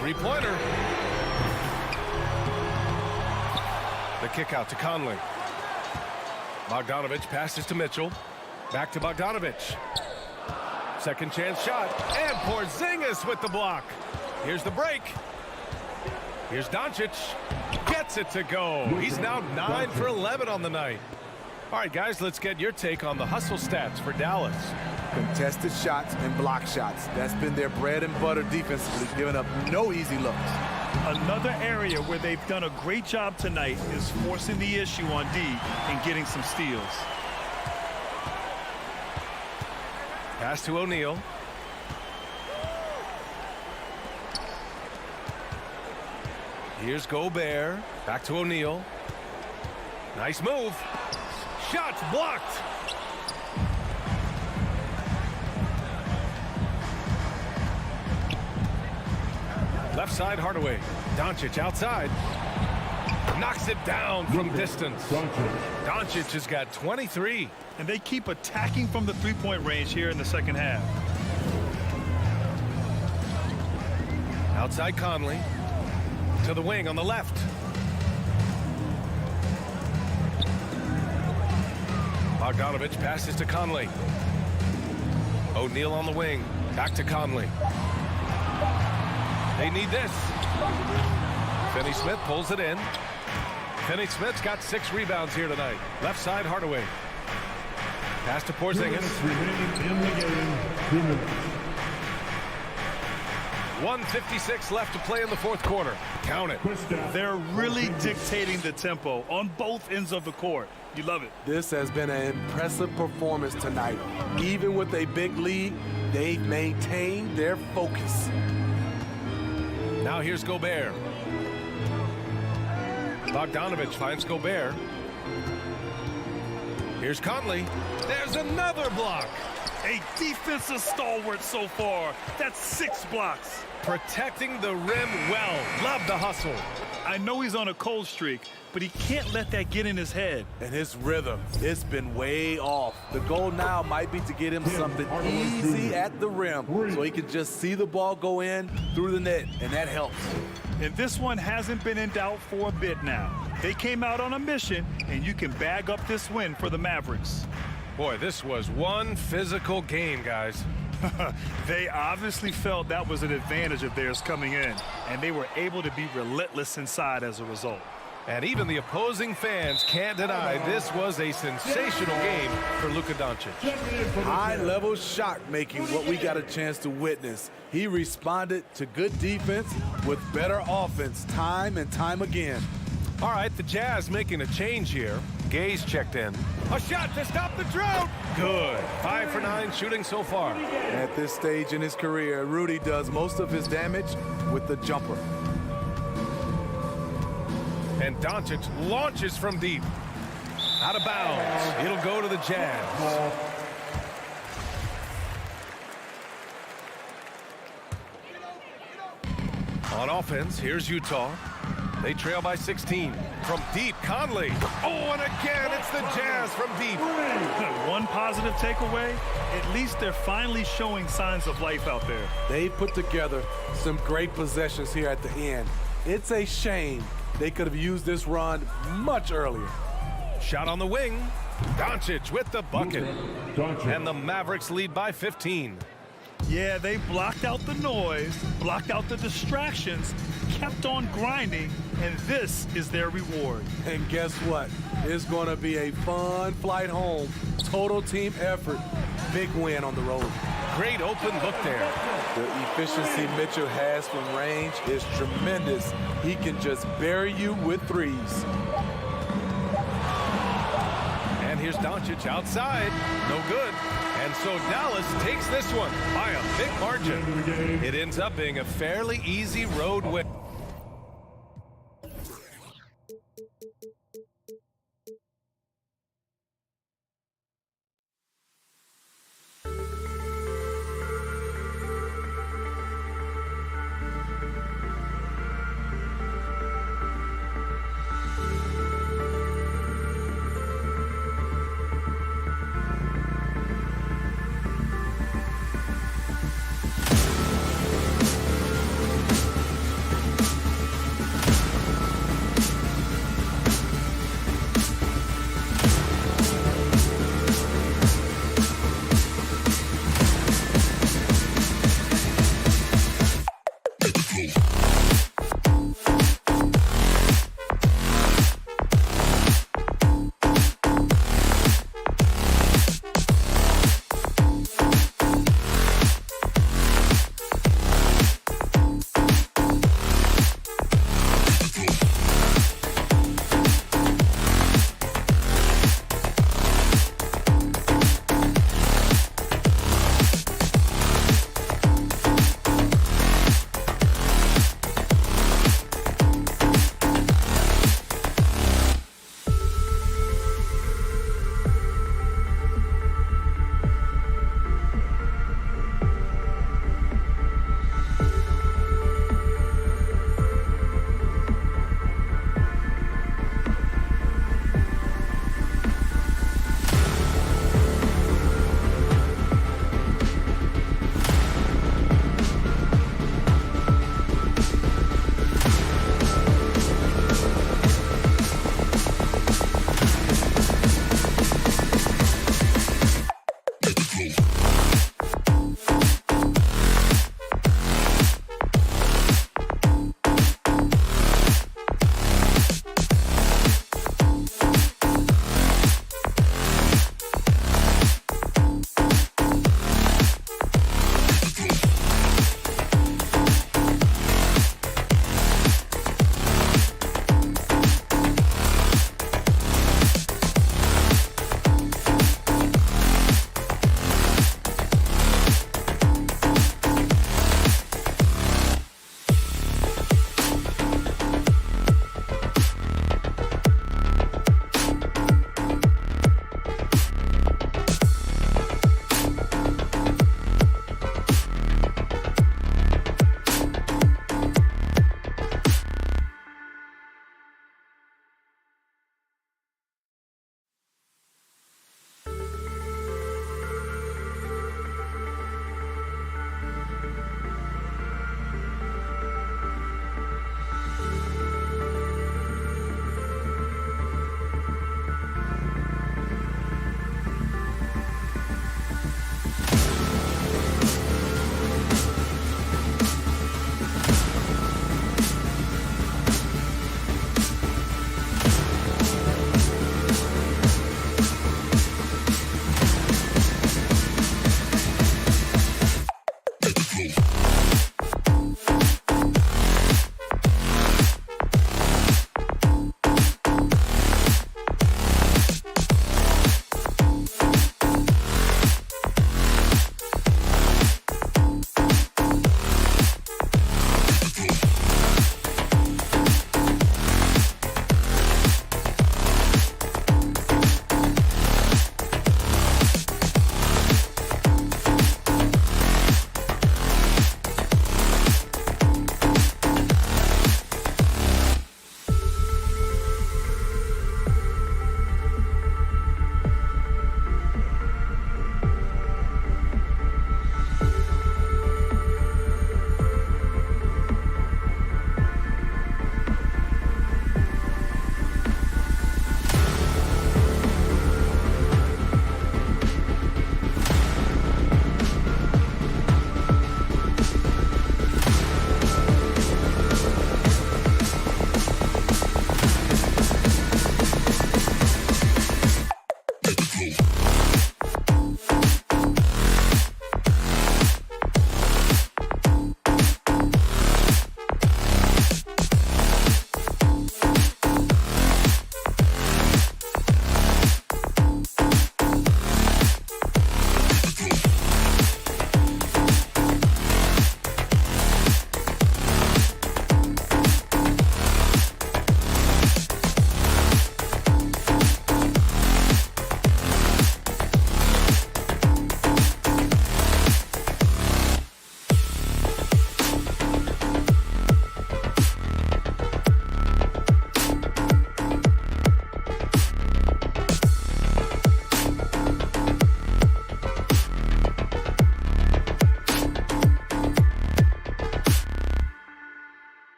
Three-pointer. The kick out to Conley. Bogdanovich passes to Mitchell. Back to Bogdanovich. Second chance shot. And Porzingis with the block. Here's the break. Here's Doncic. Gets it to go. He's now 9 for 11 on the night. All right, guys, let's get your take on the hustle stats for Dallas. Contested shots and block shots. That's been their bread and butter defensively, giving up no easy looks. Another area where they've done a great job tonight is forcing the issue on D and getting some steals. Pass to O'Neal. Here's Gobert. Back to O'Neal. Nice move. Shots blocked. Left side, Hardaway. Doncic outside. Knocks it down from distance. Doncic has got 23. And they keep attacking from the three-point range here in the second half. Outside Conley. To the wing on the left. Bogdanovich passes to Conley. O'Neal on the wing. Back to Conley. They need this. Finney-Smith pulls it in. Finney-Smith's got 6 rebounds here tonight. Left side, Hardaway. Pass to Porzingis. 1:56 left to play in the fourth quarter. Count it. They're really dictating the tempo on both ends of the court. You love it. This has been an impressive performance tonight. Even with a big lead, they've maintained their focus. Now here's Gobert. Bogdanovich finds Gobert. Here's Conley. There's another block. A defensive stalwart so far. That's 6 blocks. Protecting the rim well. Love the hustle. I know he's on a cold streak, but he can't let that get in his head. And his rhythm, it's been way off. The goal now might be to get him something easy at the rim so he can just see the ball go in through the net, and that helps. And this one hasn't been in doubt for a bit now. They came out on a mission, and you can bag up this win for the Mavericks. Boy, this was one physical game, guys. They obviously felt that was an advantage of theirs coming in, and they were able to be relentless inside as a result. And even the opposing fans can't deny this was a sensational game for Luka Doncic. High-level shot making, what we got a chance to witness. He responded to good defense with better offense time and time again. All right, the Jazz making a change here. Gay's checked in. A shot to stop the drought. Good. 5 for 9 shooting so far. At this stage in his career, Rudy does most of his damage with the jumper. And Doncic launches from deep. Out of bounds. It'll go to the Jazz. On offense, here's Utah. They trail by 16. From deep, Conley. Oh, and again, it's the Jazz from deep. One positive takeaway, at least they're finally showing signs of life out there. They put together some great possessions here at the end. It's a shame they could have used this run much earlier. Shot on the wing. Doncic with the bucket. And the Mavericks lead by 15. Yeah, they blocked out the noise, blocked out the distractions, kept on grinding, and this is their reward. And guess what? It's going to be a fun flight home. Total team effort. Big win on the road. Great open look there. The efficiency Mitchell has from range is tremendous. He can just bury you with threes. And here's Doncic outside. No good. And so Dallas takes this one by a big margin. It ends up being a fairly easy road win.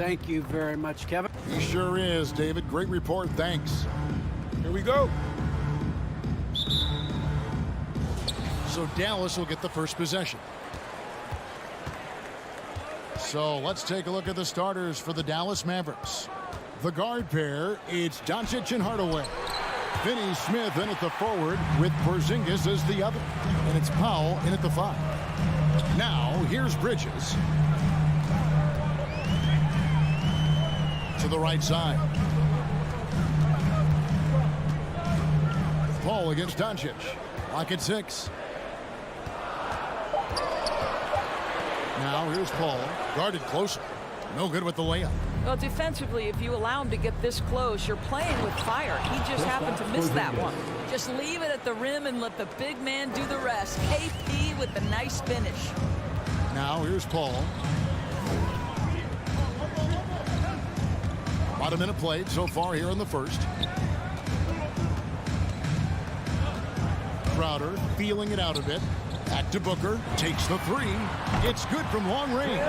Thank you very much, Kevin. He sure is, David. Great report. Thanks. Here we go. So Dallas will get the first possession. So let's take a look at the starters for the Dallas Mavericks. The guard pair, it's Doncic and Hardaway. Finney-Smith in at the forward with Porzingis as the other. And it's Powell in at the 5. Now, here's Bridges. To the right side. Paul against Doncic. Lock at 6. Now, here's Paul. Guarded closer. No good with the layup. Well, defensively, if you allow him to get this close, you're playing with fire. He just happened to miss that one. Just leave it at the rim and let the big man do the rest. KP with the nice finish. Now, here's Paul. About a minute played so far here in the first. Crowder feeling it out a bit. Back to Booker. Takes the 3. It's good from long range.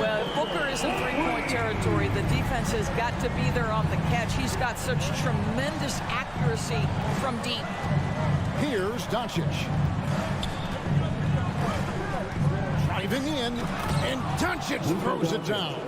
Well, if Booker is in three-point territory, the defense has got to be there on the catch. He's got such tremendous accuracy from deep. Here's Doncic. Driving in, and Doncic throws it down.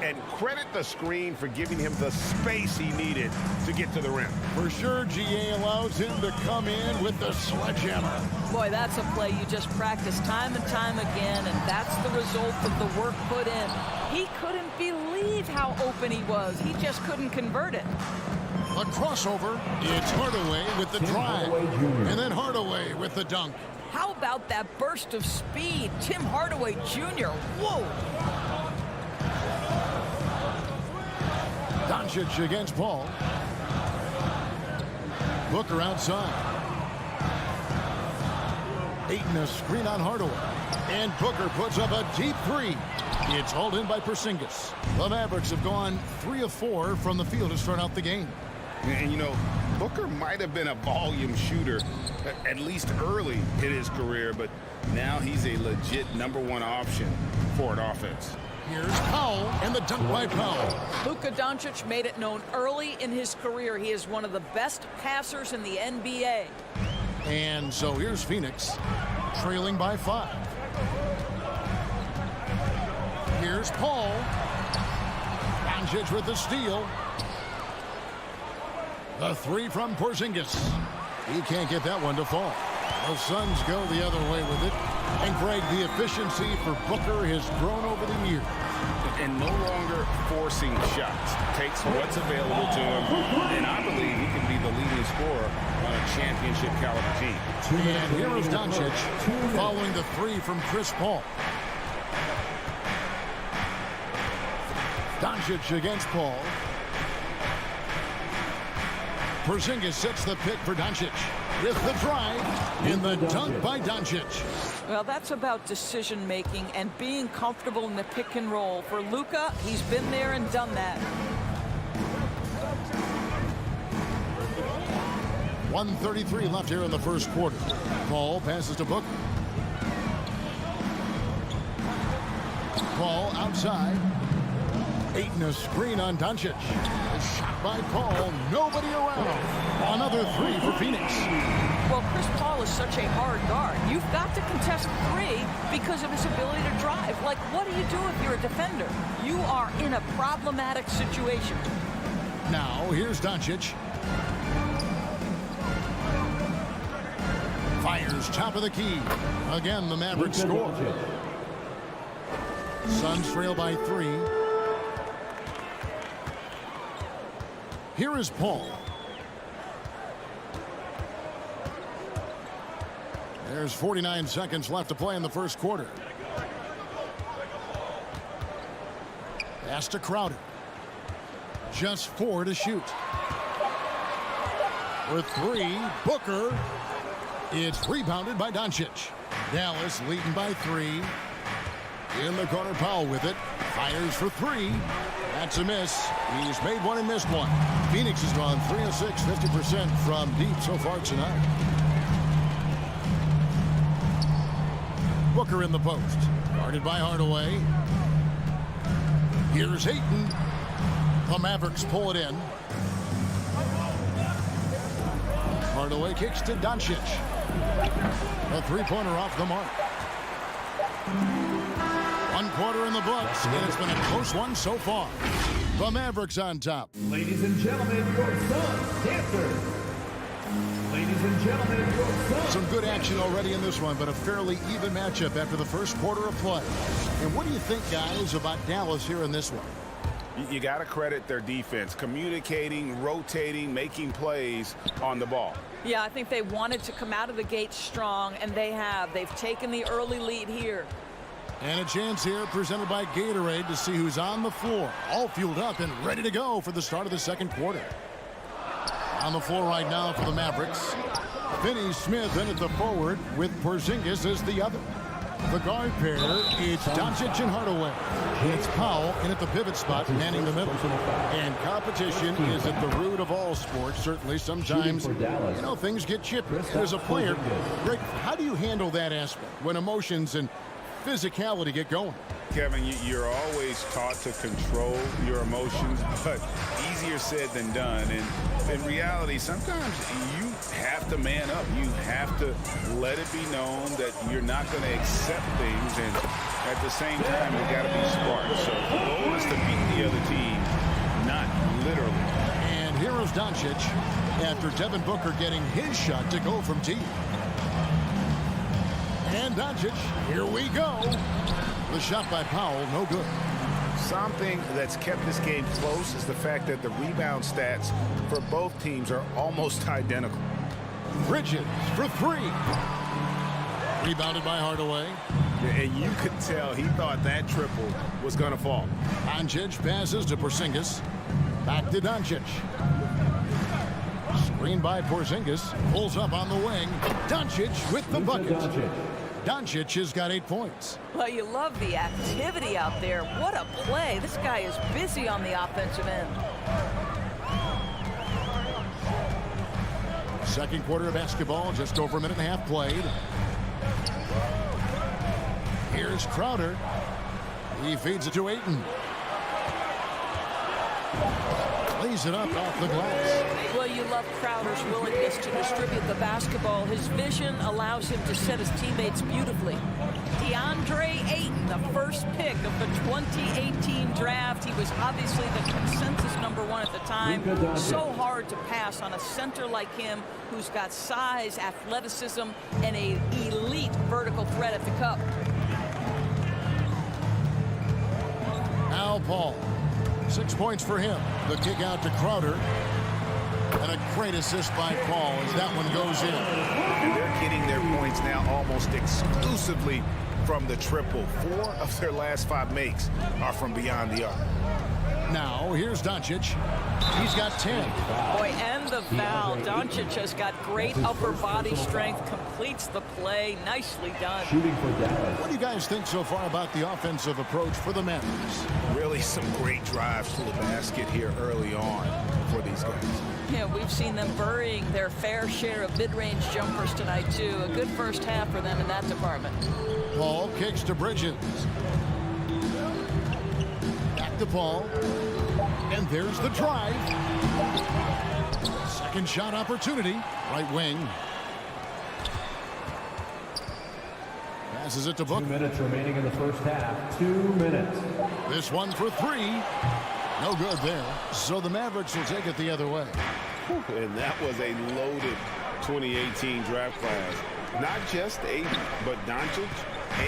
And credit the screen for giving him the space he needed to get to the rim. For sure, GA allows him to come in with the sledgehammer. Boy, that's a play you just practice time and time again, and that's the result of the work put in. He couldn't believe how open he was. He just couldn't convert it. A crossover. It's Hardaway with the drive. And then Hardaway with the dunk. How about that burst of speed? Tim Hardaway Jr. Whoa! Doncic against Paul. Booker outside. Ayton a screen on Hardaway. And Booker puts up a deep 3. It's hauled in by Porzingis. The Mavericks have gone 3 of 4 from the field to start out the game. And, you know, Booker might have been a volume shooter, at least early in his career, but now he's a legit #1 option for an offense. Here's Powell, and the dunk by Powell. Luka Doncic made it known early in his career he is one of the best passers in the NBA. And so here's Phoenix, trailing by 5. Here's Paul. Doncic with the steal. The 3 from Porzingis. He can't get that one to fall. The Suns go the other way with it. And Greg, the efficiency for Booker has grown over the years. And no longer forcing shots. Takes what's available to him. And I believe he can be the leading scorer on a championship caliber team. And here is Doncic following the 3 from Chris Paul. Doncic against Paul. Porzingis sets the pick for Doncic. With the drive in the dunk by Doncic. Well, that's about decision-making and being comfortable in the pick and roll. For Luka, he's been there and done that. 1:33 left here in the first quarter. Paul passes to Booker. Paul outside. Ayton a screen on Doncic. A shot by Paul. Nobody around. Another 3 for Phoenix. Well, Chris Paul is such a hard guard. You've got to contest 3 because of his ability to drive. Like, what do you do if you're a defender? You are in a problematic situation. Now, here's Doncic. Fires top of the key. Again, the Mavericks score. Suns trail by 3. Here is Paul. There's 49 seconds left to play in the first quarter. Pass to Crowder. Just 4 to shoot. For 3, Booker. It's rebounded by Doncic. Dallas leading by 3. In the corner, Powell with it. Fires for 3. That's a miss. He's made 1 and missed 1. Phoenix has gone 3 of 6, 50% from deep so far tonight. Booker in the post. Guarded by Hardaway. Here's Ayton. The Mavericks pull it in. Hardaway kicks to Doncic. A three-pointer off the mark. 1 quarter in the books, and it's been a close one so far. The Mavericks on top. Ladies and gentlemen, your son, Dancer. Ladies and gentlemen, your son. Some good action already in this one, but a fairly even matchup after the first quarter of play. And what do you think, guys, about Dallas here in this one? You got to credit their defense, communicating, rotating, making plays on the ball. Yeah, I think they wanted to come out of the gate strong, and they have. They've taken the early lead here. And a chance here presented by Gatorade to see who's on the floor. All fueled up and ready to go for the start of the second quarter. On the floor right now for the Mavericks. Finney Smith in at the forward with Porzingis as the other. The guard pair, it's Doncic and Hardaway. It's Powell in at the pivot spot, manning the middle. And competition is at the root of all sports. Certainly, sometimes, things get chippy. As a player, Greg, how do you handle that aspect when emotions and physicality get going? Kevin, you're always taught to control your emotions, but easier said than done. And in reality, sometimes you have to man up. You have to let it be known that you're not going to accept things. And at the same time, you got to be smart. So the goal is to beat the other team, not literally. And here is Doncic after Devin Booker getting his shot to go from deep. And Doncic, here we go. The shot by Powell, no good. Something that's kept this game close is the fact that the rebound stats for both teams are almost identical. Bridges for three. Rebounded by Hardaway. And you could tell he thought that triple was going to fall. Doncic passes to Porzingis. Back to Doncic. Screen by Porzingis. Pulls up on the wing. Doncic with the bucket. Doncic has got 8 points. Well, you love the activity out there. What a play. This guy is busy on the offensive end. Second quarter of basketball, just over a minute and a half played. Here's Crowder. He feeds it to Ayton. Lays it up off the glass. Well, you love Crowder's willingness to distribute the basketball. His vision allows him to set his teammates beautifully. DeAndre Ayton, the first pick of the 2018 draft. He was obviously the consensus #1 at the time. So hard to pass on a center like him who's got size, athleticism, and an elite vertical threat at the cup. Al Paul. 6 points for him. The kick out to Crowder. And a great assist by Paul as that one goes in. And they're getting their points now almost exclusively from the triple. 4 of their last 5 makes are from beyond the arc. Now, here's Doncic. He's got 10. Boy, and the foul. Doncic has got great upper body strength, completes the play. Nicely done. What do you guys think so far about the offensive approach for the Mavericks? Really some great drives to the basket here early on for these guys. Yeah, we've seen them burying their fair share of mid-range jumpers tonight, too. A good first half for them in that department. Paul kicks to Bridges. Back to Paul. And there's the drive. Second shot opportunity. Right wing. Passes it to Booker. 2 minutes remaining in the first half. 2 minutes. This one for three. No good there. So the Mavericks will take it the other way. And that was a loaded 2018 draft class. Not just Ayton, but Doncic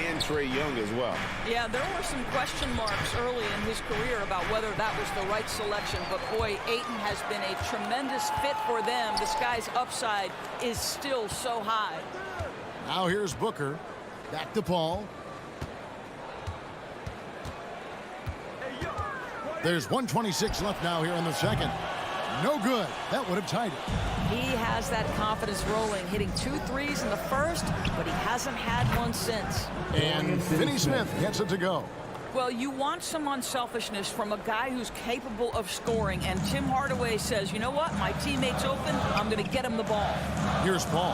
and Trae Young as well. Yeah, there were some question marks early in his career about whether that was the right selection. But, boy, Ayton has been a tremendous fit for them. This guy's upside is still so high. Now here's Booker. Back to Paul. There's 1:26 left now here in the second. No good. That would have tied it. He has that confidence rolling, hitting 2 threes in the first, but he hasn't had one since. And Finney Smith gets it to go. Well, you want some unselfishness from a guy who's capable of scoring, and Tim Hardaway says, you know what, my teammate's open, I'm going to get him the ball. Here's Paul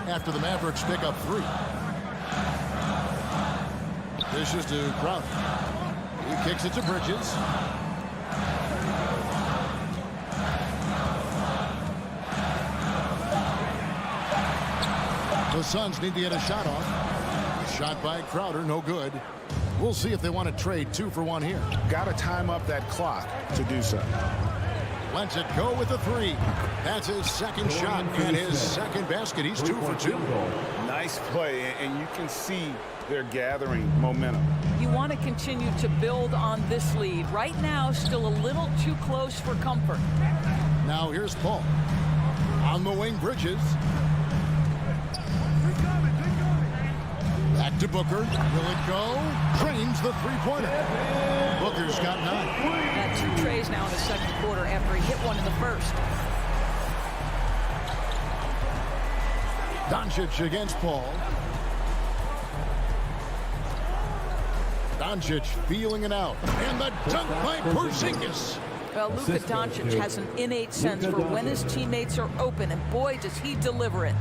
after the Mavericks pick up 3. This is to Crowder. He kicks it to Bridges. The Suns need to get a shot off. A shot by Crowder, no good. We'll see if they want to trade 2 for 1 here. Got to time up that clock to do so. Lets it go with the 3. That's his second shot and his second basket. He's 2 for 2. Nice play, and you can see they're gathering momentum. You want to continue to build on this lead. Right now, still a little too close for comfort. Now here's Paul. On the wing, Bridges. Back to Booker. Will it go? Drains the three-pointer. Booker's got 9. Got 2 trays now in the second quarter after he hit one in the first. Doncic against Paul. Doncic feeling it out. And the dunk by Porzingis. Well, Luka Doncic has an innate sense for when his teammates are open, and boy, does he deliver it.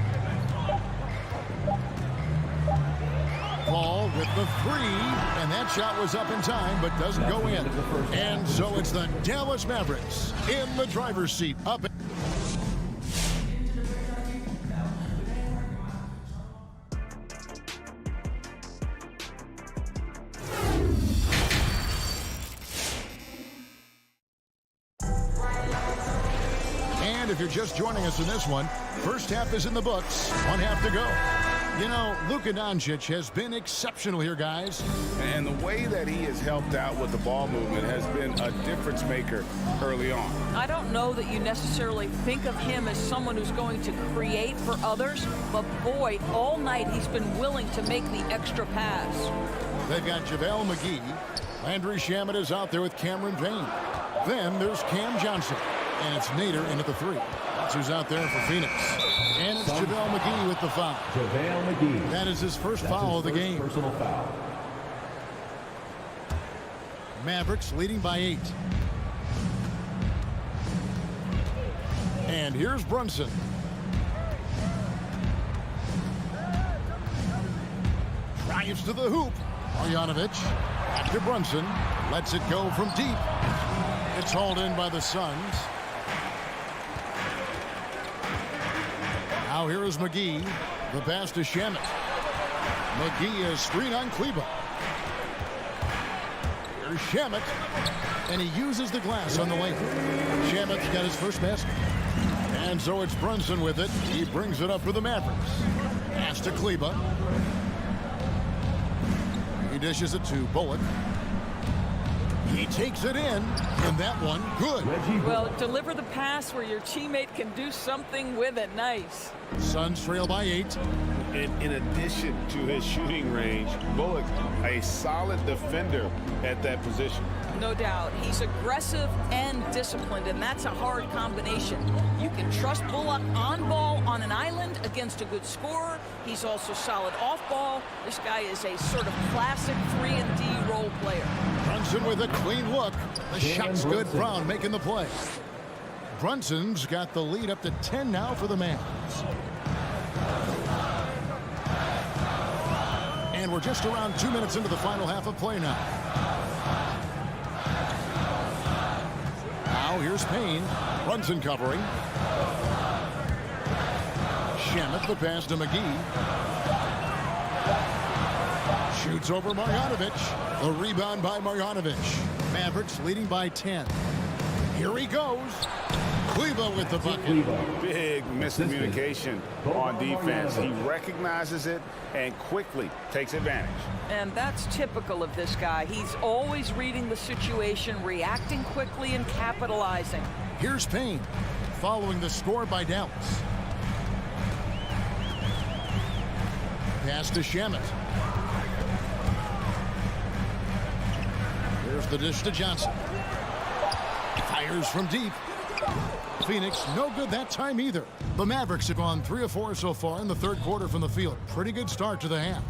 Paul with the 3, and that shot was up in time, but doesn't go in. And so it's the Dallas Mavericks in the driver's seat. Up. And if you're just joining us in this one, first half is in the books, 1 half to go. You know, Luka Doncic has been exceptional here, guys. And the way that he has helped out with the ball movement has been a difference maker early on. I don't know that you necessarily think of him as someone who's going to create for others, but boy, all night he's been willing to make the extra pass. They've got JaVale McGee. Landry Shamet is out there with Cameron Payne. Then there's Cam Johnson. And it's Nader in at the 3. That's who's out there for Phoenix. And it's JaVale McGee with the foul. JaVale McGee. That is his first foul of the game. Personal foul. Mavericks leading by 8. And here's Brunson. Drives to the hoop. Marjanovic back to Brunson. Lets it go from deep. It's hauled in by the Suns. Now here is McGee. The pass to Shamet. McGee is screen on Kleber. Here's Shamet. And he uses the glass on the lane. Shamet's got his first basket. And so it's Brunson with it. He brings it up for the Mavericks. Pass to Kleber. He dishes it to Bullock. He takes it in, and that one, good. Well, deliver the pass where your teammate can do something with it. Nice. Suns trail by 8. In addition to his shooting range, Bullock, a solid defender at that position. No doubt. He's aggressive and disciplined, and that's a hard combination. You can trust Bullock on ball on an island against a good scorer. He's also solid off ball. This guy is a sort of classic 3-and-D role player. Brunson with a clean look. The shot's good. Brown making the play. Brunson's got the lead up to 10 now for the Mavs. And we're just around 2 minutes into the final half of play now. Now here's Payne. Brunson covering. Shamet the pass to McGee. Shoots over Marjanovic. The rebound by Marjanovic. Mavericks leading by 10. Here he goes. Kleber with the bucket. Big miscommunication on defense. He recognizes it and quickly takes advantage. And that's typical of this guy. He's always reading the situation, reacting quickly, and capitalizing. Here's Payne, following the score by Dallas. Pass to Shamet. Here's the dish to Johnson. Fires from deep. Phoenix no good that time either. The Mavericks have gone 3 of 4 so far in the third quarter from the field. Pretty good start to the half.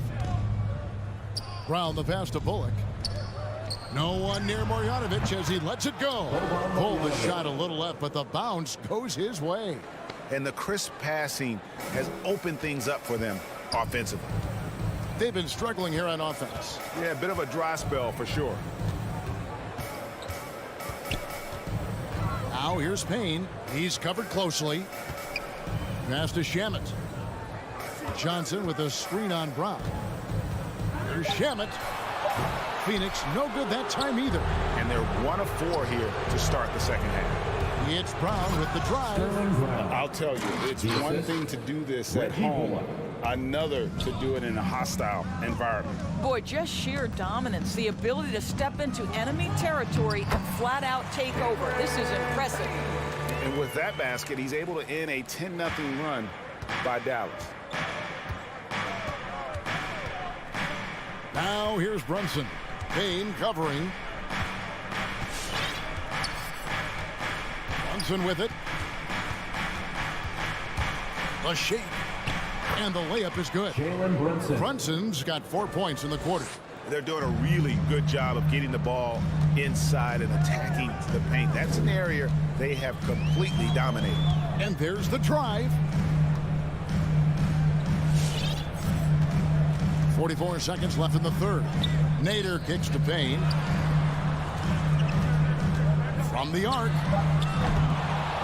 Brown the pass to Bullock. No one near Marjanovic as he lets it go. Pulled the shot a little left, but the bounce goes his way. And the crisp passing has opened things up for them offensively. They've been struggling here on offense. Yeah, a bit of a dry spell for sure. Now here's Payne. He's covered closely. Pass to Shamet. Johnson with a screen on Brown. There's Shamet. Phoenix no good that time either. And they're 1 of 4 here to start the second half. It's Brown with the drive. I'll tell you, it's one thing to do this at home, another to do it in a hostile environment. Boy, just sheer dominance, the ability to step into enemy territory and flat out take over. This is impressive. And with that basket, he's able to end a 10-0 run by Dallas. Now here's Brunson. Payne covering. Brunson with it. The shake. And the layup is good. Brunson's got 4 points in the quarter. They're doing a really good job of getting the ball inside and attacking the paint. That's an area they have completely dominated. And there's the drive. 44 seconds left in the third. Nader kicks to Payne. From the arc.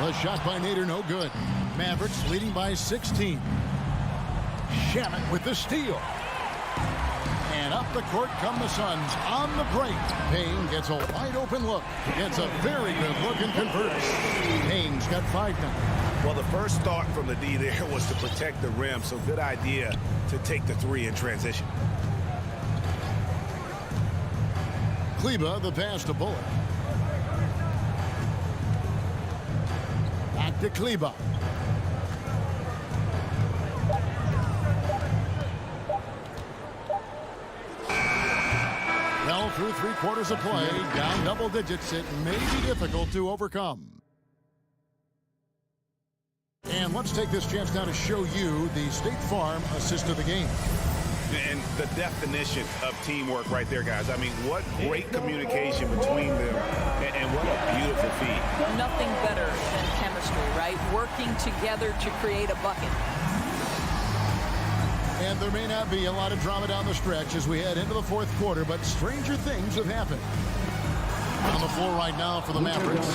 The shot by Nader no good. Mavericks leading by 16. Shamet with the steal. And up the court come the Suns on the break. Payne gets a wide open look. Gets a very good look and converts. Payne's got 5 now. Well, the first thought from the D there was to protect the rim, so good idea to take the 3 in transition. Kleba, the pass to Bullock. Back to Kleba. Well, through 3 quarters of play, down double digits, it may be difficult to overcome. And let's take this chance now to show you the State Farm assist of the game. And the definition of teamwork right there, guys. I mean, what great communication between them, and what a beautiful feed. Nothing better than chemistry, right? Working together to create a bucket. And there may not be a lot of drama down the stretch as we head into the 4th quarter, but stranger things have happened. On the floor right now for the Mavericks.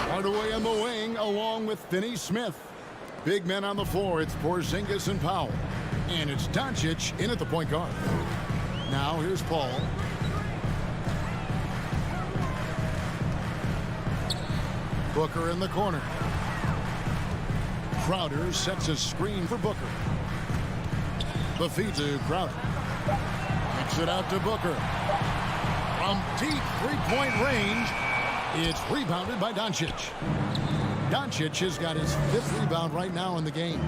Hardaway on the wing along with Finney-Smith. Big men on the floor. It's Porzingis and Powell. And it's Doncic in at the point guard. Now here's Paul. Booker in the corner. Crowder sets a screen for Booker. The feed to Crowder. Kicks it out to Booker. From deep 3-point range, it's rebounded by Doncic. Doncic has got his 5th rebound right now in the game.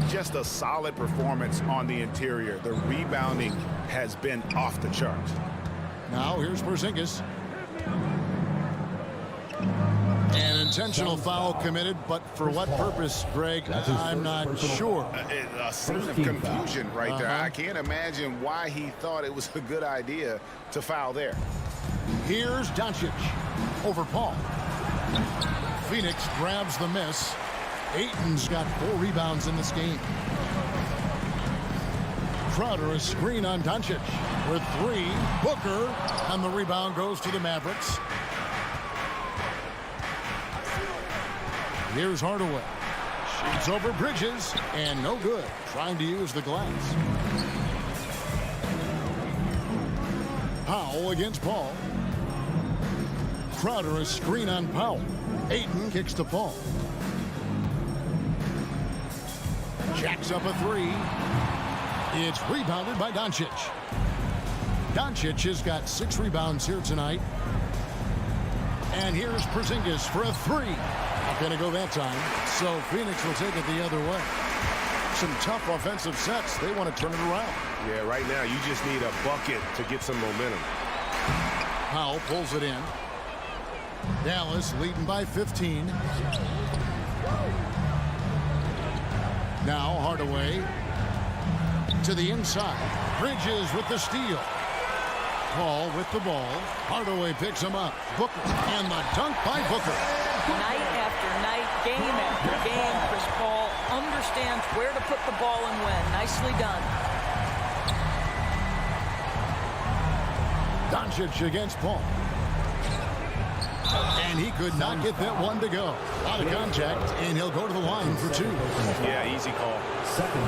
Just a solid performance on the interior. The rebounding has been off the charts. Now here's Porzingis. An intentional foul committed, but for what purpose, Greg, I'm not sure. A scene of confusion right there. I can't imagine why he thought it was a good idea to foul there. Here's Doncic over Paul. Phoenix grabs the miss. Ayton's got 4 rebounds in this game. Crowder a screen on Doncic with 3. Booker, and the rebound goes to the Mavericks. Here's Hardaway. Shoots over Bridges, and no good. Trying to use the glass. Powell against Paul. Crowder a screen on Powell. Ayton kicks to Paul. Jacks up a 3. It's rebounded by Doncic. Doncic has got 6 rebounds here tonight. And here's Porzingis for a 3. Not going to go that time. So Phoenix will take it the other way. Some tough offensive sets. They want to turn it around. Yeah, right now you just need a bucket to get some momentum. Powell pulls it in. Dallas leading by 15. Now Hardaway to the inside. Bridges with the steal. Paul with the ball. Hardaway picks him up. Booker, and the dunk by Booker. Night after night, game after game, Chris Paul understands where to put the ball and when. Nicely done. Doncic against Paul. And he could not get that one to go. Out of contact, and he'll go to the line for 2. Yeah, easy call.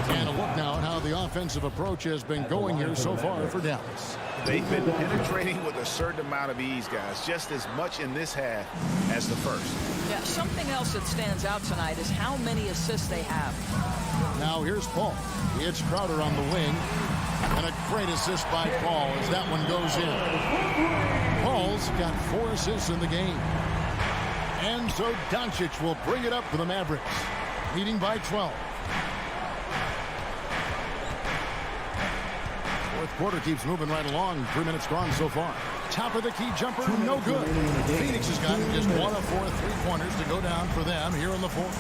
And a look now at how the offensive approach has been going here so far for Dallas. They've been penetrating with a certain amount of ease, guys, just as much in this half as the first. Yeah, something else that stands out tonight is how many assists they have. Now here's Paul. It's Crowder on the wing. And a great assist by Paul as that one goes in. Paul's got 4 assists in the game. And so Doncic will bring it up for the Mavericks, leading by 12. Fourth quarter keeps moving right along. 3 minutes gone so far. Top of the key jumper, no good. Phoenix has gotten just 1 of 4 3-pointers to go down for them here in the fourth.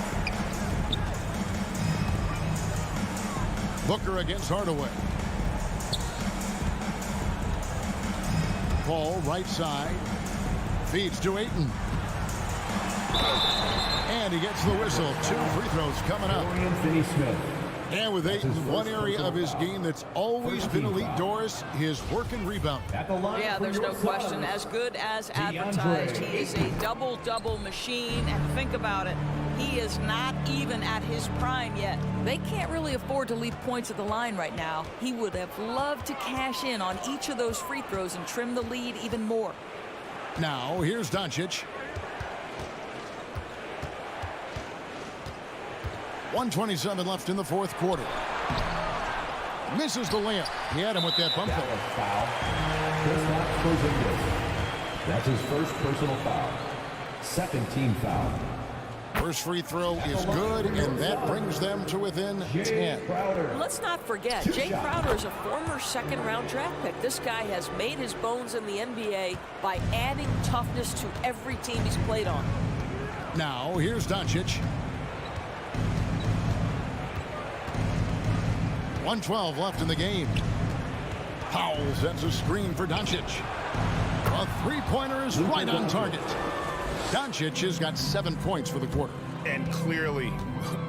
Booker against Hardaway. Paul right side. Feeds to Ayton. And he gets the whistle. 2 free throws coming up. And with Ayton, one area of his game that's always been elite, Doris, his work and rebound. Yeah, there's no question. As good as advertised. He is a double-double machine. And think about it. He is not even at his prime yet. They can't really afford to leave points at the line right now. He would have loved to cash in on each of those free throws and trim the lead even more. Now, here's Doncic. 1:27 left in the fourth quarter. Misses the layup. He had him with that bump. That's his first personal foul. Second team foul. First free throw is good, and that brings them to within 10. Let's not forget, Jay Crowder is a former second-round draft pick. This guy has made his bones in the NBA by adding toughness to every team he's played on. Now, here's Doncic. 1:12 left in the game. Powell sends a screen for Doncic. A three-pointer is right on target. Doncic has got 7 points for the quarter. And clearly,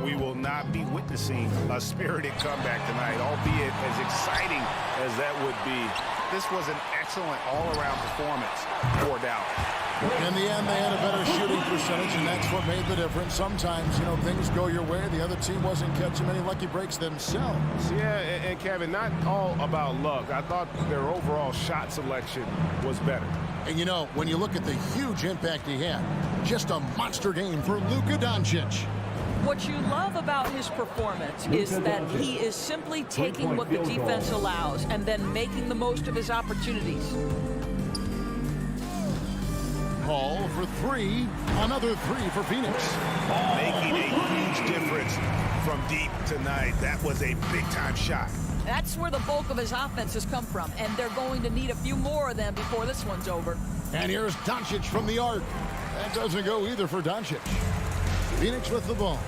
we will not be witnessing a spirited comeback tonight, albeit as exciting as that would be. This was an excellent all-around performance for Dallas. In the end, they had a better shooting percentage, and that's what made the difference. Sometimes, things go your way. The other team wasn't catching many lucky breaks themselves. Yeah, and Kevin, not all about luck. I thought their overall shot selection was better. And when you look at the huge impact he had, just a monster game for Luka Doncic. What you love about his performance is that he is simply taking what the defense allows and then making the most of his opportunities. Paul for 3, another 3 for Phoenix. Making a huge difference from deep tonight. That was a big-time shot. That's where the bulk of his offense has come from, and they're going to need a few more of them before this one's over. And here's Doncic from the arc. That doesn't go either for Doncic. Phoenix with the ball.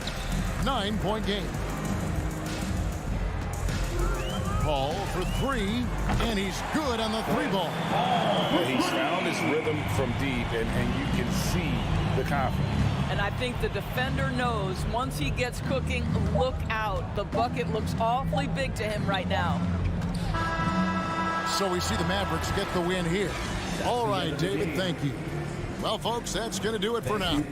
9-point game. Paul for 3, and he's good on the 3-ball. He's found his rhythm from deep, and you can see the confidence. And I think the defender knows once he gets cooking, look out. The bucket looks awfully big to him right now. So we see the Mavericks get the win here. All right, David, thank you. Well, folks, that's going to do it for now.